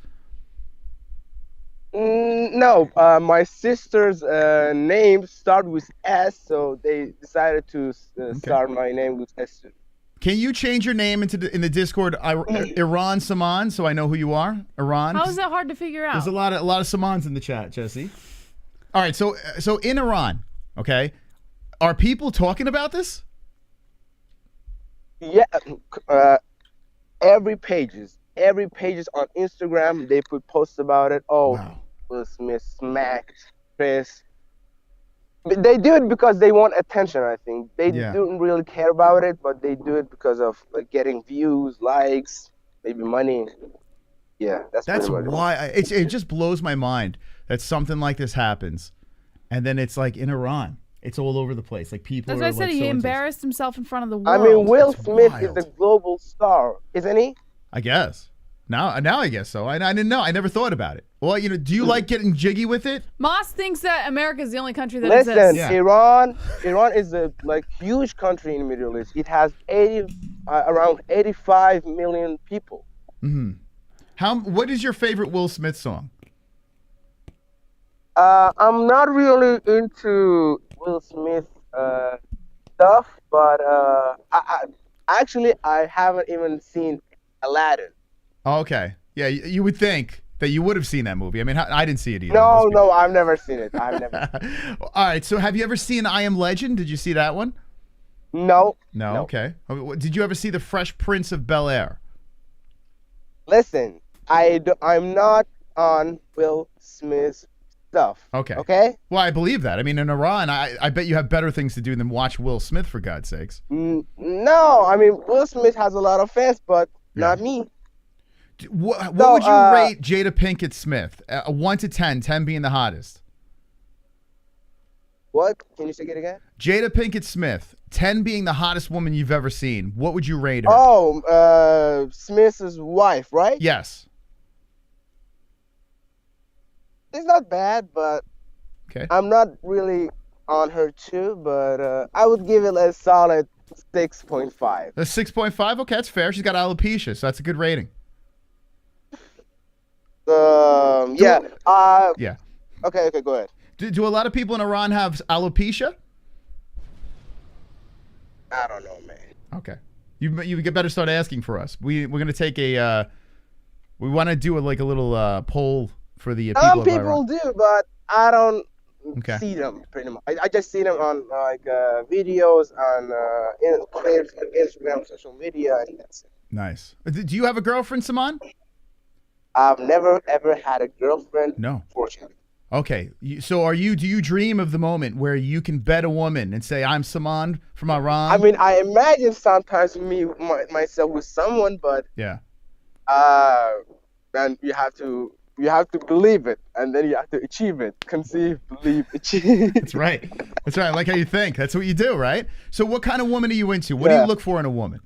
No, my sister's name starts with S, so they decided to start my name with S. Can you change your name in the Discord, Iran Saman, so I know who you are? Iran. How is that hard to figure out? There's a lot of Samans in the chat, Jesse. All right, so in Iran, okay, are people talking about this? Yeah, every pages on Instagram, they put posts about it. Oh, wow. Will Smith smacked Chris. They do it because they want attention, I think. They don't really care about it, but they do it because of getting views, likes, maybe money. Yeah, that's why it just blows my mind that something like this happens, and then it's like in Iran. It's all over the place. Like people That's are why I said like he so into- embarrassed himself in front of the world. I mean, Will That's Smith wild. is the global star, isn't he? I guess. Now I guess so. I didn't know. I never thought about it. Well, do you like getting jiggy with it? Moss thinks that America is the only country that Listen, exists. Yeah. Iran is a huge country in the Middle East. It has around 85 million people. What is your favorite Will Smith song? I'm not really into Will Smith stuff, but I haven't even seen Aladdin. Oh, okay. Yeah, you would think that you would have seen that movie. I mean, I didn't see it either. No, I've never seen it. I've never. All right. So, have you ever seen I Am Legend? Did you see that one? No. No. Okay. Did you ever see The Fresh Prince of Bel-Air? Listen, I'm not on Will Smith's stuff. Okay. Okay. Well, I believe that. I mean, in Iran, I bet you have better things to do than watch Will Smith, for God's sakes. No, I mean Will Smith has a lot of fans, but not me. What would you rate Jada Pinkett Smith? 1 to 10, 10 being the hottest. What? Can you say it again? Jada Pinkett Smith, 10 being the hottest woman you've ever seen. What would you rate her? Oh, Smith's wife, right? Yes. It's not bad, but okay. I'm not really on her too, but I would give it a solid 6.5. A 6.5? Okay, that's fair. She's got alopecia, so that's a good rating. Yeah. Yeah. Okay, go ahead. Do a lot of people in Iran have alopecia? I don't know, man. Okay. You better start asking for us. We're gonna take a we want to do a little poll for the people Some of people Iran. do, but I don't Okay. see them pretty much. I just see them on videos on Instagram, social media, and that's it. Nice. Do you have a girlfriend, Saman? I've never ever had a girlfriend. No. Fortunately. Okay. So do you dream of the moment where you can bet a woman and say, I'm Saman from Iran? I mean, I imagine sometimes myself with someone, but yeah. And you have to believe it, and then you have to achieve it. Conceive, believe, achieve. That's right. That's right. I like how you think. That's what you do, right? So what kind of woman are you into? What do you look for in a woman?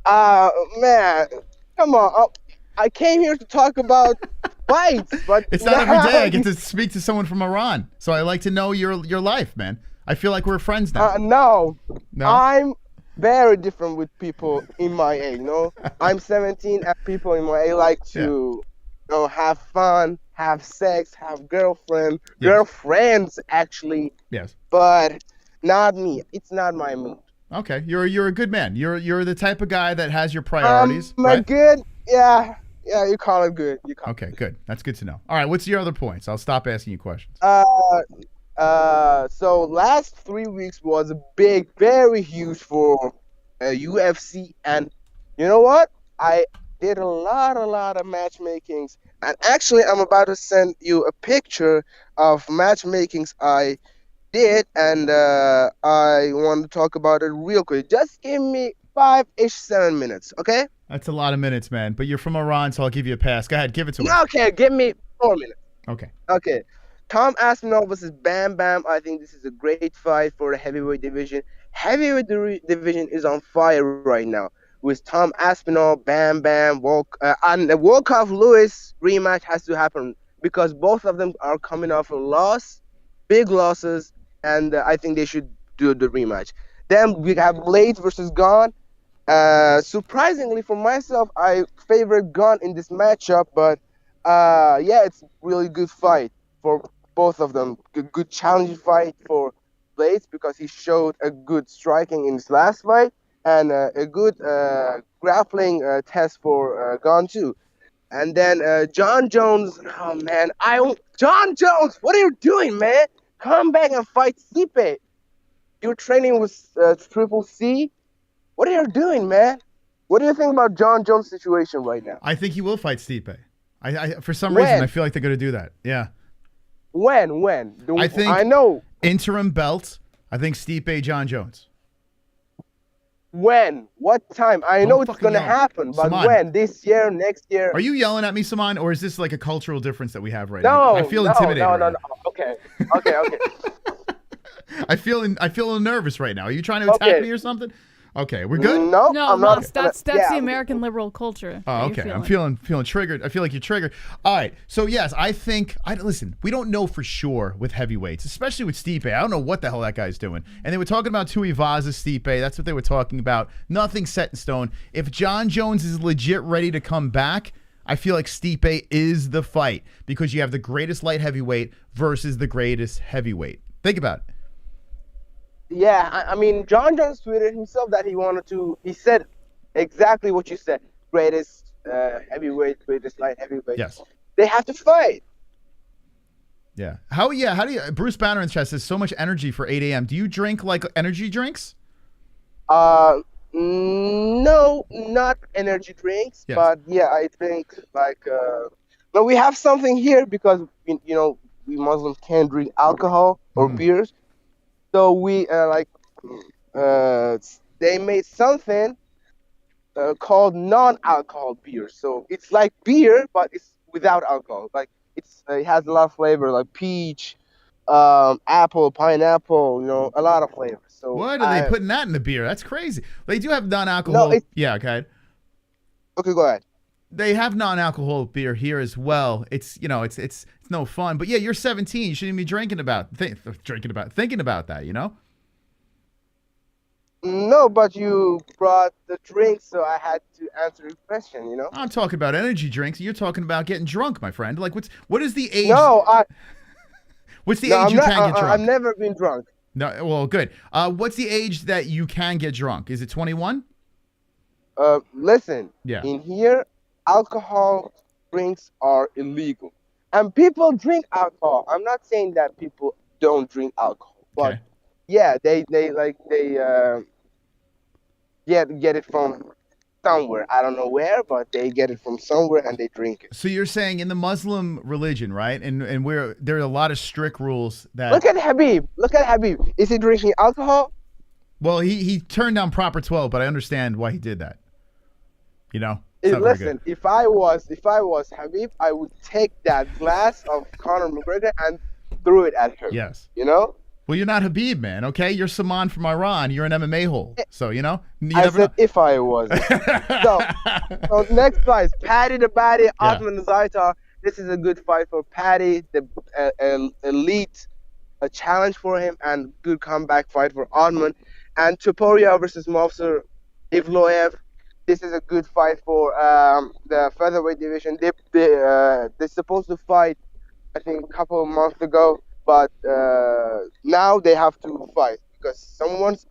Man, come on. I came here to talk about fights, but it's not every day I get to speak to someone from Iran. So I like to know your life, man. I feel like we're friends now. No. No? I'm very different with people in my age, I'm 17 and people in my age like to have fun, have sex, have girlfriends actually. Yes. But not me. It's not my mood. Okay. You're a good man. You're the type of guy that has your priorities. My right? good, yeah, you call it good. Okay, good. That's good to know. All right, what's your other points? I'll stop asking you questions. So last 3 weeks was big, very huge for UFC, and you know what? I did a lot of matchmakings, and actually I'm about to send you a picture of matchmakings I did, and I want to talk about it real quick. Just give me 7 minutes, okay? That's a lot of minutes, man. But you're from Iran, so I'll give you a pass. Go ahead, give it to me. Okay, give me 4 minutes. Okay. Okay. Tom Aspinall versus Bam Bam. I think this is a great fight for the heavyweight division. Heavyweight division is on fire right now with Tom Aspinall, Bam Bam, and the Volkov Lewis rematch has to happen because both of them are coming off a big losses, and I think they should do the rematch. Then we have Blaydes versus Gunn. Surprisingly for myself, I favorite Gunn in this matchup, but yeah, it's really good fight for both of them. Good challenging fight for Blaydes because he showed a good striking in his last fight, and a good grappling test for Gunn too. And then John Jones, oh man, John Jones, what are you doing, man? Come back and fight Stipe. You're training with Triple C. What are you doing, man? What do you think about John Jones' situation right now? I think he will fight Stipe. I for some reason I feel like they're going to do that. Yeah. When? I know. Interim belt. I think Stipe, John Jones. When? What time? I know it's going to happen, but Saman. when? This year? Next year? Are you yelling at me, Saman, or is this like a cultural difference that we have right now? I feel intimidated. No. Okay. I feel a little nervous right now. Are you trying to attack me or something? Okay, we're good. No, No, I'm not. that's Yeah, the American liberal culture. Oh, that you're okay. I'm feeling triggered. I feel like you're triggered. All right. So yes, I think listen, we don't know for sure with heavyweights, especially with Stipe. I don't know what the hell that guy's doing. And they were talking about Tuivasa, Stipe. That's what they were talking about. Nothing set in stone. If John Jones is legit ready to come back, I feel like Stipe is the fight because you have the greatest light heavyweight versus the greatest heavyweight. Think about it. Yeah, I mean, John Jones tweeted himself that he said exactly what you said. Greatest heavyweight, greatest light heavyweight. Yes. They have to fight. Yeah. How do you, Bruce Banner in chat says so much energy for 8 a.m. Do you drink like energy drinks? No, not energy drinks, Yes. but yeah, I drink like, no, we have something here because, we Muslims can't drink alcohol or beers. So we they made something called non-alcohol beer. So it's like beer, but it's without alcohol. Like it has a lot of flavor, like peach, apple, pineapple. A lot of flavors. So What are they putting that in the beer? That's crazy. They do have non-alcohol. No, yeah, okay. Okay, go ahead. They have non-alcohol beer here as well. It's it's no fun. But yeah, you're 17. You shouldn't be thinking about that. No, but you brought the drink, so I had to answer your question. I'm talking about energy drinks. You're talking about getting drunk, my friend. Like what is the age? No, What's the no, age I'm you not, can get drunk? I've never been drunk. No, well, good. What's the age that you can get drunk? Is it 21? Listen. Yeah. In here, alcohol drinks are illegal, and people drink alcohol. I'm not saying that people don't drink alcohol, but yeah, they get it from somewhere. I don't know where, but they get it from somewhere and they drink it. So you're saying in the Muslim religion, right? And there are a lot of strict rules that. Look at Habib. Is he drinking alcohol? Well, he turned down proper 12, but I understand why he did that. It's not very Listen, good. if I was Habib, I would take that glass of Conor McGregor and throw it at her. Yes. Well, you're not Habib, man. Okay, you're Saman from Iran. You're an MMA-hole. So you I said if I was. so next fight, Paddy the Baddy, Otman Zaitar. This is a good fight for Paddy, the elite, a challenge for him, and good comeback fight for Otman. And Topuria versus Movsar Ivloev. This is a good fight for the featherweight division. They're supposed to fight, I think, a couple of months ago, but now they have to fight because someone's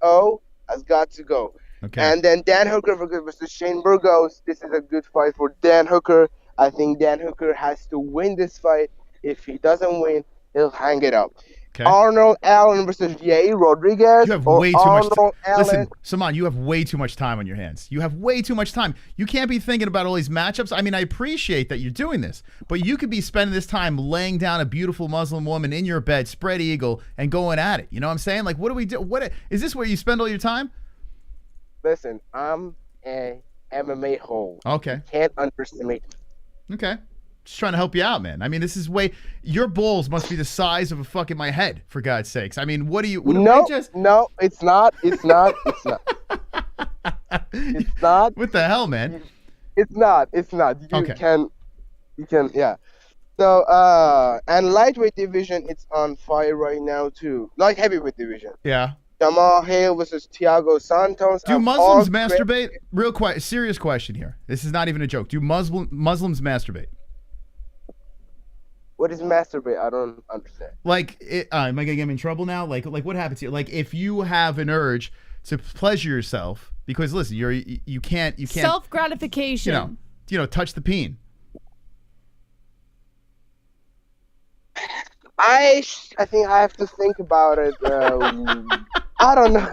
has got to go. Okay. And then Dan Hooker versus Shane Burgos. This is a good fight for Dan Hooker. I think Dan Hooker has to win this fight. If he doesn't win, he'll hang it up. Okay. Arnold Allen versus Yair Rodriguez. You have way too much. Allen. Listen, Saman, you have way too much time on your hands. You have way too much time. You can't be thinking about all these matchups. I mean, I appreciate that you're doing this, but you could be spending this time laying down a beautiful Muslim woman in your bed, spread eagle, and going at it. You know what I'm saying? Like, what do we do? What is this where you spend all your time? Listen, I'm a MMA hole. Okay. You can't underestimate me. Okay. Just trying to help you out, man. I mean, this is your balls must be the size of my head, for God's sakes. I mean, what do you? No, it's not. It's not. It's not. What the hell, man? It's not. You can, yeah. So, and lightweight division, it's on fire right now too. Light heavyweight division. Yeah. Jamal Hale versus Thiago Santos. Do Muslims masturbate? Serious question here. This is not even a joke. Do Muslims masturbate? What is masturbate? I don't understand. Like, am I gonna get him in trouble now? Like what happens here? Like, if you have an urge to pleasure yourself, because listen, you can't self gratification. Touch the peen. I think I have to think about it. I don't know.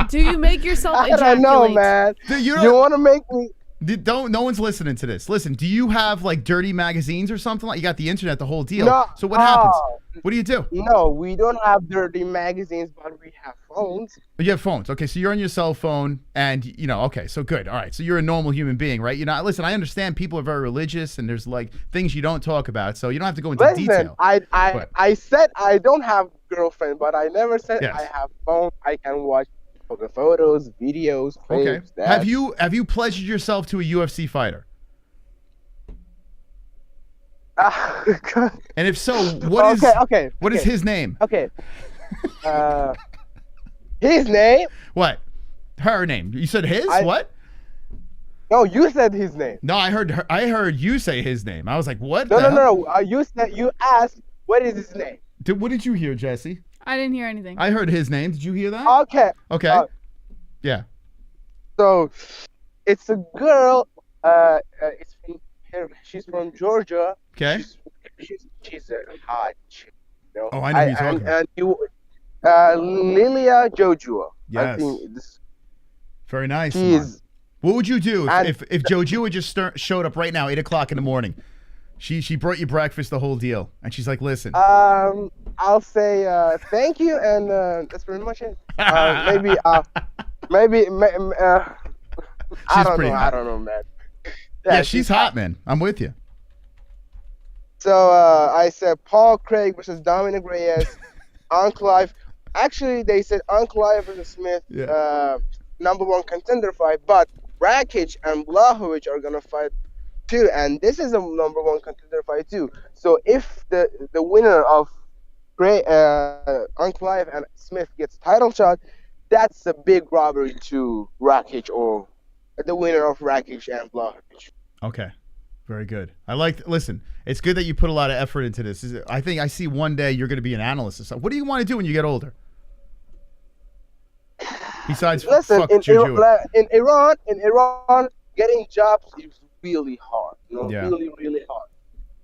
Do you make yourself ejaculate? I don't know, man. You want to make me? No one's listening to this. Listen, do you have like dirty magazines or something? Like, you got the internet, the whole deal. No, so what happens? What do you do? No, we don't have dirty magazines, but we have phones. You have phones. Okay, so you're on your cell phone, and okay, so good. All right, so you're a normal human being, right? Listen, I understand people are very religious, and there's like things you don't talk about, so you don't have to go into detail. I said I don't have girlfriend, but I never said Yes. I have phone. I can watch the photos, videos, Okay. clips. Have you pledged yourself to a UFC fighter? And if so, what is his name? Okay. His name? What? Her name? You said his? What? No, you said his name. No, I heard you say his name. I was like, what? No. You asked what is his name? What did you hear, Jesse? I didn't hear anything. I heard his name. Did you hear that? Okay. Okay. Yeah. So, it's a girl. She's from Georgia. Okay. She's a hot chick. Oh, I know who you're talking about. Lilia Joshua. Yes. I think this. Very nice. She's. What would you do if Joshua just showed up right now, 8 o'clock in the morning? She brought you breakfast, the whole deal, and she's like, "Listen." I'll say thank you, and that's pretty much it. Maybe. I don't know. I don't know, man. Yeah, she's hot, man. I'm with you. So I said Paul Craig versus Dominic Reyes, Ankalaev. Actually, they said Ankalaev versus Smith, #1 contender fight, but Rakic and Blachowicz are gonna fight too, and this is a #1 contender fight too. So if the winner of Ankalaev and Smith gets title shot, that's a big robbery to Rakic or the winner of Rakic and Blachowicz. Okay. Very good. Listen, it's good that you put a lot of effort into this. I think I see one day you're going to be an analyst or something. What do you want to do when you get older? Besides fuck Joshua. In Iran, getting jobs is really hard. Really, really hard.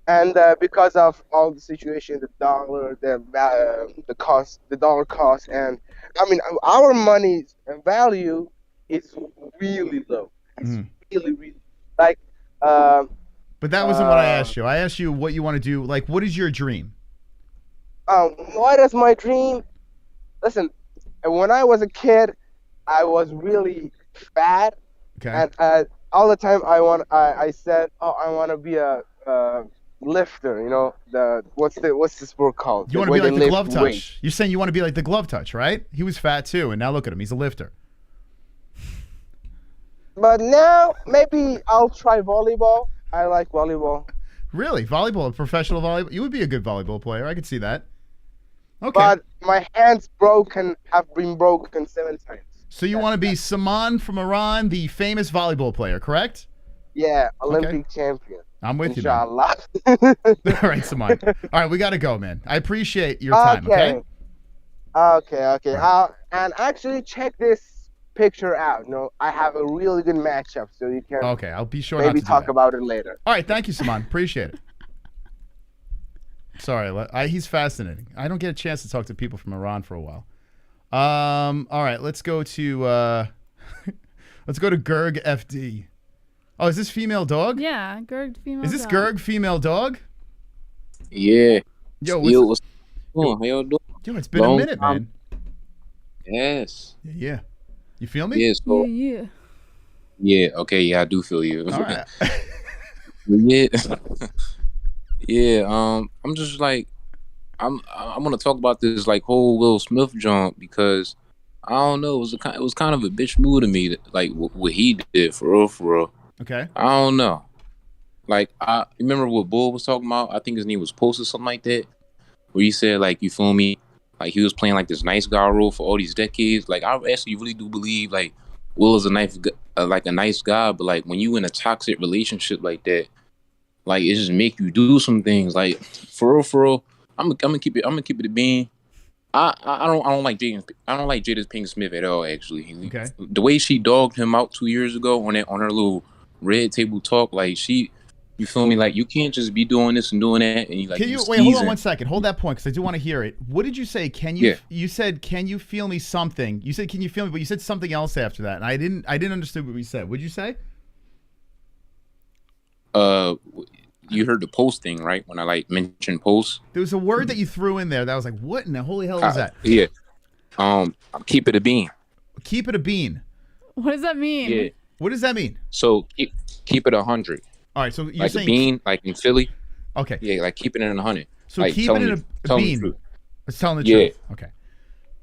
And because of all the situation, the dollar, the cost, the dollar cost, and I mean our money's value is really low. It's really, really like. But that wasn't what I asked you. I asked you what you want to do. Like, what is your dream? What is my dream? Listen, when I was a kid, I was really fat. Okay. And all the time I said, I want to be a lifter. What's the sport called? You want to be like the glove touch. You're saying you want to be like the glove touch, right? He was fat too, and now look at him. He's a lifter. But now maybe I'll try volleyball. I like volleyball. Really? Volleyball? Professional volleyball? You would be a good volleyball player. I could see that. Okay. But my hands have been broken 7 times. So you want to be Saman from Iran, the famous volleyball player, correct? Yeah, Olympic champion. I'm with Inshallah. you, man. All right, Saman. All right, we got to go, man. I appreciate your time, okay? Okay. And actually check this picture out. I have a really good matchup, so you can. Okay, I'll be sure maybe not to talk about it later. All right, thank you, Saman. Appreciate it. Sorry, he's fascinating. I don't get a chance to talk to people from Iran for a while. All right, let's go to Gerg FD. Oh, is this female dog? Yeah, Gerg female. Is this dog. Gerg female dog? Yeah. Yo, what's going on? How y'all doing? Yo, it's been a minute, man. Yes. Yeah. You feel me? Yeah. So, yeah. Okay. Yeah, I do feel you. All right. Yeah. Yeah. I'm just like, I'm gonna talk about this like whole Will Smith jump because I don't know. It was kind of a bitch move to me, like what he did for real. Okay. I don't know. Like I remember what Bull was talking about. I think his name was Post or something like that, where he said like, you feel me? Like he was playing like this nice guy role for all these decades. Like I actually really do believe like Will is a nice guy, but like when you in a toxic relationship like that, like it just make you do some things. Like for real. I'm gonna keep it a bean. I don't like Jada. I don't like Jada Pinkett Smith at all. Actually, okay. The way she dogged him out 2 years ago on her little red table talk, like you feel me? Like you can't just be doing this and doing that, and Can you wait? Hold on 1 second. Hold that point because I do want to hear it. What did you say? Can you? Yeah. You said, "Can you feel me?" Something. You said, "Can you feel me?" But you said something else after that, and I didn't understand what we said. What'd you say? you heard the post thing, right? When I like mentioned post. There was a word that you threw in there that was like, what in the holy hell is that? Yeah. Keep it a bean. Keep it a bean. What does that mean? Yeah. What does that mean? So keep it 100. All right. So you're like saying a bean, like in Philly. Okay. Yeah, like keeping it in 100. So like keep it in a bean. It's telling the truth. Okay.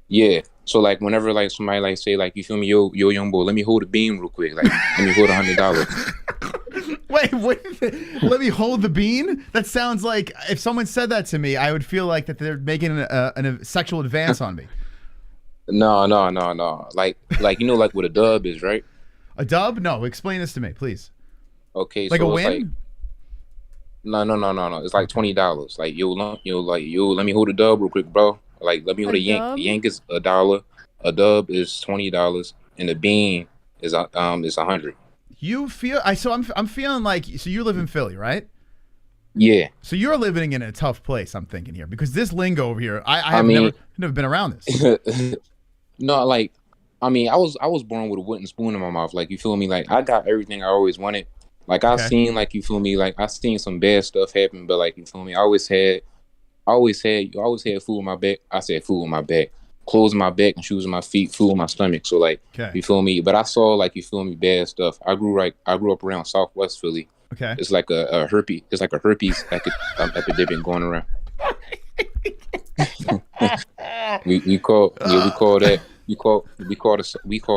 Yeah. So like whenever like somebody like say like you feel me, yo young boy, let me hold a bean real quick. Like let me hold $100. Wait. Let me hold the bean? That sounds like if someone said that to me, I would feel like that they're making a sexual advance on me. No. Like you know like what a dub is, right? A dub? No. Explain this to me, please. Okay. Like so a it's win? Like, no. It's like $20. Like yo, let me hold a dub real quick, bro. Like let me hold a yank. dub? A yank is $1. A dub is $20, and a bean is 100. You feel I'm feeling like you live in Philly, right? Yeah. So you're living in a tough place, I'm thinking here, because this lingo over here, I have never been around this. No, like I was born with a wooden spoon in my mouth. Like you feel me? Like I got everything I always wanted. Like I seen like you feel me? Like I seen some bad stuff happen, but like you feel me? I always had food in my back. I said food in my back. Clothes in my back and shoes in my feet, food in my stomach. So like you feel me? But I saw like you feel me bad stuff. I grew up around Southwest Philly. Okay. It's like a herpes. It's like a herpes epidemic going around. we call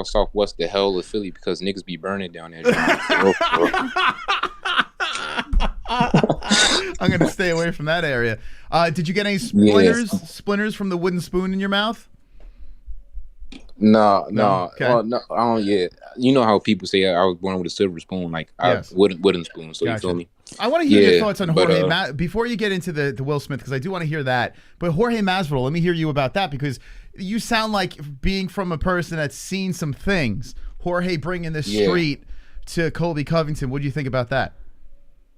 Southwest the hell of Philly because niggas be burning down there. I'm gonna stay away from that area. Did you get any splinters from the wooden spoon in your mouth? No. Okay. No, I don't. Yeah, you know how people say I was born with a silver spoon, like wooden spoon. So Gotcha. you feel me? I want to hear your thoughts on Jorge before you get into the Will Smith, because I do want to hear that. But Jorge Masvidal, let me hear you about that, because you sound like being from a person that's seen some things. Jorge bringing the street to Colby Covington. What do you think about that?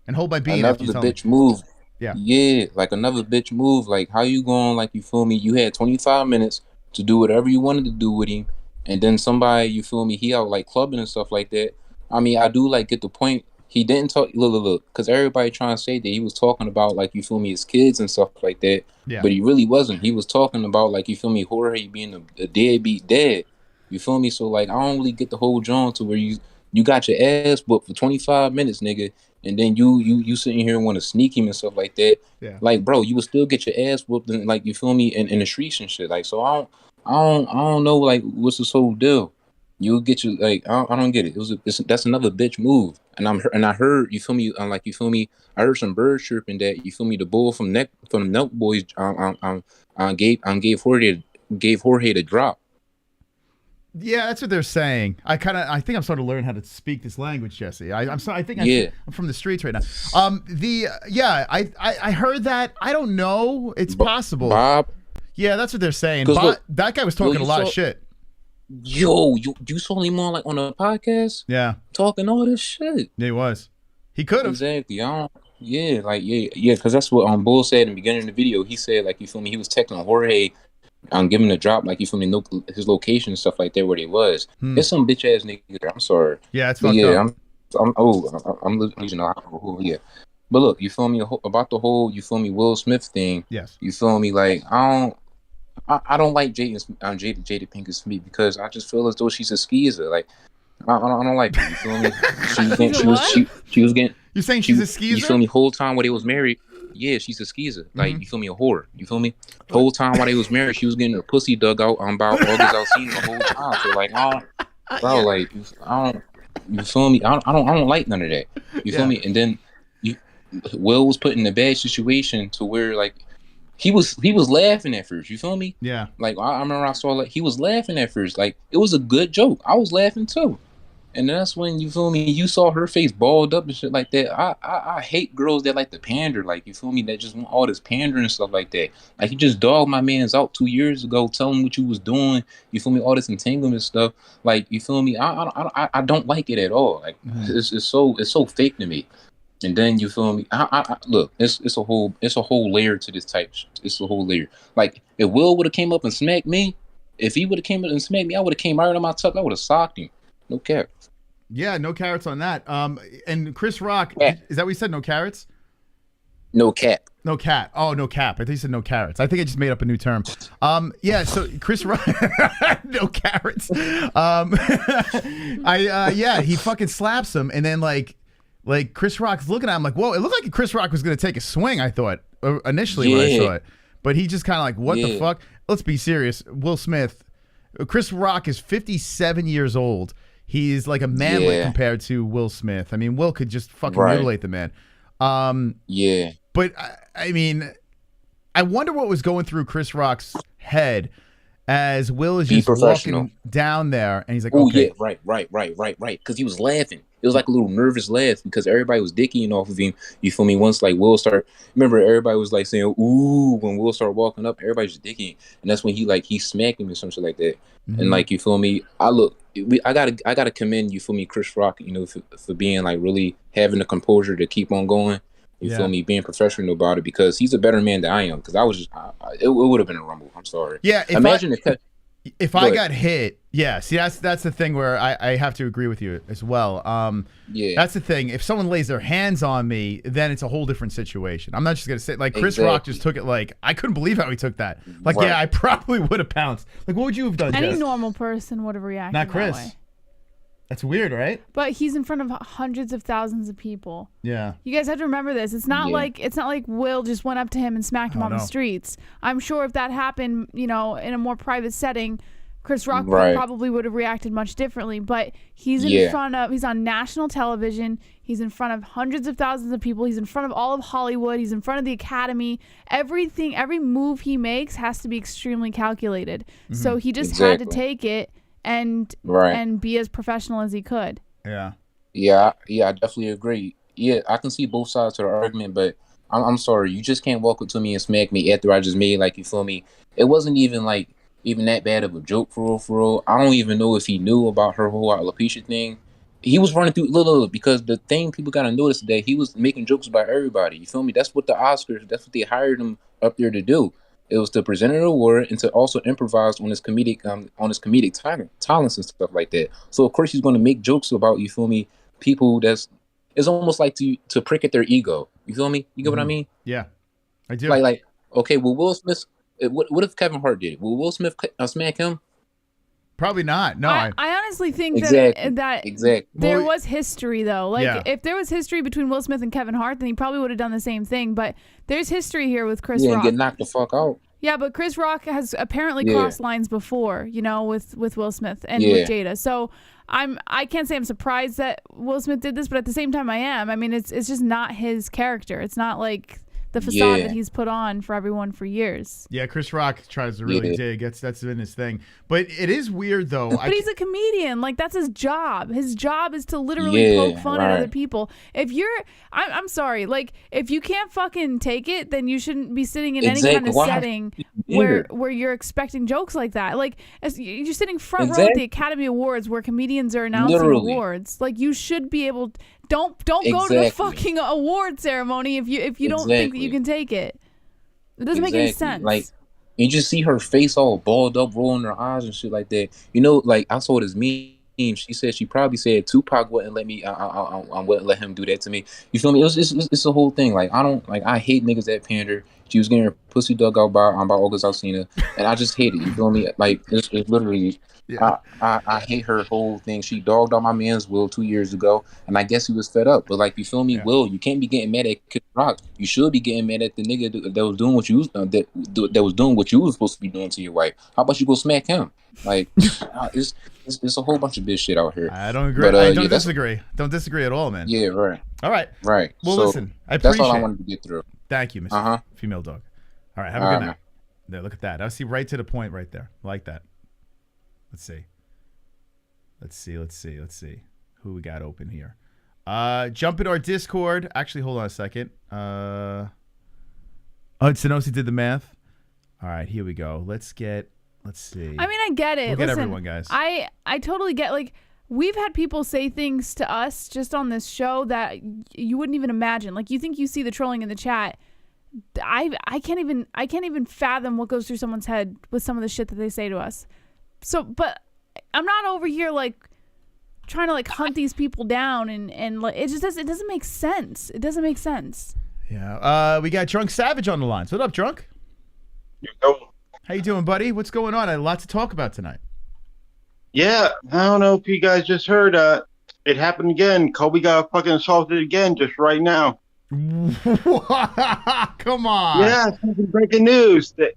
And hold my bean. Another bitch move. Yeah, like another bitch move. Like how you going? Like you feel me? You had 25 minutes to do whatever you wanted to do with him, and then somebody, you feel me? He out like clubbing and stuff like that. I mean, I do like get the point. He didn't talk. Look, because everybody trying to say that he was talking about like you feel me his kids and stuff like that. Yeah. But he really wasn't. He was talking about like you feel me Jorge being a deadbeat dad. You feel me? So like I don't really get the whole John to where you got your ass whooped for 25 minutes, nigga. And then you sitting here and want to sneak him and stuff like that. Yeah. Like, bro, you would still get your ass whooped and like you feel me in the streets and shit. Like, so I don't know like what's this whole deal. You'll get you like I don't get it. That's another bitch move. And I heard you feel me. Like you feel me. I heard some birds chirping that you feel me. The bull from the Nelk Boys gave Jorge the drop. Yeah, that's what they're saying. I think I'm starting to learn how to speak this language, Jesse. I'm from the streets right now. I heard that. I don't know. It's possible. Bob. Yeah, that's what they're saying. Look, that guy was talking a lot of shit. Yo, you saw him on like on a podcast? Yeah. Talking all this shit. Yeah, he was. He could have. Exactly. Because that's what Bull said in the beginning of the video. He said like you feel me. He was texting Jorge. Giving a drop, like you feel me, know his location and stuff like that where they was. It's some bitch ass nigga there. I'm sorry. Yeah, it's fucked up. I'm losing who. Yeah, but look, you feel me about the whole you feel me Will Smith thing. Yes. You feel me like I don't like Jada Pinkett Smith because I just feel as though she's a skeezer. Like I don't like her. You feel me? She was getting. You saying she's a skeezer? You feel me? Whole time while they was married. Yeah, she's a skeezer. Like, you feel me? A whore. You feel me? The whole time while they was married, she was getting her pussy dug out on about August Alsina the whole time. So, like, you feel me? I don't like none of that. You feel me? And then Will was put in a bad situation to where, like, he was laughing at first. You feel me? Yeah. Like, I remember I saw, like, he was laughing at first. Like, it was a good joke. I was laughing, too. And that's when, you feel me, you saw her face balled up and shit like that. I hate girls that like to pander, like, you feel me, that just want all this pandering and stuff like that. Like, you just dogged my mans out 2 years ago, tell him what you was doing, you feel me, all this entanglement stuff. Like, you feel me, I don't like it at all. Like, it's so fake to me. And then, you feel me, look, it's a whole layer to this type shit. It's a whole layer. Like, if Will would have came up and smacked me, if he would have came up and smacked me, I would have came right on my tuck, I would have socked him. No cap. Yeah, no carrots on that. And Chris Rock, is that what you said? No carrots? No cap. No cat. Oh, no cap. I think you said no carrots. I think I just made up a new term. Yeah. So Chris Rock, no carrots. Yeah, he fucking slaps him, and then like Chris Rock's looking at him like, whoa. It looked like Chris Rock was gonna take a swing. I thought initially when I saw it, but he just kind of like, what the fuck? Let's be serious. Will Smith, Chris Rock is 57 years old. He's like a manlet compared to Will Smith. I mean, Will could just fucking mutilate the man. But I mean, I wonder what was going through Chris Rock's head as Will is just walking down there, and he's like, okay. Yeah, right. Because he was laughing. It was like a little nervous laugh because everybody was dicking off of him. You feel me? Once like Will started, remember everybody was like saying, ooh, when Will started walking up, everybody was dicking. And that's when he smacked him or some shit like that. And like, you feel me? I gotta commend, you feel me, Chris Rock, you know, for being like really having the composure to keep on going. You feel me? Being professional about it because he's a better man than I am. Because I was just, it would have been a rumble. I'm sorry. Yeah. Imagine if I got hit. Yeah. See, that's the thing where I have to agree with you as well. That's the thing. If someone lays their hands on me, then it's a whole different situation. I'm not just gonna say like Chris Rock just took it like I couldn't believe how he took that. Like yeah, I probably would have pounced. Like what would you have done? Any Jess? normal person would have reacted. Not Chris. That way. That's weird, right? But he's in front of hundreds of thousands of people. Yeah. You guys have to remember this. It's not like Will just went up to him and smacked him on the streets. I'm sure if that happened, you know, in a more private setting, Chris Rock probably would have reacted much differently. But he's he's on national television. He's in front of hundreds of thousands of people. He's in front of all of Hollywood. He's in front of the Academy. Everything, every move he makes has to be extremely calculated. So he just had to take it and be as professional as he could. Yeah, I definitely agree. Yeah, I can see both sides to the argument, but I'm sorry, you just can't walk up to me and smack me after I just made, like, you feel me? It wasn't even that bad of a joke for real. I don't even know if he knew about her whole alopecia thing. He was running through little because the thing people gotta notice is that he was making jokes about everybody. You feel me? That's what the Oscars, that's what they hired him up there to do. It was to present an award and to also improvise on his comedic talents and stuff like that. So of course he's going to make jokes about, you feel me, people it's almost like to prick at their ego. You feel me? You get what I mean? Yeah, I do. Like okay, well, Will Smith. What if Kevin Hart did it? Will Will Smith smack him? Probably not. No, I honestly think that there well, was history though. Like if there was history between Will Smith and Kevin Hart, then he probably would have done the same thing. But there's history here with Chris Rock. And get knocked the fuck out. Yeah, but Chris Rock has apparently crossed lines before, you know, with Will Smith and with Jada. So I can't say I'm surprised that Will Smith did this, but at the same time I am. I mean, it's just not his character. It's not like the facade that he's put on for everyone for years. Yeah, Chris Rock tries to really dig. That's been his thing. But it is weird though. But he's a comedian. Like that's his job. His job is to literally poke fun at other people. If I'm sorry, like if you can't fucking take it, then you shouldn't be sitting in any kind of setting where you're expecting jokes like that. Like you're sitting front row at the Academy Awards where comedians are announcing awards. Like you should be able to, don't go to the fucking award ceremony if you don't think that you can take it. It doesn't make any sense. Like you just see her face all balled up, rolling her eyes and shit like that. You know, like I saw this meme. She probably said Tupac wouldn't let me. I wouldn't let him do that to me. You feel me? It's a whole thing. Like I hate niggas that pander. She was getting her pussy dug out by August Alsina, and I just hate it. You feel me? Like it's literally. Yeah. I hate her whole thing. She dogged on my man's Will 2 years ago, and I guess he was fed up. But like, you feel me, Will? You can't be getting mad at Chris Rock. You should be getting mad at the nigga that was doing what you was that was doing what you was supposed to be doing to your wife. How about you go smack him? Like, it's a whole bunch of bitch shit out here. I don't agree. But, I don't disagree. Don't disagree at all, man. Yeah, right. All right. Right. Well, so, listen, I appreciate that's all I wanted to get through. Thank you, Mr. Female Dog. All right, have a good night. There, look at that. I see right to the point right there. I like that. Let's see. Let's see. Who we got open here? Jump in our Discord. Actually, hold on a second. Sanosi did the math. All right, here we go. Let's see. I mean, I get it. We'll get everyone, guys. I totally get, like, we've had people say things to us just on this show that you wouldn't even imagine. Like, you think you see the trolling in the chat. I can't even fathom what goes through someone's head with some of the shit that they say to us. So, but I'm not over here like trying to like hunt these people down and like it doesn't make sense. It doesn't make sense. Yeah. We got Drunk Savage on the line. So what up, Drunk? How you doing, buddy? What's going on? I had a lot to talk about tonight. Yeah, I don't know if you guys just heard. It happened again. Colby got fucking assaulted again just right now. Come on. Yeah, fucking breaking news. That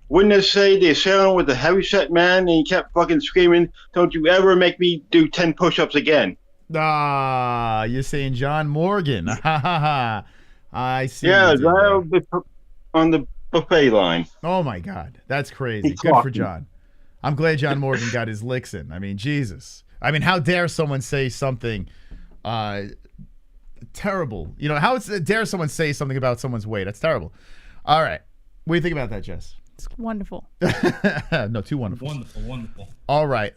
witness say the assailant was a heavyset man, and he kept fucking screaming, "Don't you ever make me do 10 push-ups again." Ah, you're saying John Morgan. I see. Yeah, right on the buffet line. Oh my God, that's crazy. Good for John. I'm glad John Morgan got his licks in. I mean, Jesus. I mean, how dare someone say something terrible? You know, how dare someone say something about someone's weight? That's terrible. All right. What do you think about that, Jess? It's wonderful. No, too wonderful. Wonderful. All right.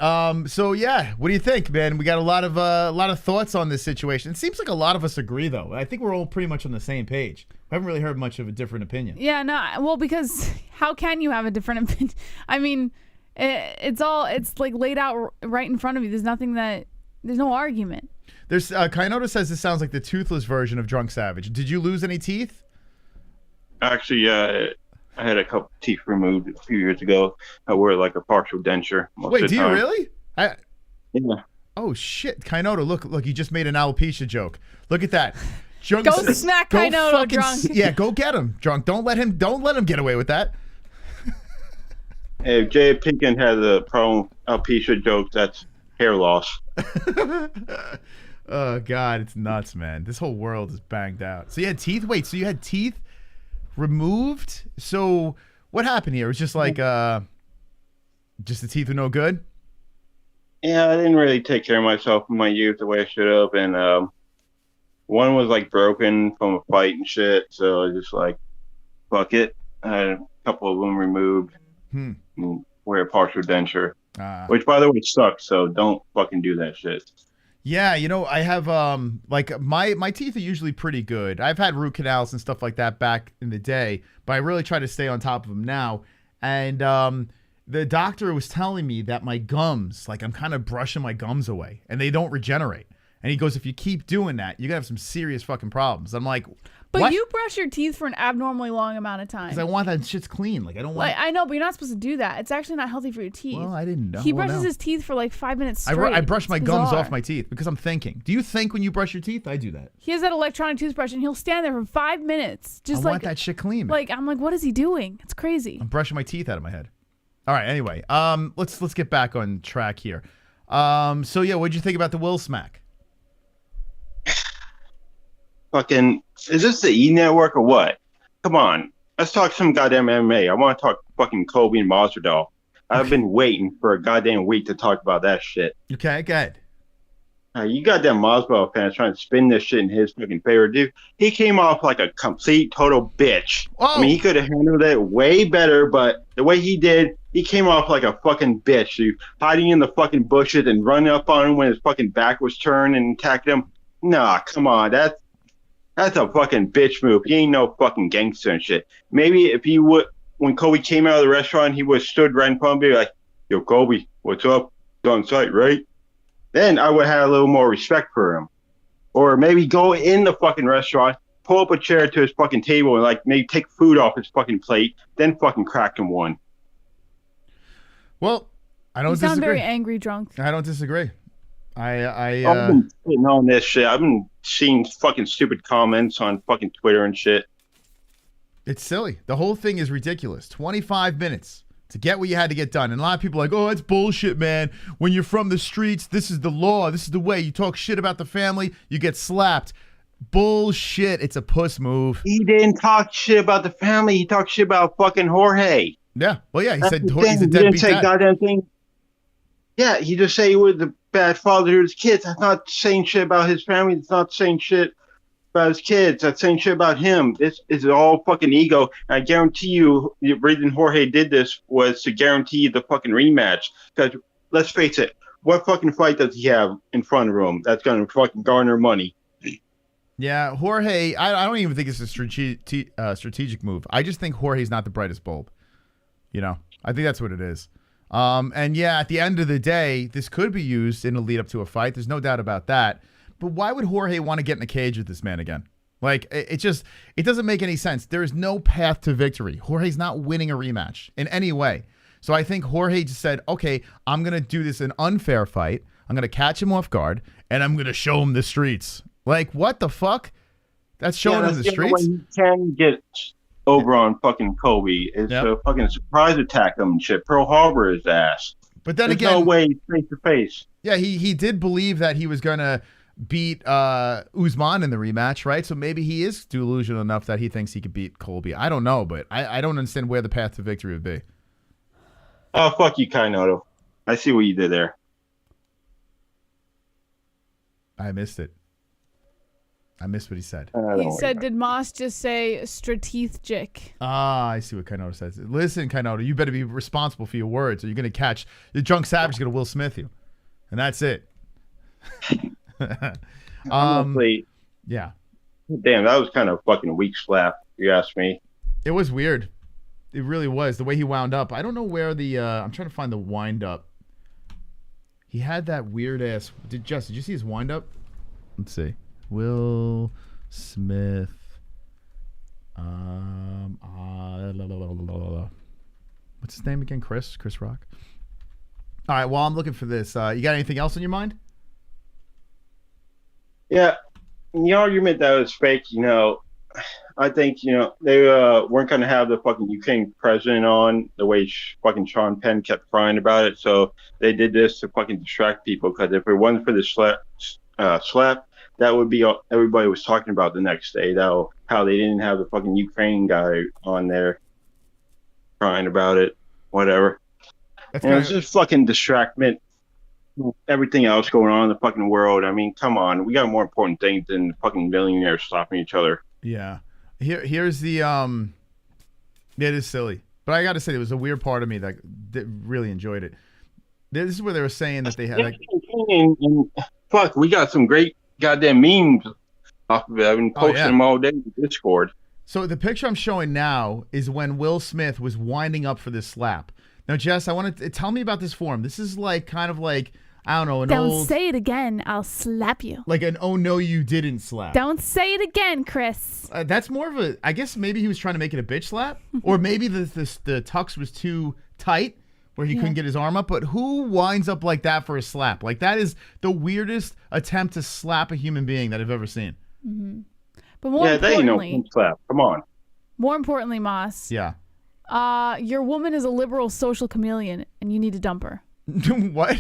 So yeah, what do you think, man? We got a lot of thoughts on this situation. It seems like a lot of us agree, though. I think we're all pretty much on the same page. We haven't really heard much of a different opinion. Yeah, no. Well, because how can you have a different opinion? I mean, it's like laid out right in front of you. There's no argument. There's Kainoda says this sounds like the toothless version of Drunk Savage. Did you lose any teeth? Actually, I had a couple teeth removed a few years ago. I wear like a partial denture. Wait, do you really? Yeah. Oh shit, Kainoda, look, you just made an alopecia joke. Look at that. Drunk, go smack Kainoda, Drunk. Yeah, go get him, Drunk. Don't let him get away with that. If Jay Pinkett has a problem with alopecia jokes, that's hair loss. Oh God, it's nuts, man. This whole world is banged out. So you had teeth? Wait, so you had teeth removed? So what happened here? It was just like just the teeth were no good? Yeah, I didn't really take care of myself in my youth the way I should have, and one was like broken from a fight and shit, so I just like, fuck it. I had a couple of them removed. And wear a partial denture, which by the way sucks, so don't fucking do that shit. Yeah, you know, I have like my teeth are usually pretty good. I've had root canals and stuff like that back in the day, but I really try to stay on top of them now. And the doctor was telling me that my gums, like I'm kind of brushing my gums away and they don't regenerate. And he goes, if you keep doing that, you're gonna have some serious fucking problems. I'm like, but what? You brush your teeth for an abnormally long amount of time. Because I want that shit's clean. Like I don't want. Like I know, but you're not supposed to do that. It's actually not healthy for your teeth. Well, I didn't know. He brushes his teeth for like 5 minutes straight. I brush my gums off my teeth because I'm thinking. Do you think when you brush your teeth? I do that. He has that electronic toothbrush and he'll stand there for 5 minutes. Just I want that shit clean. Like I'm like, what is he doing? It's crazy. I'm brushing my teeth out of my head. All right. Anyway, let's get back on track here. So yeah, what'd you think about the Will smack? Fucking, is this the E Network or what? Come on, let's talk some goddamn MMA. I want to talk fucking Colby and Masvidal. I've been waiting for a goddamn week to talk about that shit. Okay, good. You goddamn Masvidal fans trying to spin this shit in his fucking favor, dude. He came off like a complete total bitch. Oh. I mean, he could have handled it way better, but the way he did, he came off like a fucking bitch, dude. Hiding in the fucking bushes and running up on him when his fucking back was turned and attacking him. Nah, come on, that's a fucking bitch move. He ain't no fucking gangster and shit. Maybe if he would, when Colby came out of the restaurant, he would have stood right in front of me like, yo, Colby, what's up? It's on site, right? Then I would have a little more respect for him. Or maybe go in the fucking restaurant, pull up a chair to his fucking table and like maybe take food off his fucking plate, then fucking crack him one. Well, I don't disagree. You sound disagree. very angry, Drunk. I don't disagree. I've been sitting on this shit. I've been seeing fucking stupid comments on fucking Twitter and shit. It's silly. The whole thing is ridiculous. 25 minutes to get what you had to get done. And a lot of people are like, oh, that's bullshit, man. When you're from the streets, this is the law. This is the way. You talk shit about the family, you get slapped. Bullshit. It's a puss move. He didn't talk shit about the family. He talked shit about fucking Jorge. Yeah. Well, yeah. He That's said the he's a thing. He didn't deadbeat say dad. goddamn thing. Yeah, he just say he was a bad father to his kids. That's not saying shit about his family. It's not saying shit about his kids. That's saying shit about him. This is all fucking ego. And I guarantee you, the reason Jorge did this was to guarantee the fucking rematch. Because let's face it, what fucking fight does he have in front of him that's going to fucking garner money? Yeah, Jorge, I don't even think it's a strategic move. I just think Jorge's not the brightest bulb. You know, I think that's what it is. And yeah, at the end of the day, this could be used in a lead up to a fight. There's no doubt about that. But why would Jorge want to get in a cage with this man again? Like, it doesn't make any sense. There is no path to victory. Jorge's not winning a rematch in any way. So I think Jorge just said, okay, I'm going to do this an unfair fight. I'm going to catch him off guard, and I'm going to show him the streets. Like, what the fuck? That's showing him the streets? Way you can get over on fucking Colby is to fucking surprise attack him and shit. Pearl Harbor his ass. But then There's again, no way face to face. Yeah, he did believe that he was going to beat Usman in the rematch, right? So maybe he is delusional enough that he thinks he could beat Colby. I don't know, but I don't understand where the path to victory would be. Oh, fuck you, Kainoto. I see what you did there. I missed it. I missed what he said. He said, did Moss just say strategic? Ah, I see what Kainoto says. Listen, Kainoto, you better be responsible for your words, or you're going to catch the drunk savage going to Will Smith you. And that's it. Yeah. Damn, that was kind of a fucking weak slap, if you ask me. It was weird. It really was. The way he wound up. I don't know where the... I'm trying to find the wind up. He had that weird ass... Did you see his wind up? Let's see. Will Smith. What's his name again? Chris Rock. All right. While I'm looking for this, you got anything else on your mind? Yeah, the argument that it was fake. I think they weren't going to have the fucking Ukraine president on the way fucking Sean Penn kept crying about it. So they did this to fucking distract people. Because if it wasn't for the slap, that would be all everybody was talking about the next day. How they didn't have the fucking Ukraine guy on there crying about it, whatever. It's just fucking distractment. Everything else going on in the fucking world. I mean, come on. We got more important things than fucking millionaires slapping each other. Yeah. Here's the it is silly. But I got to say, there was a weird part of me that really enjoyed it. This is where they were saying that they had like... Fuck, we got some great goddamn memes off of it. I've been posting them all day in Discord. So the picture I'm showing now is when Will Smith was winding up for this slap. Now, Jess, I want to tell me about this form. This is like kind of like, I don't know, Don't say it again. I'll slap you. Like an oh no you didn't slap. Don't say it again, Chris. That's more of a, I guess maybe he was trying to make it a bitch slap, or maybe the tux was too tight where he couldn't get his arm up. But who winds up like that for a slap? Like that is the weirdest attempt to slap a human being that I've ever seen. Mm-hmm. But more they importantly, ain't no slap. Come on. More importantly, Moss. Yeah. Your woman is a liberal social chameleon, and you need to dump her. What?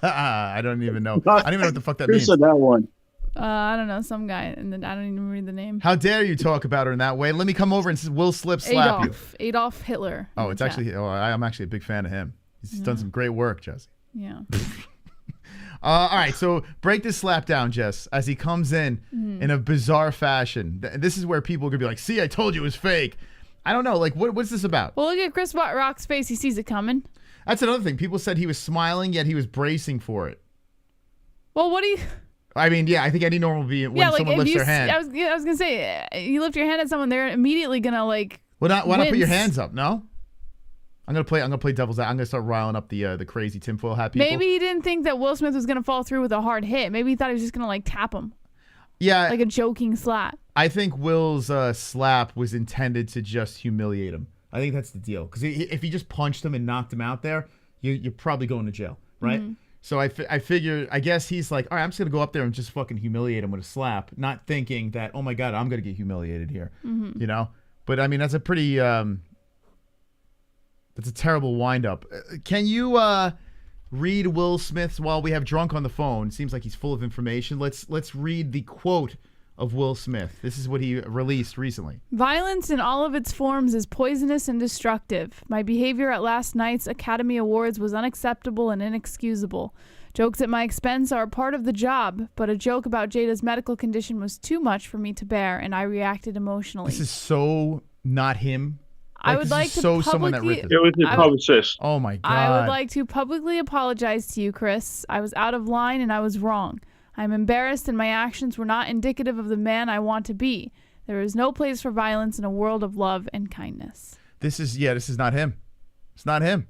I don't even know. I don't even know what the fuck that means. Who said that one? I don't know, some guy, and then I don't even read the name. How dare you talk about her in that way? Let me come over and Will slap you. Adolf Hitler. Oh, it's actually. Oh, I'm actually a big fan of him. He's done some great work, Jesse. Yeah. All right, so break this slap down, Jess, as he comes in a bizarre fashion. This is where people are gonna be like, "See, I told you it was fake." I don't know, like, what's this about? Well, look at Chris Rock's face. He sees it coming. That's another thing. People said he was smiling, yet he was bracing for it. Well, what do you... I mean, yeah, I think any normal being, when someone lifts their hand... I was going to say, you lift your hand at someone, they're immediately going to, like, why not put your hands up, no? I'm gonna play devil's advocate. I'm gonna start riling up the crazy tinfoil hat people. Maybe he didn't think that Will Smith was gonna fall through with a hard hit. Maybe he thought he was just gonna, like, tap him. Yeah. Like a joking slap. I think Will's slap was intended to just humiliate him. I think that's the deal. Because if he just punched him and knocked him out there, you're probably going to jail, right? Mm-hmm. So I figure, I guess he's like, all right, I'm just going to go up there and just fucking humiliate him with a slap, not thinking that, oh my God, I'm going to get humiliated here, you know? But I mean, that's a pretty, that's a terrible wind-up. Can you read Will Smith's while we have Drunk on the phone? Seems like he's full of information. Let's read the quote of Will Smith. This is what he released recently. Violence in all of its forms is poisonous and destructive. My behavior at last night's Academy Awards was unacceptable and inexcusable. Jokes at my expense are a part of the job, but a joke about Jada's medical condition was too much for me to bear, and I reacted emotionally. This is so not him. I would like to publicly... It was the publicist. Oh my God. I would like to publicly apologize to you, Chris. I was out of line and I was wrong. I'm embarrassed and my actions were not indicative of the man I want to be. There is no place for violence in a world of love and kindness. This is not him. It's not him.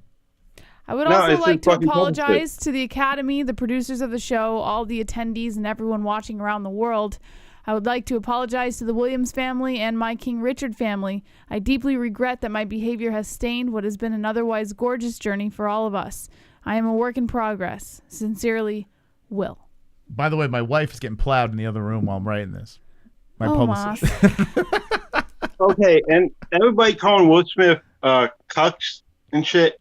I would also like to apologize to the Academy, the producers of the show, all the attendees, and everyone watching around the world. I would like to apologize to the Williams family and my King Richard family. I deeply regret that my behavior has stained what has been an otherwise gorgeous journey for all of us. I am a work in progress. Sincerely, Will. By the way, my wife is getting plowed in the other room while I'm writing this. My publicist. Okay, and everybody calling Will Smith cucks and shit.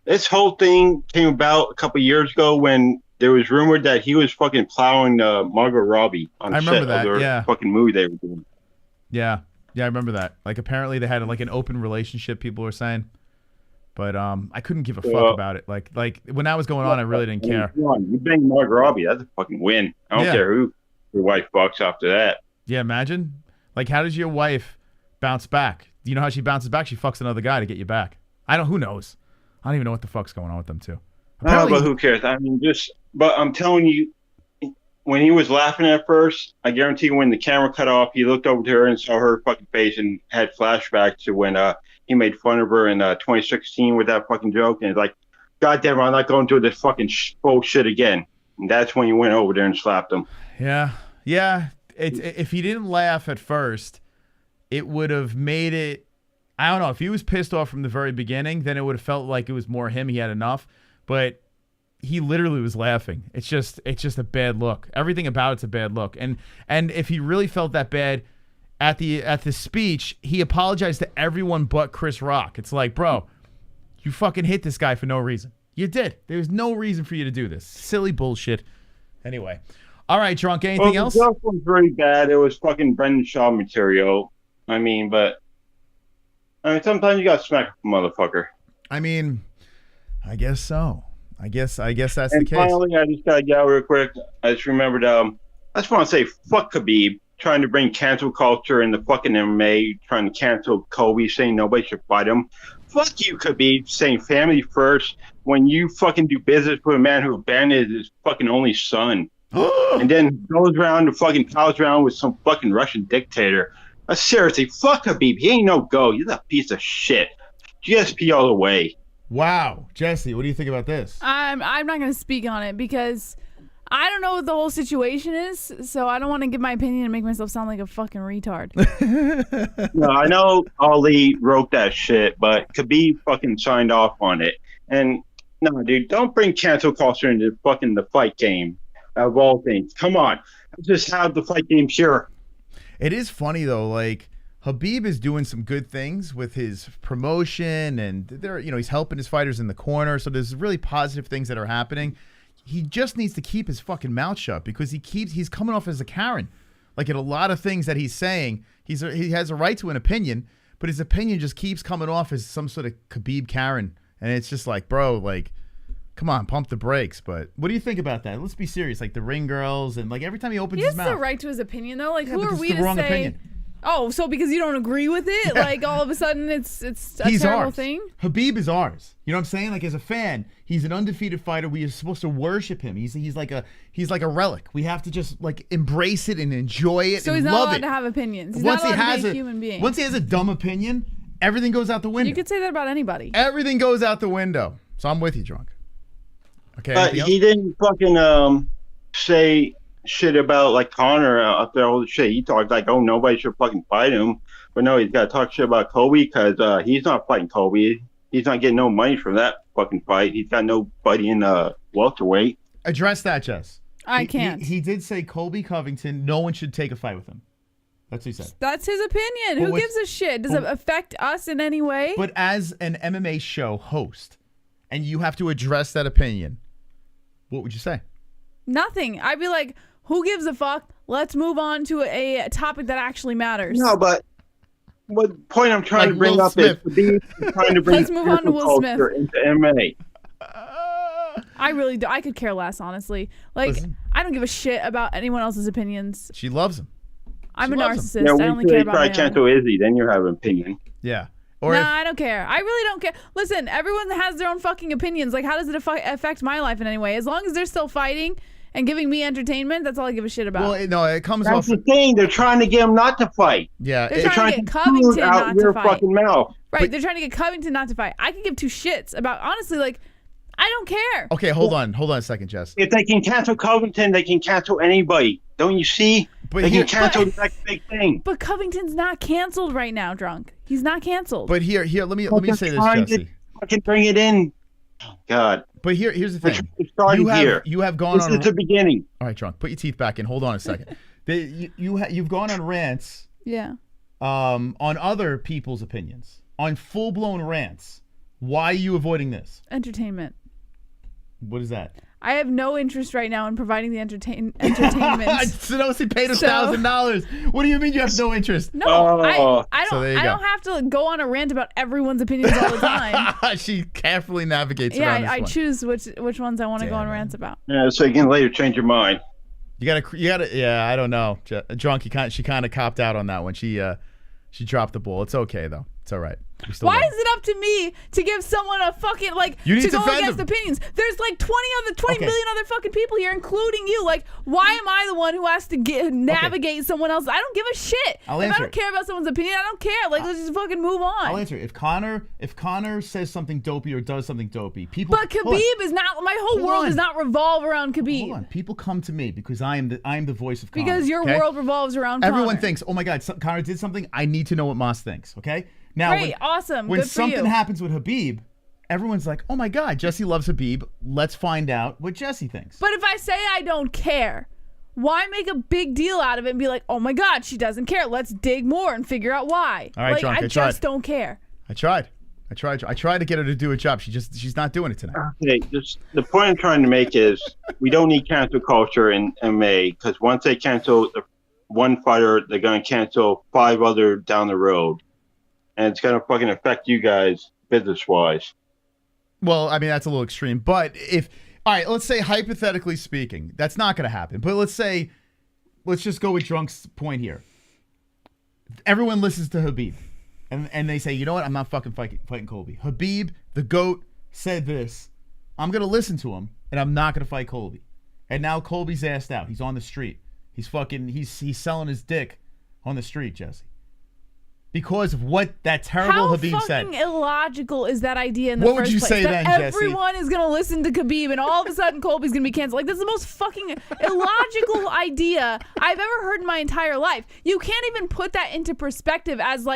This whole thing came about a couple years ago when there was rumored that he was fucking plowing Margot Robbie on I remember set of that, their fucking movie they were doing. Yeah, I remember that. Like, apparently they had like an open relationship, people were saying. But I couldn't give a fuck about it. Like when that was going on, I really didn't care. Come on, you bang Margot Robbie, that's a fucking win. I don't care who your wife fucks after that. Yeah, imagine. Like, how does your wife bounce back? Do you know how she bounces back? She fucks another guy to get you back. Who knows? I don't even know what the fuck's going on with them, too. No, but who cares? I mean, but I'm telling you, when he was laughing at first, I guarantee you when the camera cut off, he looked over to her and saw her fucking face and had flashbacks to when he made fun of her in 2016 with that fucking joke. And it's like, God damn it, I'm not going through this fucking bullshit again. And that's when he went over there and slapped him. Yeah. If he didn't laugh at first, it would have made it. I don't know. If he was pissed off from the very beginning, then it would have felt like it was more him. He had enough. But he literally was laughing. It's just a bad look. Everything about it's a bad look. And if he really felt that bad at the speech, he apologized to everyone but Chris Rock. It's like, bro, you fucking hit this guy for no reason. You did. There was no reason for you to do this. Silly bullshit. Anyway. All right, Drunk. Anything else? The joke was very bad. It was fucking Brendan Shaw material. Sometimes you got to smack a motherfucker. I guess so. I guess that's the case. Finally, I just got to get out real quick. I just remembered, I just want to say, fuck Khabib, trying to bring cancel culture in the fucking MMA, trying to cancel Colby, saying nobody should fight him. Fuck you, Khabib, saying family first when you fucking do business with a man who abandoned his fucking only son. And then goes around and fucking pals around with some fucking Russian dictator. Seriously, fuck Khabib. He ain't no go. He's a piece of shit. GSP all the way. Wow. Jesse, what do you think about this? I'm not going to speak on it because I don't know what the whole situation is, so I don't want to give my opinion and make myself sound like a fucking retard. No, I know Ali wrote that shit, but Khabib fucking signed off on it. And no, dude, don't bring cancel culture into fucking the fight game of all things. Come on. Just have the fight game here. It is funny though, like Khabib is doing some good things with his promotion, and he's helping his fighters in the corner. So there's really positive things that are happening. He just needs to keep his fucking mouth shut because he's coming off as a Karen. Like in a lot of things that he's saying, he has a right to an opinion, but his opinion just keeps coming off as some sort of Khabib Karen, and it's just like, bro, like, come on, pump the brakes. But what do you think about that? Let's be serious. Like the ring girls, and like every time he opens his mouth. He has the right to his opinion, though. Like, who are we the to wrong say? Opinion. Oh, so because you don't agree with it, like all of a sudden it's a terrible ours. thing? Khabib is ours. You know what I'm saying? Like as a fan, he's an undefeated fighter. We are supposed to worship him. He's like a relic. We have to just like embrace it and enjoy it. So and he's not love allowed it. to have opinions. He's Once not allowed he has to be a human being. Once he has a dumb opinion, everything goes out the window. You could say that about anybody. Everything goes out the window. So I'm with you, Drunk. Okay. But he didn't fucking say shit about like Conor up there, all the shit. He talked like, oh, nobody should fucking fight him. But no, he's got to talk shit about Colby because he's not fighting Colby. He's not getting no money from that fucking fight. He's got nobody in welterweight. Address that, Jess. I can't. He did say Colby Covington, no one should take a fight with him. That's what he said. That's his opinion. Who gives a shit? Does it affect us in any way? But as an MMA show host, and you have to address that opinion, what would you say? Nothing. I'd be like, who gives a fuck? Let's move on to a topic that actually matters. No, but what point I'm trying to bring up is trying to bring Let's move on to Will Smith into MMA. I really do. I could care less, honestly. Like, listen, I don't give a shit about anyone else's opinions. She loves him. I'm a narcissist. Yeah, I only care about my own. Cancel Izzy, then you have an opinion. Yeah. I don't care. I really don't care. Listen, everyone has their own fucking opinions. Like, how does it affect my life in any way? As long as they're still fighting and giving me entertainment, that's all I give a shit about. Well, no, it comes off. That's the thing. They're trying to get him not to fight. Yeah, they're trying to get Covington not to fight. Fucking mouth. Right, but they're trying to get Covington not to fight. I can give two shits about, honestly, like, I don't care. Okay, hold on a second, Jess. If they can cancel Covington, they can cancel anybody. Don't you see? But they here- can cancel the next big thing. But Covington's not canceled right now, drunk. He's not canceled. But here, let me say this, Trying to Jesse. fucking bring it in. Oh, God. But here's the thing. Starting You have gone this on. is the beginning. All right, drunk. Put your teeth back in. Hold on a second. You've gone on rants. Yeah. On other people's opinions, on full blown rants. Why are you avoiding this? Entertainment. What is that? I have no interest right now in providing the entertainment. Sonosi paid $1,000. What do you mean you have no interest? No, I don't. So there you I go. don't have to go on a rant about everyone's opinions all the time. She carefully navigates Yeah, around this I one. choose which ones I want to go on rants about. Yeah, so you can later change your mind. You gotta. Yeah, I don't know. Drunk. She kind of copped out on that one. She dropped the ball. It's okay though. It's all right. Why is it up to me to give someone a fucking You need to to go defend against them. opinions? There's like 20 Okay. million other fucking people here, including you. Like, why am I the one who has to navigate someone else? I don't give a shit. I'll if answer I don't care about someone's opinion, I don't care. Like, let's just fucking move on. I'll answer. If Connor says something dopey or does something dopey, people. But Khabib is not. My whole world does not revolve around Khabib. Hold on. People come to me because I am the voice of Connor. Because your okay? world revolves around Everyone Conor. thinks, oh my God, Connor did something. I need to know what Moss thinks. Okay. Now, Great, awesome, When good for something you. happens with Khabib, everyone's like, oh my God, Jesse loves Khabib. Let's find out what Jesse thinks. But if I say I don't care, why make a big deal out of it and be like, oh my God, she doesn't care. Let's dig more and figure out why. All right, like, Drunk, I I just tried. don't care. I tried to get her to do a job. She's not doing it tonight. Okay, just the point I'm trying to make is we don't need cancel culture in MMA because once they cancel the one fighter, they're going to cancel 5 other down the road. And it's going to fucking affect you guys business-wise. Well, I mean, that's a little extreme. But all right, let's say hypothetically speaking, that's not going to happen. But let's just go with Drunk's point here. Everyone listens to Khabib. And they say, you know what? I'm not fucking fighting Colby. Khabib, the GOAT, said this. I'm going to listen to him, and I'm not going to fight Colby. And now Colby's assed out. He's on the street. He's selling his dick on the street, Jesse. Because of what that terrible Khabib said. How fucking illogical is that idea in the What would first you place? say that then, Jesse? everyone is going to listen to Khabib and all of a sudden Colby's going to be canceled. Like, this is the most fucking illogical idea I've ever heard in my entire life. You can't even put that into perspective as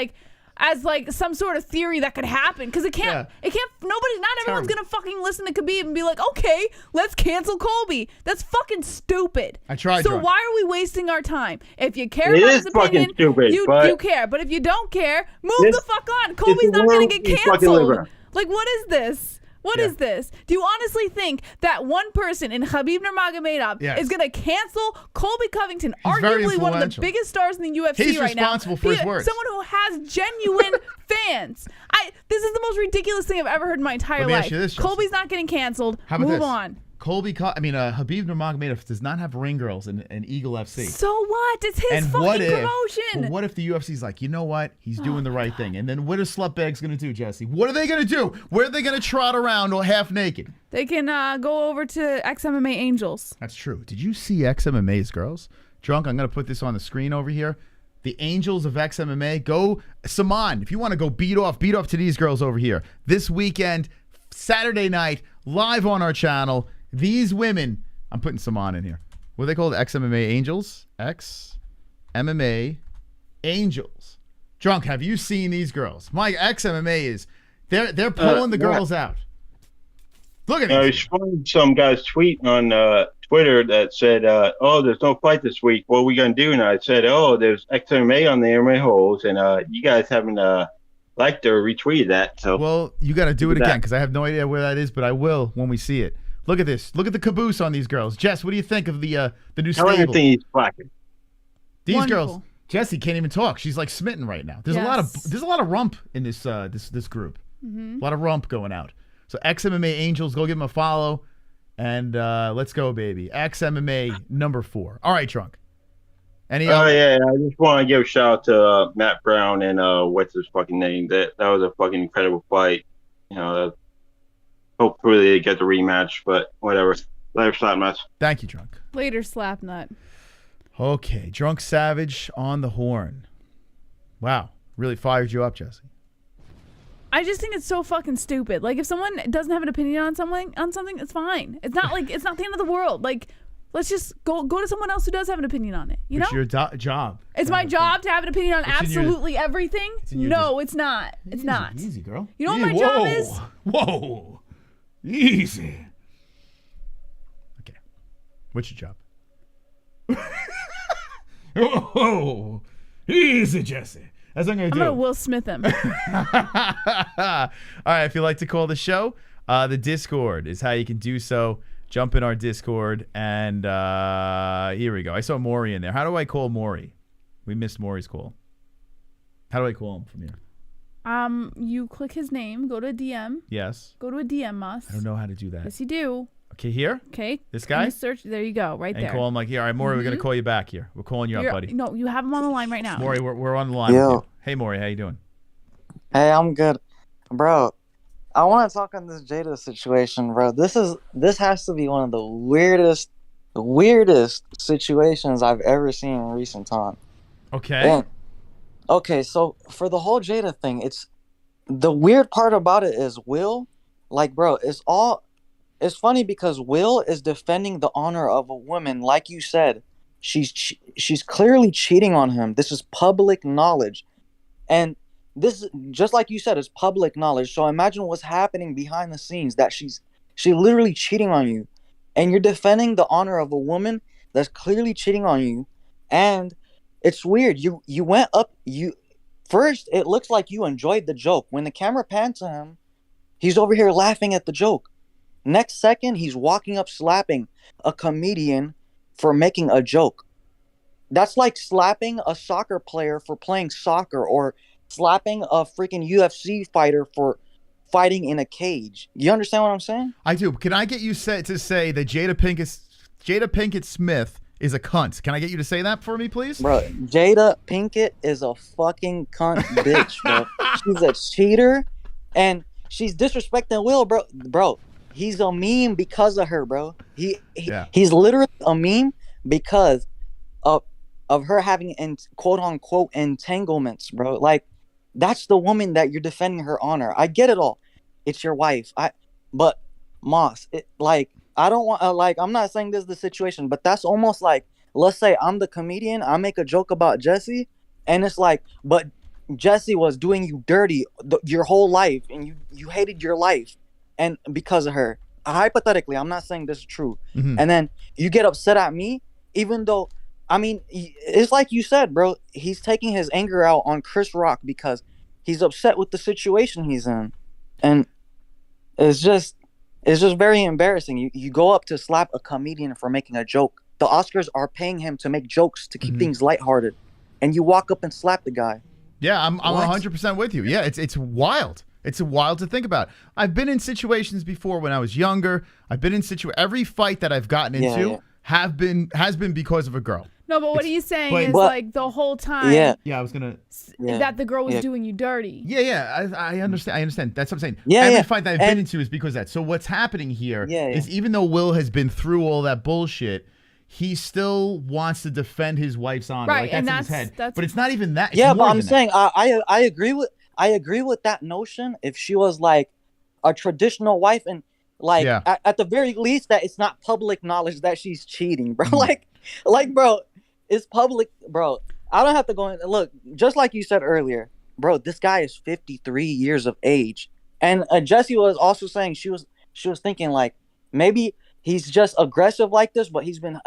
some sort of theory that could happen, because it can't. Not everyone's gonna fucking listen to Khabib and be like, okay, let's cancel Colby. That's fucking stupid. I tried. So why are we wasting our time? If you care It about is his fucking opinion, stupid, you but care. But if you don't care, move this- the fuck on. Colby's not gonna get is fucking canceled. liver. Like, what is this? What is this? Do you honestly think that one person in Khabib Nurmagomedov Yes. is going to cancel Colby Covington, He's very arguably one of the influential. biggest stars in the UFC He's right now? responsible for his words. Someone who has genuine fans. This is the most ridiculous thing I've ever heard in my entire Let me life. ask you this, Jesse. Colby's not getting canceled. How about Move this? on. Khabib Nurmagomedov does not have ring girls in Eagle FC. So what? It's his And fucking what if, promotion. well, what if the UFC's like, you know what? He's doing the right thing. And then what is Slutbag's going to do, Jesse? What are they going to do? Where are they going to trot around all half naked? They can go over to XMMA Angels. That's true. Did you see XMMA's girls? Drunk, I'm going to put this on the screen over here. The Angels of XMMA. Go, Saman, if you want to go beat off to these girls over here. This weekend, Saturday night, live on our channel. These women, I'm putting Saman in here. What are they called? XMMA Angels? XMMA Angels. Drunk, have you seen these girls? My XMMA is, they're pulling the girls out. Look at I these. saw some guy's tweet on Twitter that said, oh, there's no fight this week. What are we going to do? And I said, oh, there's XMA on the MMA-Holes, and you guys haven't liked or retweeted that. So Well, you got to do it again because I have no idea where that is, but I will when we see it. Look at this. Look at the caboose on these girls. Jess, what do you think of the new I don't stable? even think he's blacking. These Wonderful. girls, Jessie can't even talk. She's like smitten right now. There's a lot of rump in this this group. Mhm. A lot of rump going out. So XMMA Angels, go give them a follow, and let's go, baby. XMMA number 4. All right, Drunk. Any? Oh yeah, I just want to give a shout out to Matt Brown and what's his fucking name? That was a fucking incredible fight. You know, hopefully they get the rematch, but whatever. Later, slap nuts. Thank you, Drunk. Later, Slapnut. Okay, Drunk Savage on the horn. Wow, really fired you up, Jesse. I just think it's so fucking stupid. Like, if someone doesn't have an opinion on something, it's fine. It's not like, it's not the end of the world. Like, Let's just go to someone else who does have an opinion on it. You know? It's your job. It's my job to have an opinion on It's in your- absolutely everything? No, it's not. It's not. Easy, girl. You know what my job is? Whoa. Easy. Okay. What's your job? Oh, easy, Jesse. That's what I'm I'm gonna Will Smith him. All right, if you'd like to call the show, the Discord is how you can do so. Jump in our Discord, and here we go. I saw Maury in there. How do I call Maury? We missed Maury's call. How do I call him from here? You click his name, go to a DM. Yes. Go to a DM us. I don't know how to do that. Yes, you do. Okay, here? Okay. This guy? Search. There you go, right and there. Call him like, here, all right, Maury, we're going to call you back here. We're calling you up, buddy. No, you have him on the line right now. Maury, we're on the line with you. Hey, Maury, how you doing? Hey, I'm good. Bro, I want to talk on this Jada situation, bro. This has to be one of the weirdest situations I've ever seen in recent time. Okay. And, okay, so for the whole Jada thing, it's the weird part about it is Will, like, bro, it's funny because Will is defending the honor of a woman. Like you said, she's clearly cheating on him. This is public knowledge. And this, just like you said, is public knowledge. So imagine what's happening behind the scenes, that she's literally cheating on you. And you're defending the honor of a woman that's clearly cheating on you. And it's weird. You went up, first, it looks like you enjoyed the joke. When the camera pans to him, he's over here laughing at the joke. Next second, he's walking up slapping a comedian for making a joke. That's like slapping a soccer player for playing soccer, or slapping a freaking UFC fighter for fighting in a cage. You understand what I'm saying? I do. Can I get you to say that Jada Pinkett Smith is a cunt? Can I get you to say that for me, please? Bro, Jada Pinkett is a fucking cunt bitch, bro. She's a cheater, and she's disrespecting Will, bro. Bro, he's a meme because of her, bro. He's literally a meme because of her having quote unquote entanglements, bro. Like, that's the woman that you're defending her honor. I get it all. It's your wife. But Moss, I don't want I'm not saying this is the situation, but that's almost like, let's say I'm the comedian, I make a joke about Jesse, and it's like, but Jesse was doing you dirty your whole life, and you hated your life, and because of her. Hypothetically, I'm not saying this is true. Mm-hmm. And then you get upset at me, even though, I mean, it's like you said, bro, he's taking his anger out on Chris Rock because he's upset with the situation he's in. And it's just very embarrassing. You go up to slap a comedian for making a joke. The Oscars are paying him to make jokes to keep things lighthearted, and you walk up and slap the guy. Yeah, I'm 100% with you. Yeah, it's wild. It's wild to think about. I've been in situations before when I was younger. I've been in every fight that I've gotten into has been because of a girl. No, but what he's saying is like the whole time. Yeah, I was gonna. That the girl was doing you dirty. Yeah, I understand. I understand. That's what I'm saying. Yeah, every fight that I've been into is because of that. So what's happening here is, even though Will has been through all that bullshit, he still wants to defend his wife's honor. Right, like, that's in his head. But it's not even that. It's yeah, more but I'm than saying that. I agree with that notion if she was like a traditional wife, and like at the very least that it's not public knowledge that she's cheating, bro. Like bro, it's public, bro. I don't have to go in. Look, just like you said earlier, bro, this guy is 53 years of age. And Jessie was also saying she was thinking like maybe he's just aggressive like this, but he's been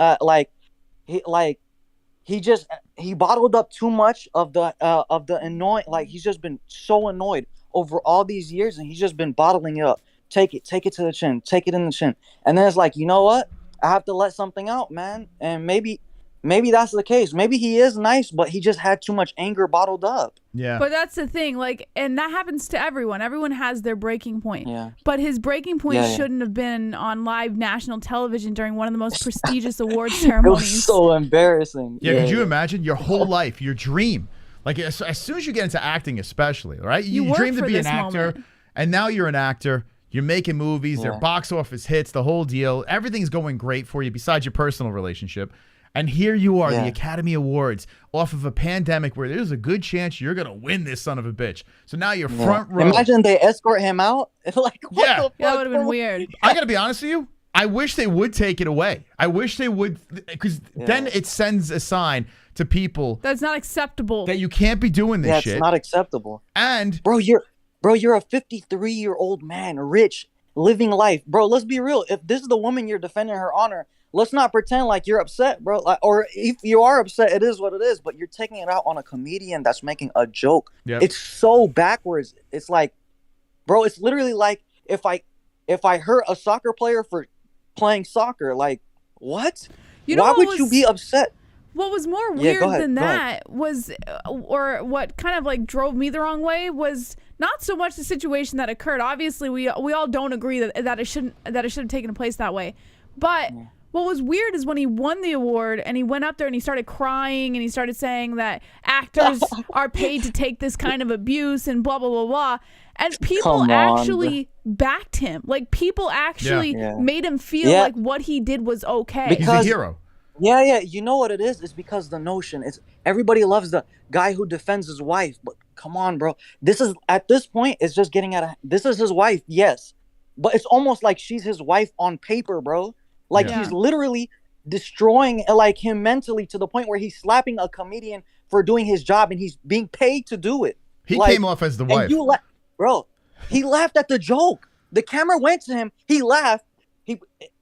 he bottled up too much of the annoying, like he's just been so annoyed over all these years, and he's just been bottling it up. Take it to the chin, take it in the chin. And then it's like, you know what? I have to let something out, man. And maybe that's the case. Maybe he is nice, but he just had too much anger bottled up. Yeah. But that's the thing, like, and that happens to everyone. Everyone has their breaking point. Yeah. But his breaking point shouldn't have been on live national television during one of the most prestigious award It ceremonies. was so embarrassing. Yeah, could you imagine your whole life, your dream? Like, as soon as you get into acting, especially, right? You dream to be an actor, and now you're an actor. You're making movies. They're box office hits, the whole deal. Everything's going great for you besides your personal relationship. And here you are, the Academy Awards, off of a pandemic where there's a good chance you're going to win this son of a bitch. So now you're front row. Imagine they escort him out. Like, what the fuck? That would have been weird. I got to be honest with you. I wish they would take it away. I wish they would, because then it sends a sign to people That's not acceptable. that you can't be doing this shit. It's not acceptable. And bro, you're a 53-year-old man, rich, living life. Bro, let's be real. If this is the woman you're defending her honor, let's not pretend like you're upset, bro. Like, or if you are upset, it is what it is. But you're taking it out on a comedian that's making a joke. Yep. It's so backwards. It's like, bro, it's literally like if I hurt a soccer player for playing soccer, like, what? You know Why what would you be upset? What was more Yeah, weird go ahead, than go ahead. that was, or what kind of like drove me the wrong way was not so much the situation that occurred. Obviously, we all don't agree that it should have taken place that way. But what was weird is when he won the award and he went up there and he started crying and he started saying that actors are paid to take this kind of abuse and blah blah blah blah. And people Come on, actually backed him. Like people actually made him feel like what he did was okay. He's a hero. Yeah, you know what it is? It's because the notion is everybody loves the guy who defends his wife, but come on, bro. This is at this point, it's just getting this is his wife, yes, but it's almost like she's his wife on paper, bro. Like he's literally destroying like him mentally to the point where he's slapping a comedian for doing his job and he's being paid to do it. He Like, came off as the wife. and bro, he laughed at the joke. The camera went to him. He laughed.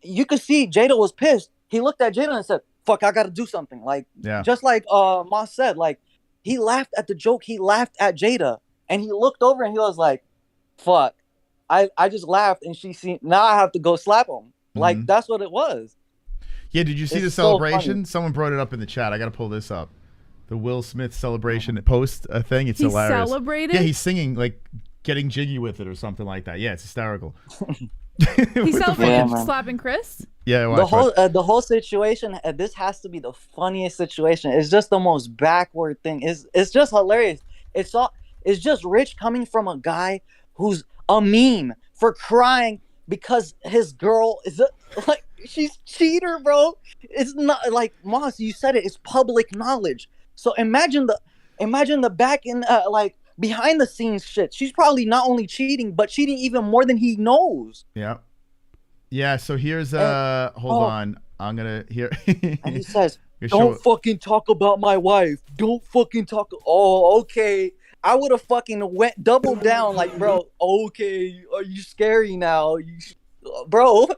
You could see Jada was pissed. He looked at Jada and said, "Fuck, I got to do something." Like, just like Moss said, like he laughed at the joke. He laughed at Jada, and he looked over and he was like, "Fuck, I just laughed, and she seen. Now I have to go slap him." Like that's what it was. Yeah, did you see the It's so celebration? funny. Someone brought it up in the chat. I got to pull this up. The Will Smith celebration post thing. It's He hilarious. celebrated? Yeah, he's singing, like getting jiggy with it or something like that. Yeah, it's hysterical. He celebrated slapping Chris. Yeah, The whole situation. This has to be the funniest situation. It's just the most backward thing. It's just hilarious. It's just Rich coming from a guy who's a meme for crying because his girl is like she's cheater, bro. It's not like Moss. You said it. It's public knowledge. So imagine the back in like behind the scenes shit. She's probably not only cheating, but cheating even more than he knows. Yeah. Yeah, so here's hold on. I'm gonna hear and he says, "Don't fucking talk about my wife. Don't fucking talk." Oh, okay. I would have fucking went double down, like, bro. Okay, are you scary now? Bro.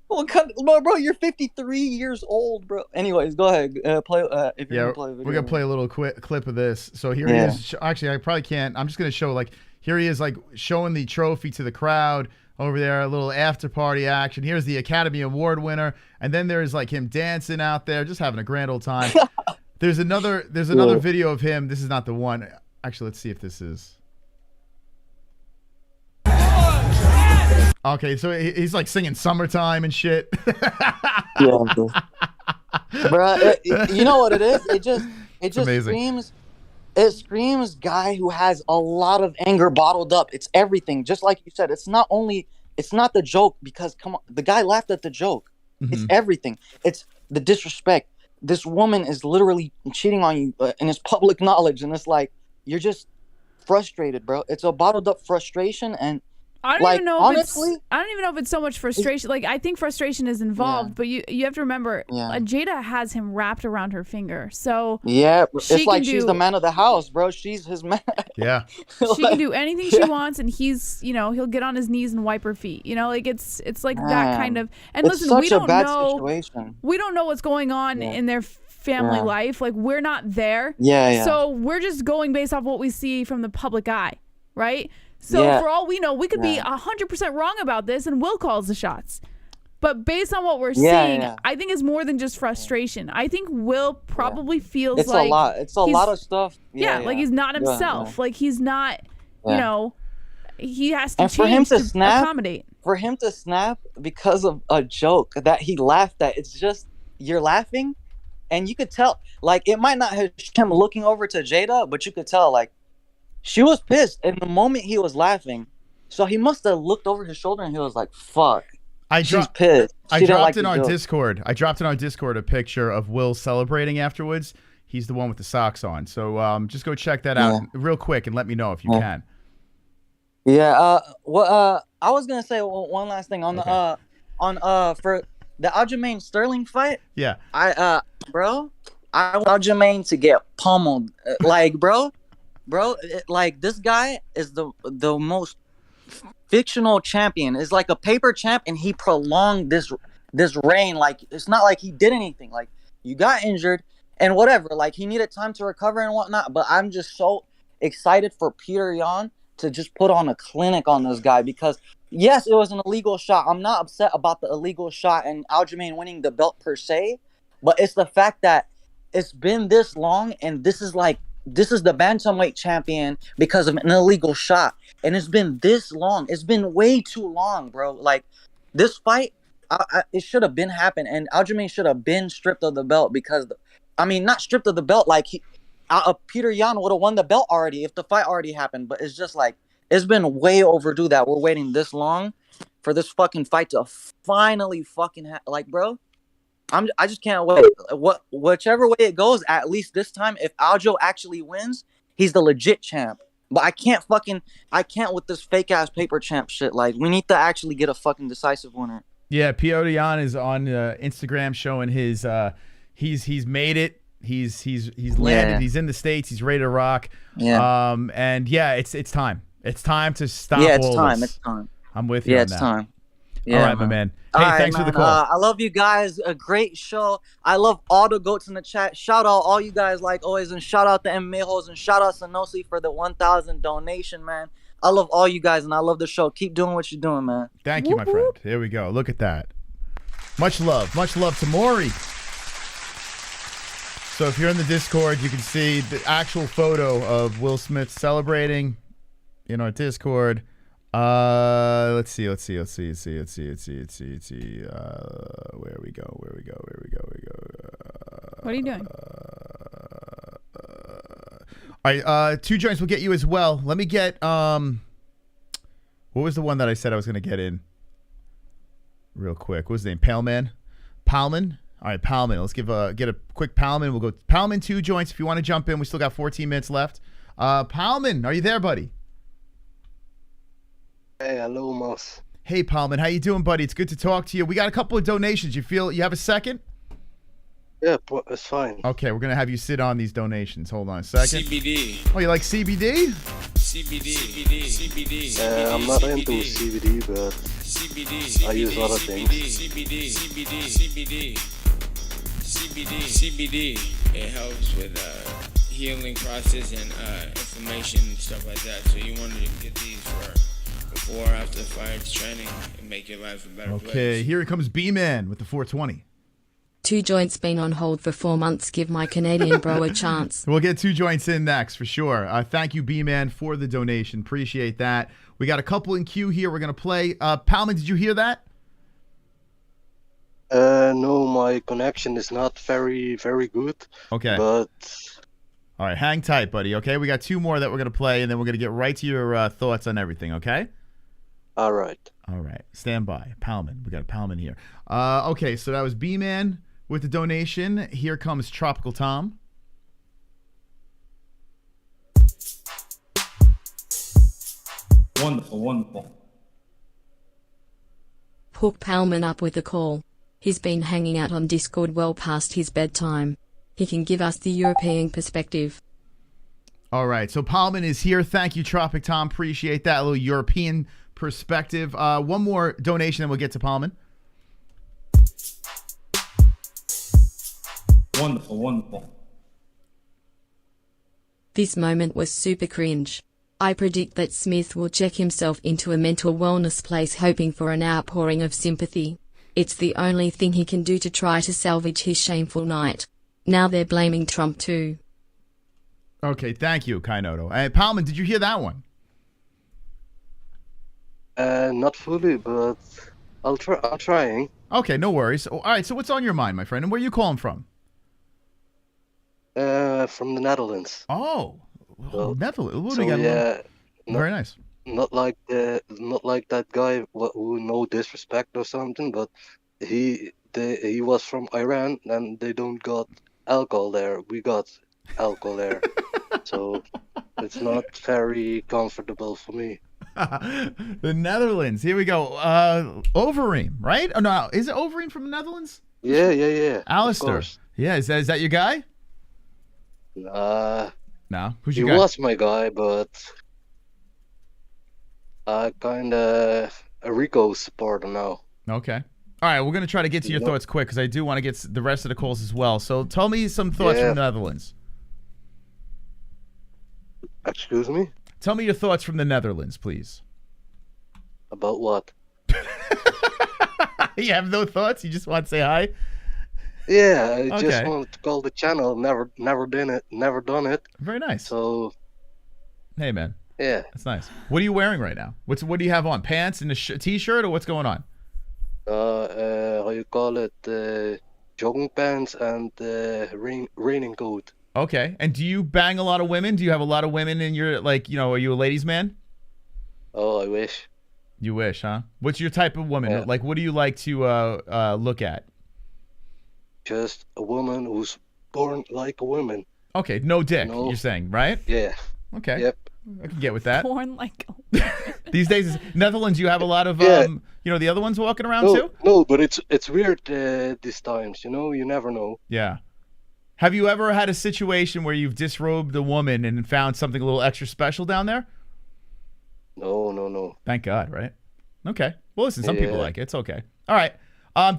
Bro, you're 53 years old, bro. Anyways, go ahead. Play. If you're gonna play a video. We're gonna play a little clip of this. So here he is. Actually, I probably can't. I'm just gonna show like here he is, like showing the trophy to the crowd over there. A little after party action. Here's the Academy Award winner, and then there's like him dancing out there, just having a grand old time. There's another video of him. This is not the one. Actually, let's see if this is. Okay, so he's like singing "Summertime" and shit. Yeah, bro. You know what it is? It just amazing. screams. It screams guy who has a lot of anger bottled up. It's everything. Just like you said, it's not the joke because come on, the guy laughed at the joke. It's everything. It's the disrespect. This woman is literally cheating on you, and it's public knowledge. And it's like you're just frustrated, bro. It's a bottled up frustration and. I don't even know honestly, I don't even know if it's so much frustration. Like I think frustration is involved, but you have to remember, Jada has him wrapped around her finger. So it's like she's the man of the house, bro. She's his man. Yeah, she can do anything she wants, and he's he'll get on his knees and wipe her feet. Like it's like that kind of. And it's listen, we don't know. Situation. We don't know what's going on in their family life. Like we're not there. Yeah. So we're just going based off what we see from the public eye, right? So for all we know, we could be 100% wrong about this, and Will calls the shots. But based on what we're seeing, I think it's more than just frustration. I think Will probably feels it's like a lot. It's a lot of stuff. Like he's not himself. Like he's not. He has to and change for him to snap, accommodate. For him to snap because of a joke that he laughed at, it's just you're laughing, and you could tell. Like it might not have him looking over to Jada, but you could tell like. She was pissed in the moment he was laughing. So he must have looked over his shoulder and he was like, fuck. She's pissed. I dropped in our Discord. I dropped in our Discord a picture of Will celebrating afterwards. He's the one with the socks on. So just go check that out real quick and let me know if you can. Yeah. I was gonna say one last thing on the for the Aljamain Sterling fight. Yeah. Bro, I want Aljamain to get pummeled. Like, bro, like this guy is the most fictional champion. Is like a paper champ, and he prolonged this reign. Like, it's not like he did anything. Like, you got injured and whatever. Like, he needed time to recover and whatnot. But I'm just so excited for Peter Yan to just put on a clinic on this guy, because yes, it was an illegal shot. I'm not upset about the illegal shot and Aljamain winning the belt per se, but it's the fact that it's been this long, and this is the bantamweight champion because of an illegal shot, and it's been this long. It's been way too long, bro. Like, this fight, it should have been happened, and Aljamain should have been stripped of the belt, because not stripped of the belt, like Peter Yan would have won the belt already if the fight already happened. But it's just like, it's been way overdue that we're waiting this long for this fucking fight to finally fucking like, bro, I just can't wait. Whichever way it goes, at least this time, if Aljo actually wins, he's the legit champ. But I can't with this fake ass paper champ shit. Like, we need to actually get a fucking decisive winner. Yeah, Peter Yan is on Instagram showing his he's made it. He's landed. Yeah. He's in the States. He's ready to rock. Yeah. And yeah, it's time. It's time to stop. Yeah, it's all time. this. It's time. I'm with you. Yeah, on it's that. time. Yeah, all right, my man. Hey, thanks for the call. I love you guys. A great show. I love all the goats in the chat. Shout out all you guys like always, and shout out the MMA-Holes, and shout out Sanosi for the 1,000 donation, man. I love all you guys, and I love the show. Keep doing what you're doing, man. Thank you, my friend. Here we go. Look at that. Much love to Maury. So if you're in the Discord, you can see the actual photo of Will Smith celebrating in our Discord. Let's see. Where we go. What are you doing? All right, 2 joints will get you as well. Let me get what was the one that I said I was gonna get in real quick? What was his name? Palman? All right, Palman. Let's get a quick Palman. We'll go Palman 2 joints. If you want to jump in, we still got 14 minutes left. Palman, are you there, buddy? Hey, hello, Moss. Hey, Palman, how you doing, buddy? It's good to talk to you. We got a couple of donations. You feel you have a second? Yeah, it's fine. Okay, we're gonna have you sit on these donations. Hold on a second. CBD. Oh, you like CBD? CBD. I'm not into CBD, but I use other things. CBD. It helps with healing process and inflammation and stuff like that. So you wanted to get these for before, after the fight training, and make your life a better place. Okay, here comes B-Man with the 420. 2 joints been on hold for 4 months. Give my Canadian bro a chance. We'll get 2 joints in next for sure. Thank you, B-Man, for the donation. Appreciate that. We got a couple in queue here. We're going to play. Palman, did you hear that? No, my connection is not very, very good. Okay. But all right, hang tight, buddy, okay? We got 2 more that we're going to play, and then we're going to get right to your thoughts on everything, okay? All right. Stand by. Palman. We got a Palman here. Okay, so that was B-Man with the donation. Here comes Tropical Tom. Wonderful. Hook Palman up with a call. He's been hanging out on Discord well past his bedtime. He can give us the European perspective. All right, so Palman is here. Thank you, Tropic Tom. Appreciate that. A little European perspective. One more donation, then we'll get to Palman. Wonderful. This moment was super cringe. I predict that Smith will check himself into a mental wellness place hoping for an outpouring of sympathy. It's the only thing he can do to try to salvage his shameful night. Now they're blaming Trump too. Okay, thank you, Kainoto. Palman, did you hear that one? Not fully, but I'm trying. Okay, no worries. All right, so what's on your mind, my friend, and where are you calling from? From the Netherlands. Oh, Netherlands. What do So you got? yeah, Very nice. not like that guy who no disrespect or something, but he was from Iran and they don't got alcohol there. We got alcohol there, so it's not very comfortable for me. The Netherlands. Here we go. Overeem, right? Oh, no, is it Overeem from the Netherlands? Yeah. Alistair. Yeah, is that your guy? No. Who's He your guy? was my guy, but I kind of a Rico supporter now. Okay. All right, we're going to try to get to your thoughts quick because I do want to get the rest of the calls as well. So tell me some thoughts from the Netherlands. Excuse me? Tell me your thoughts from the Netherlands, please. About what? You have no thoughts? You just want to say hi? Yeah, I Okay. just wanted to call the channel. Never done it. Very nice. So, Hey, man. yeah. That's nice. What are you wearing right now? What do you have on? Pants and a t-shirt, or what's going on? How you call it? Jogging pants and raining coat. Okay. And do you bang a lot of women? Do you have a lot of women in your, like, you know, are you a ladies' man? Oh, I wish. You wish, huh? What's your type of woman? Yeah. Like, what do you like to look at? Just a woman who's born like a woman. Okay, no dick, No. you're saying, right? Yeah. Okay. Yep. I can get with that. Born like These days, Netherlands, you have a lot of, Yeah. you know, the other ones walking around No, too? no, but it's weird these times. You know, you never know. Yeah. Have you ever had a situation where you've disrobed a woman and found something a little extra special down there? No. Thank God, right? Okay. Well, listen, some people Yeah. like it. It's okay. All right.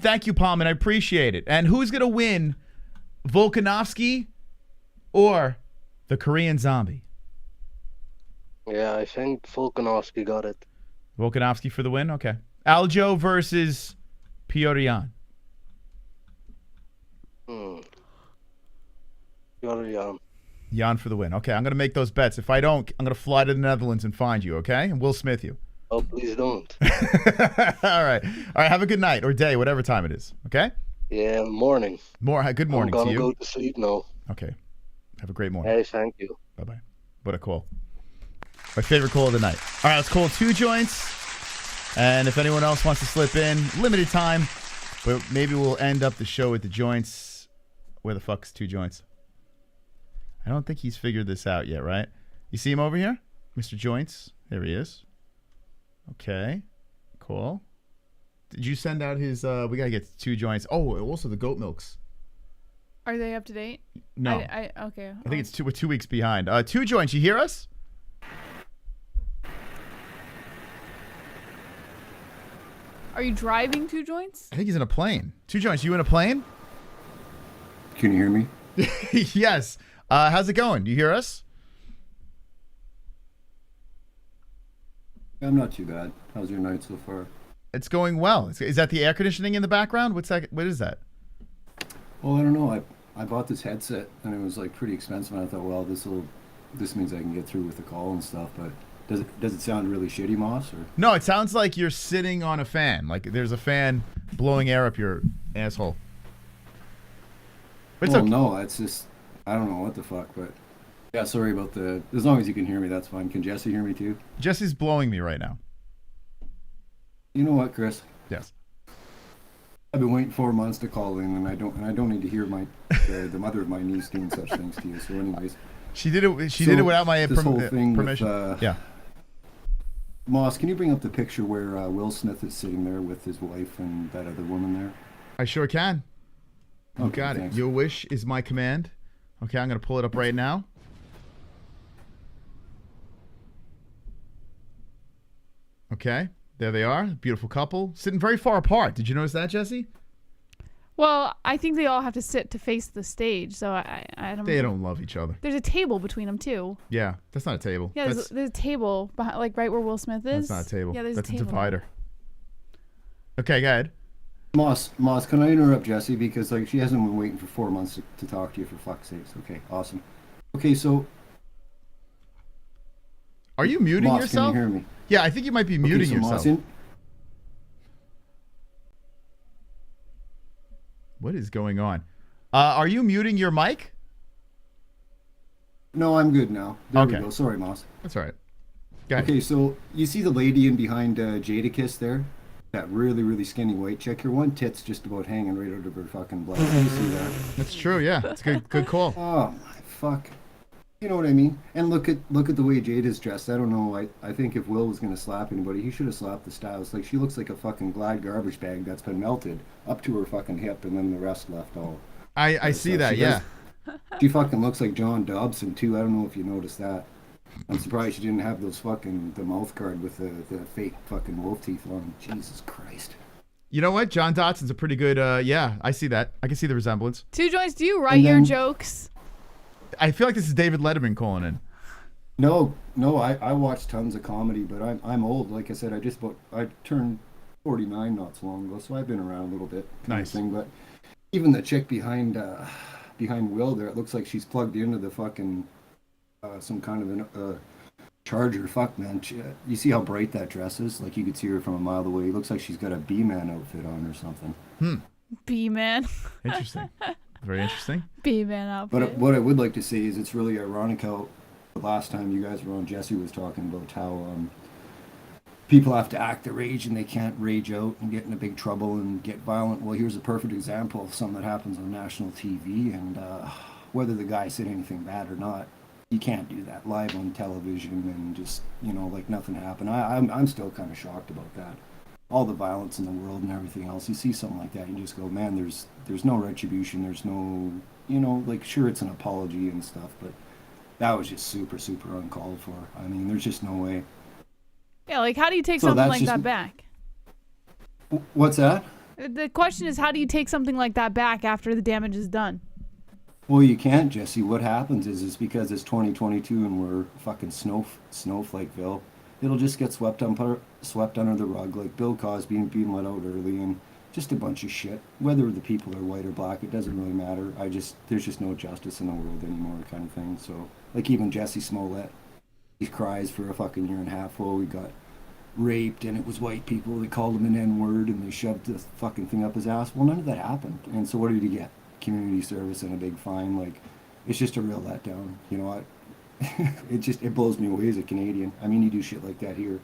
Thank you, Palm, and I appreciate it. And who's going to win, Volkanovski or the Korean Zombie? Yeah, I think Volkanovski got it. Volkanovski for the win? Okay. Aljo versus Piotr. Jan for the win. Okay, I'm going to make those bets. If I don't, I'm going to fly to the Netherlands and find you, okay? And Will Smith you. Oh, please don't. All right. Have a good night or day, whatever time it is, okay? Yeah, morning. Good morning I'm to gonna you. go to sleep now. Okay. Have a great morning. Hey, thank you. Bye-bye. What a call. My favorite call of the night. All right, let's call 2 joints. And if anyone else wants to slip in, limited time, but maybe we'll end up the show with the joints. Where the fuck's 2 joints? I don't think he's figured this out yet, right? You see him over here? Mr. Joints? There he is. Okay. Cool. Did you send out his, we got to get 2 joints. Oh, also the goat milks. Are they up to date? No. Okay. I think it's we're 2 weeks behind. 2 joints, you hear us? Are you driving 2 joints? I think he's in a plane. 2 joints, you in a plane? Can you hear me? Yes. How's it going? Do you hear us? I'm not too bad. How's your night so far? It's going well. Is that the air conditioning in the background? What's that? What is that? Well, I don't know. I bought this headset and it was like pretty expensive, and I thought, well, this means I can get through with the call and stuff. But does it sound really shitty, Moss? Or? No, it sounds like you're sitting on a fan. Like there's a fan blowing air up your asshole. But it's okay. No, it's just I don't know what the fuck, but yeah, sorry about the. As long as you can hear me, that's fine. Can Jesse hear me too? Jesse's blowing me right now. You know what, Chris? Yes. I've been waiting 4 months to call in, and I don't need to hear the mother of my niece doing such things to you. So, anyways, she did it. She did it without my this whole thing permission. With, yeah. Moss, can you bring up the picture where Will Smith is sitting there with his wife and that other woman there? I sure can. You Okay, got thanks. it. Your wish is my command. Okay, I'm gonna pull it up right now. Okay, there they are. Beautiful couple. Sitting very far apart. Did you notice that, Jesse? Well, I think they all have to sit to face the stage, so I don't. They don't love each other. There's a table between them too. Yeah, that's not a table. Yeah, that's, there's a table behind, like right where Will Smith is. that's not a table. Yeah, there's that's a a table. divider. Okay, go ahead. Moss, can I interrupt Jesse because like she hasn't been waiting for 4 months to talk to you, for fuck's sakes. Okay, awesome. Okay, so are you muting Moss, yourself? Can you hear me? Yeah, I think you might be muting so yourself. Moss, What is going on? Are you muting your mic? No, I'm good now. There Okay. we go. Sorry, Moss. That's all right. Go ahead. Okay, so you see the lady in behind Jada there? That really, really skinny white chick. Her one tit's just about hanging right out of her fucking blood. You see that? That's true. Yeah, it's good. Good call. Oh my fuck. You know what I mean? And look at the way Jada's dressed. I don't know. I think if Will was gonna slap anybody, he should have slapped the Styles. Like she looks like a fucking Glide garbage bag that's been melted up to her fucking hip, and then the rest left all. I see that. Yeah. She fucking looks like John Dobson too. I don't know if you noticed that. I'm surprised she didn't have those fucking the mouth guard with the fake fucking wolf teeth on. Jesus Christ. You know what? John Dotson's a pretty good. Yeah, I see that. I can see the resemblance. Two Joints, do you write your jokes? I feel like this is David Letterman calling in. No, I watch tons of comedy, but I'm old. Like I said, I turned 49 not so long ago, so I've been around a little bit. Nice. Thing, but even the chick behind Will there, it looks like she's plugged into the fucking some kind of a charger. Fuck, man. You see how bright that dress is? Like you could see her from a mile away. It looks like she's got a B-Man outfit on or something. B-Man. Interesting. Very interesting. B-Man outfit. But what I would like to say is it's really ironic how the last time you guys were on, Jesse was talking about how people have to act their rage and they can't rage out and get into big trouble and get violent. Well, here's a perfect example of something that happens on national TV, and whether the guy said anything bad or not, you can't do that live on television and just, like nothing happened. I'm still kind of shocked about that. All the violence in the world and everything else, you see something like that, you just go, man, there's no retribution, there's no, like sure it's an apology and stuff, but that was just super, super uncalled for. I mean, there's just no way. Yeah, like how do you take something like that back? What's that? The question is, how do you take something like that back after the damage is done? Well, you can't, Jesse. What happens is because it's 2022 and we're fucking Snowflakeville, it'll just get swept under the rug, like Bill Cosby being let out early and just a bunch of shit. Whether the people are white or black, it doesn't really matter. There's just no justice in the world anymore, kind of thing. So, like even Jesse Smollett, he cries for a fucking year and a half. Well, we got raped and it was white people. They called him an N-word and they shoved the fucking thing up his ass. Well, none of that happened. And so what did he get? Community service and a big fine. Like, it's just a real letdown. You know what? It blows me away as a Canadian. I mean, you do shit like that here,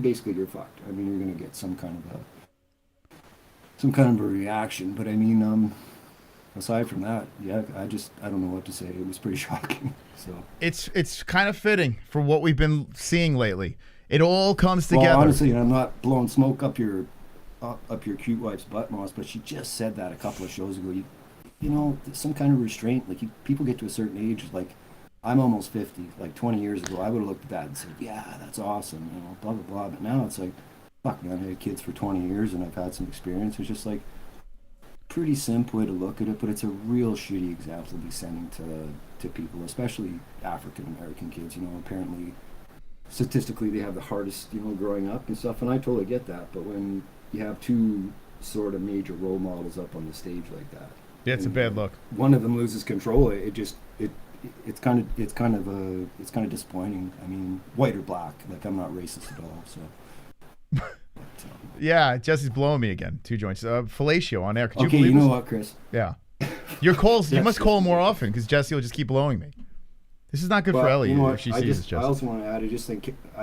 basically you're fucked. I mean, you're gonna get some kind of a reaction. But I mean, aside from that, yeah, I don't know what to say. It was pretty shocking. So it's kind of fitting for what we've been seeing lately. It all comes together. Well, honestly, I'm not blowing smoke up your cute wife's butt, Moss, but she just said that a couple of shows ago. You know, some kind of restraint. Like people get to a certain age, like. I'm almost 50. Like 20 years ago, I would have looked at that and said, yeah, that's awesome, blah, blah, blah. But now it's like, fuck, man, I had kids for 20 years and I've had some experience. It's just like, pretty simple way to look at it, but it's a real shitty example to be sending to people, especially African-American kids. Apparently, statistically, they have the hardest, growing up and stuff, and I totally get that. But when you have two sort of major role models up on the stage like that. Yeah, it's a bad look. One of them loses control. It's kind of disappointing. I mean, white or black. Like, I'm not racist at all. So. Yeah, Jesse's blowing me again. Two joints. Fellatio on air. Could you okay, believe you know this? what, Chris? Yeah. Your calls. You must call more often because Jesse will just keep blowing me. This is not good for Ellie if she sees this, Jesse. I also want to add. I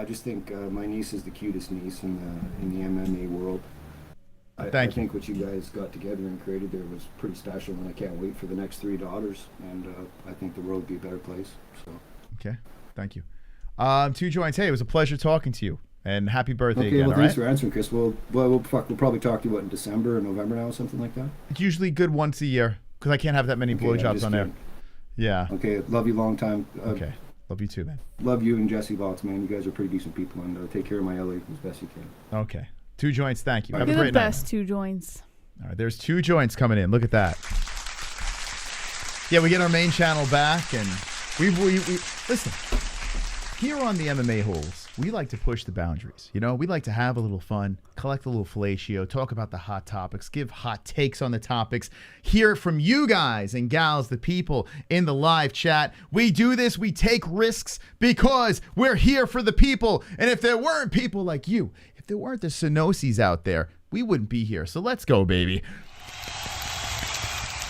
just think my niece is the cutest niece in the MMA world. I think what you guys got together and created there was pretty special, and I can't wait for the next 3 daughters. And I think the world will be a better place. So. Okay, thank you. Two joints. Hey, it was a pleasure talking to you, and happy birthday again. Okay, well, thanks for answering, Chris. We'll probably talk to you in December or November now, something like that. It's usually good once a year because I can't have that many blowjobs on there. Yeah. Okay, love you long time. Okay, love you too, man. Love you and Jesse Vox, man. You guys are pretty decent people, and take care of my LA as best you can. Okay. Two joints, thank you. Have a great night. Best two joints. All right, there's two joints coming in. Look at that. Yeah, we get our main channel back, and we listen. Here on the MMA-Holes, we like to push the boundaries. We like to have a little fun, collect a little fellatio, talk about the hot topics, give hot takes on the topics, hear from you guys and gals, the people in the live chat. We do this, we take risks because we're here for the people. And if there weren't people like you, if there weren't the Sonosis out there, we wouldn't be here. So let's go, baby.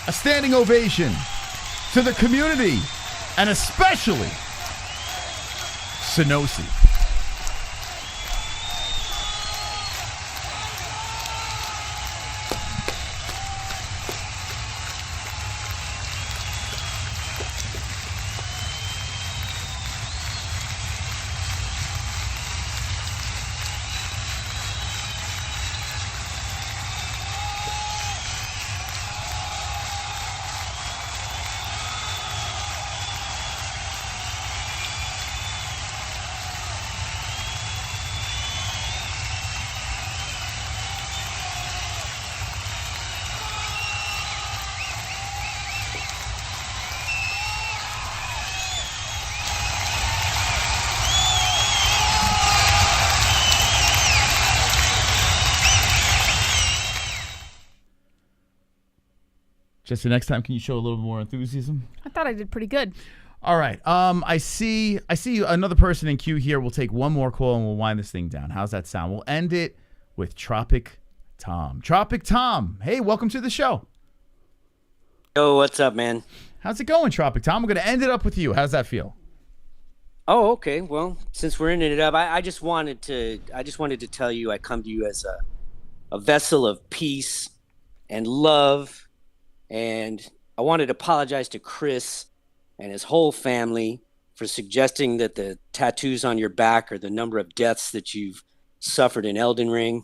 A standing ovation to the community and especially Sonosi. Jesse, next time, can you show a little more enthusiasm? I thought I did pretty good. All right. I see another person in queue here. We'll take one more call and we'll wind this thing down. How's that sound? We'll end it with Tropic Tom. Tropic Tom, hey, welcome to the show. Yo, what's up, man? How's it going, Tropic Tom? We're going to end it up with you. How's that feel? Oh, okay. Well, since we're ending it up, I just wanted to tell you I come to you as a vessel of peace and love, and I wanted to apologize to Chris and his whole family for suggesting that the tattoos on your back are the number of deaths that you've suffered in Elden Ring,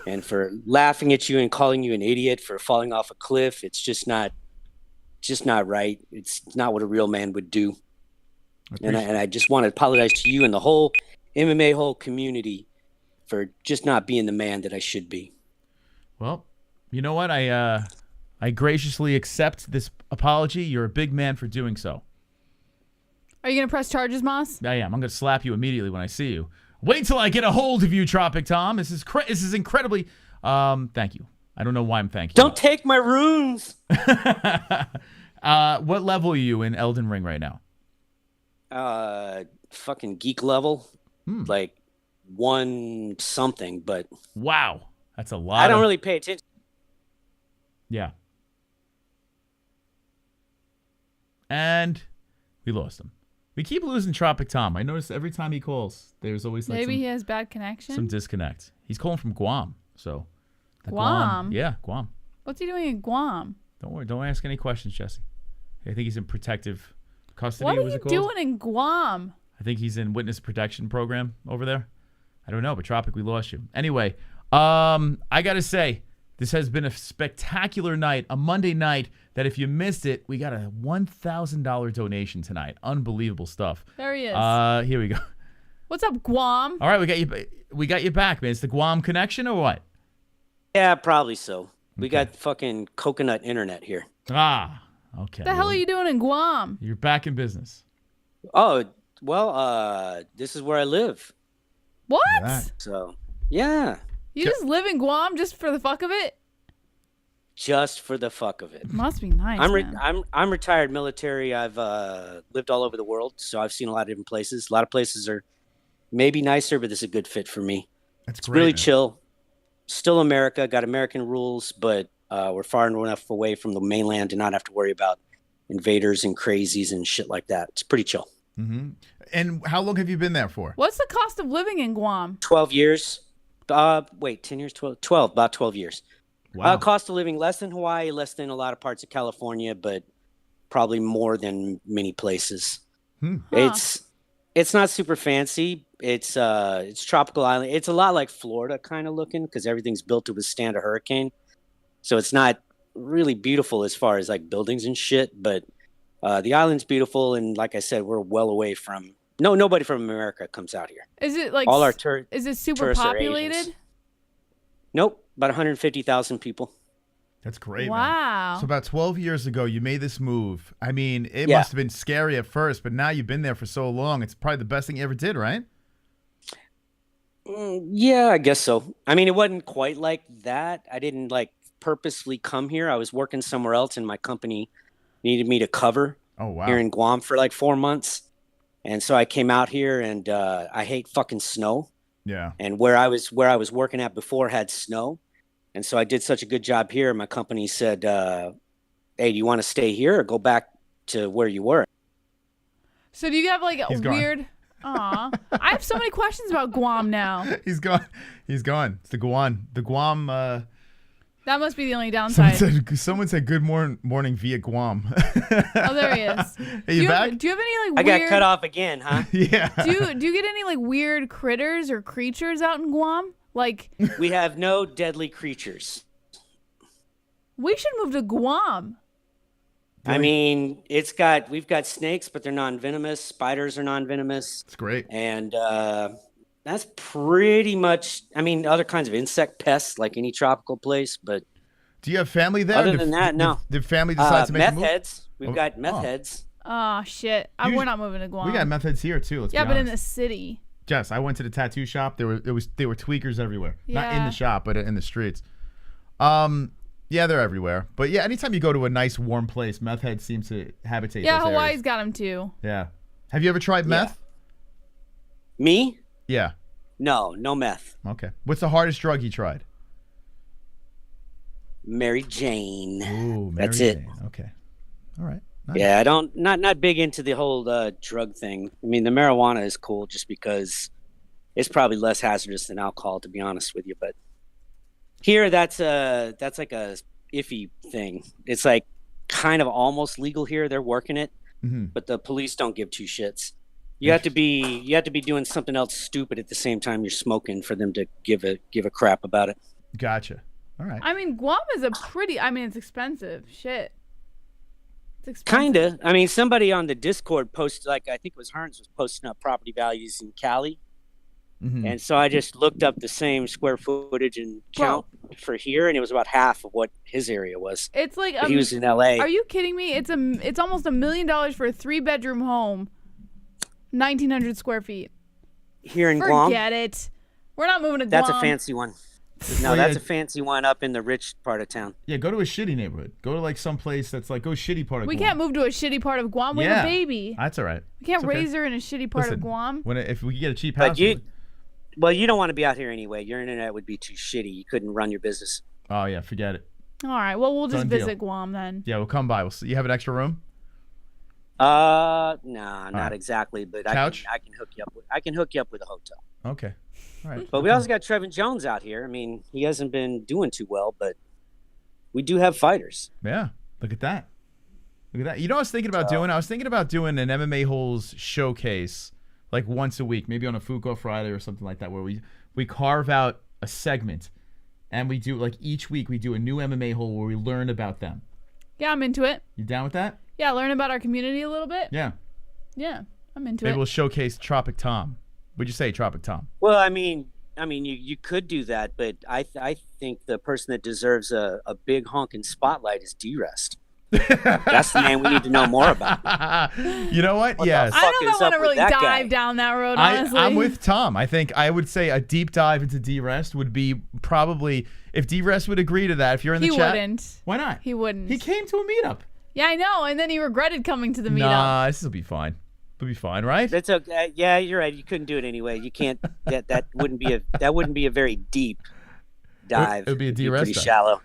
and for laughing at you and calling you an idiot for falling off a cliff. It's just not right. It's not what a real man would do. And I just want to apologize to you and the whole MMA-Hole community for just not being the man that I should be. Well, you know what? I graciously accept this apology. You're a big man for doing so. Are you going to press charges, Moss? I am. I'm going to slap you immediately when I see you. Wait till I get a hold of you, Tropic Tom. This is incredibly... thank you. I don't know why I'm thanking you. Don't take my runes! What level are you in Elden Ring right now? Fucking geek level. Like 1 something, but... Wow. That's a lot. I don't really pay attention. Yeah. And we lost him. We keep losing Tropic Tom. I notice every time he calls, there's always like Maybe he has bad connection? some disconnect. He's calling from Guam, so Guam? Yeah, Guam. What's he doing in Guam? Don't worry. Don't ask any questions, Jesse. I think he's in protective custody. What are was you it called? doing in Guam? I think he's in witness protection program over there. I don't know, but Tropic, we lost you. Anyway, I gotta say, this has been a spectacular night, a Monday night that if you missed it, we got a $1,000 donation tonight. Unbelievable stuff. There he is. Here we go. What's up, Guam? All right, we got you back, man. It's the Guam connection or what? Yeah, probably so. We got fucking coconut internet here. Ah, okay. What the hell are you doing in Guam? You're back in business. Oh, well, this is where I live. What? So, yeah. You just live in Guam just for the fuck of it? Just for the fuck of it. Must be nice, man. I'm retired military. I've lived all over the world, so I've seen a lot of different places. A lot of places are maybe nicer, but this is a good fit for me. It's great, really man. chill. Still America, got American rules, but we're far enough away from the mainland to not have to worry about invaders and crazies and shit like that. It's pretty chill. Mm-hmm. And how long have you been there for? What's the cost of living in Guam? 12 years. 10 years, 12, about 12 years. Wow. Cost of living less than Hawaii, less than a lot of parts of California, but probably more than many places. It's not super fancy. It's tropical island. It's a lot like Florida kind of looking because everything's built to withstand a hurricane. So it's not really beautiful as far as like buildings and shit, but the island's beautiful, and like I said, we're well away from nobody from America comes out here. Is it like all our is it super tourists are populated? Asians. Nope, about 150,000 people. That's great, Wow. man. So about 12 years ago, you made this move. I mean, it Yeah. must have been scary at first, but now you've been there for so long. It's probably the best thing you ever did, right? Yeah, I guess so. I mean, it wasn't quite like that. I didn't like purposely come here. I was working somewhere else, and my company needed me to cover here in Guam for like 4 months. And so I came out here, and I hate fucking snow. Yeah. And where I was working at before had snow. And so I did such a good job here. My company said, hey, do you want to stay here or go back to where you were? So do you have like a He's gone. weird... Aw. I have so many questions about Guam now. He's gone. He's gone. It's the Guam. The Guam. That must be the only downside. Someone said good morning via Guam. Oh, there he is. Hey, you back? Do you have any like I weird... got cut off again, huh? Yeah. Do you get any like weird critters or creatures out in Guam? Like We have no deadly creatures. we should move to Guam. I mean, we've got snakes, but they're non-venomous. Spiders are non-venomous. It's great. And that's pretty much, I mean, other kinds of insect pests like any tropical place, but Do you have family there? other than that, no. Did family decide to make a meth move? heads. We've got meth heads. Oh shit! We're not moving to Guam. We got meth heads here too. Let's yeah, be but in honest. the city. Jess, I went to the tattoo shop. There were tweakers everywhere. Not in Yeah. the shop, but in the streets. Yeah, they're everywhere. But yeah, anytime you go to a nice warm place, meth heads seem to habitate. Yeah, those Hawaii's areas. got them too. Yeah. Have you ever tried meth? Me? Yeah. No meth. Okay. What's the hardest drug you tried? Mary Jane. Ooh, Mary That's it. Jane. Okay. All right. Nice. Yeah, I don't not big into the whole drug thing. I mean, the marijuana is cool just because it's probably less hazardous than alcohol, to be honest with you. But here, that's like a iffy thing. It's like kind of almost legal here. They're working it, but the police don't give two shits. You have to be doing something else stupid at the same time you're smoking for them to give a crap about it. Gotcha. All right. I mean, Guam is it's expensive. Shit. It's expensive. Kinda. I mean, somebody on the Discord posted, like, I think it was Hearns was posting up property values in Cali. And so I just looked up the same square footage and count for here, and it was about half of what his area was. It's like he was in LA. Are you kidding me? It's almost $1 million for a 3-bedroom home, 1,900 square feet. Here in Guam? Forget it. We're not moving to Guam. That's a fancy one. No, that's a fancy one up in the rich part of town. Yeah, go to a shitty neighborhood. Go to like some place that's like, go shitty part of We Guam. can't move to a shitty part of Guam. We have a baby. That's all right. We can't It's okay. raise her in a shitty part Listen, of Guam. if we get a cheap But house. well, you don't want to be out here anyway. Your internet would be too shitty. You couldn't run your business. Oh, yeah, forget it. All right. Well, we'll just Done deal. visit Guam then. Yeah, we'll come by. We'll see. You have an extra room? Nah, not right. exactly. But Couch? I can hook you up. I can hook you up with a hotel. Okay. All right. But we also got Trevin Jones out here. I mean, he hasn't been doing too well, but we do have fighters. Yeah. Look at that. Look at that. You know what I was thinking about doing? I was thinking about doing an MMA-Holes showcase like once a week, maybe on a Fuko Friday or something like that, where we carve out a segment and we do, like, each week we do a new MMA hole where we learn about them. Yeah, I'm into it. You down with that? Yeah, learn about our community a little bit. Yeah. Yeah, I'm into Maybe it. we'll showcase Tropic Tom. Would you say Tropic Tom? Well, I mean, you could do that, but I think the person that deserves a big honking spotlight is D-Rest. That's the man we need to know more about. You know what? Yes. I don't want to really dive down that road, honestly. I'm with Tom. I think I would say a deep dive into D-Rest would be probably, if D-Rest would agree to that, if you're in the chat. He wouldn't. Why not? He wouldn't. He came to a meetup. Yeah, I know, and then he regretted coming to the meetup. Nah, this will be fine. It'll be fine, right? That's okay. Yeah, you're right. You couldn't do it anyway. You can't. That wouldn't be a very deep dive. It would be a D-Rest pretty dive. shallow.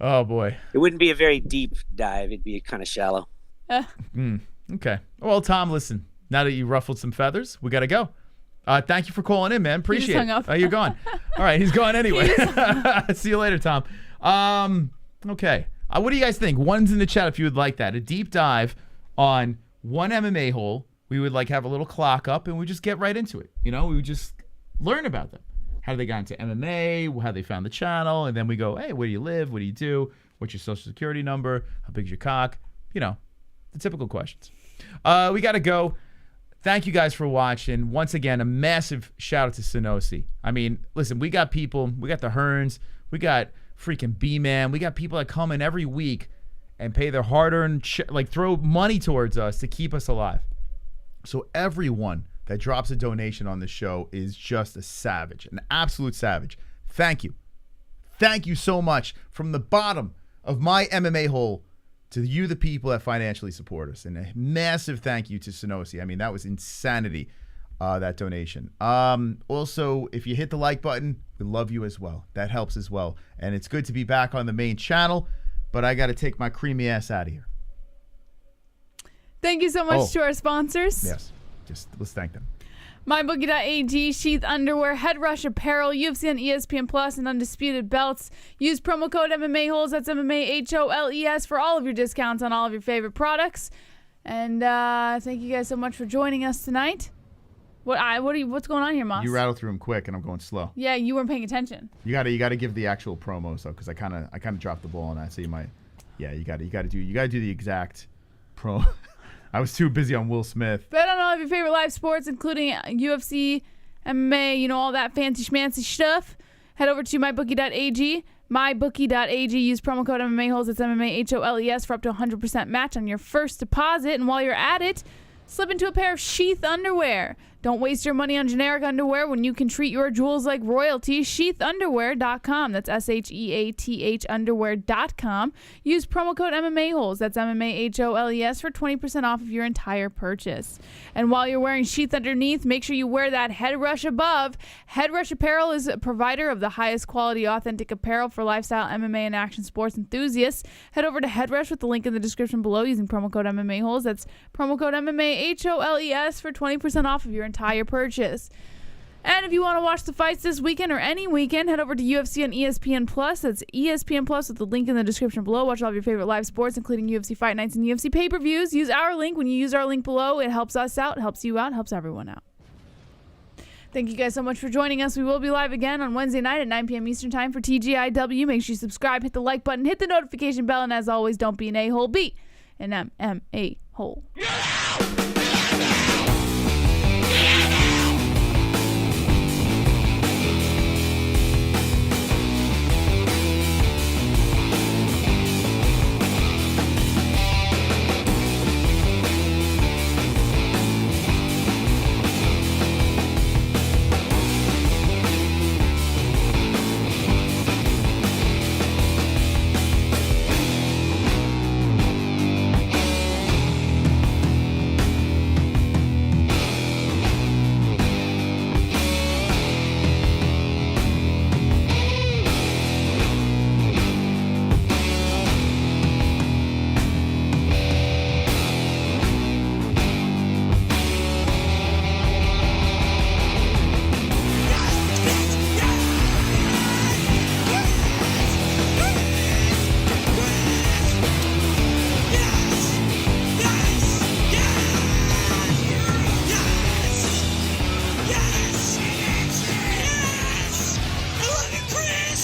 Oh boy. It wouldn't be a very deep dive. It'd be kind of shallow. Okay. Well, Tom, listen. Now that you ruffled some feathers, we gotta go. Thank you for calling in, man. Appreciate hung it. up. Oh, you're gone. All right, he's gone anyway. See you later, Tom. Okay. What do you guys think? One's in the chat if you would like that. A deep dive on one MMA hole. We would like have a little clock up and we just get right into it. You know, we would just learn about them. How they got into MMA, how they found the channel, and then we go, hey, where do you live? What do you do? What's your social security number? How big's your cock? You know, the typical questions. We got to go. Thank you guys for watching. Once again, a massive shout out to Sonosi. I mean, listen, we got people. We got the Hearns. We got freaking B-Man. We got people that come in every week and pay their hard-earned, throw money towards us to keep us alive. So everyone that drops a donation on the show is just a savage, an absolute savage. Thank you. Thank you so much from the bottom of my MMA hole to you, the people that financially support us. And a massive thank you to Sonosi. I mean, that was insanity, that donation. Also, if you hit the like button, we love you as well. That helps as well. And it's good to be back on the main channel, but I got to take my creamy ass out of here. Thank you so much to our sponsors. Yes. Just let's thank them. MyBookie.ag, Sheath Underwear, Head Rush Apparel, UFC and ESPN Plus, and Undisputed Belts. Use promo code MMA-Holes, that's MMA-HOLES, for all of your discounts on all of your favorite products. And thank you guys so much for joining us tonight. What's going on here, Moss? You rattle through them quick, and I'm going slow. Yeah, you weren't paying attention. You gotta give the actual promos though, because I kind of dropped the ball on that. So you might, yeah, you gotta do the exact pro. I was too busy on Will Smith. Bet on all of your favorite live sports, including UFC, MMA, you know, all that fancy schmancy stuff. Head over to mybookie.ag. MyBookie.ag. Use promo code MMA-Holes. It's MMA-HOLES for up to 100% match on your first deposit. And while you're at it, slip into a pair of Sheath Underwear. Don't waste your money on generic underwear when you can treat your jewels like royalty. Sheathunderwear.com. That's SHEATH underwear.com. Use promo code MMA-Holes. That's MMAHOLES for 20% off of your entire purchase. And while you're wearing sheath underneath, make sure you wear that head rush above. Head Rush Apparel is a provider of the highest quality, authentic apparel for lifestyle, MMA, and action sports enthusiasts. Head over to Head Rush with the link in the description below using promo code MMA-Holes. That's promo code MMAHOLES for 20% off of your entire purchase. And if you want to watch the fights this weekend or any weekend, head over to UFC on ESPN Plus. That's ESPN Plus with the link in the description below. Watch all of your favorite live sports, including UFC fight nights and UFC pay-per-views. Use our link. When you use our link below, it helps us out, helps you out, helps everyone out. Thank you guys so much for joining us. We will be live again on Wednesday night at 9 p.m. Eastern Time for TGIW. Make sure you subscribe, hit the like button, hit the notification bell, and as always, don't be an a-hole, be an MMA hole.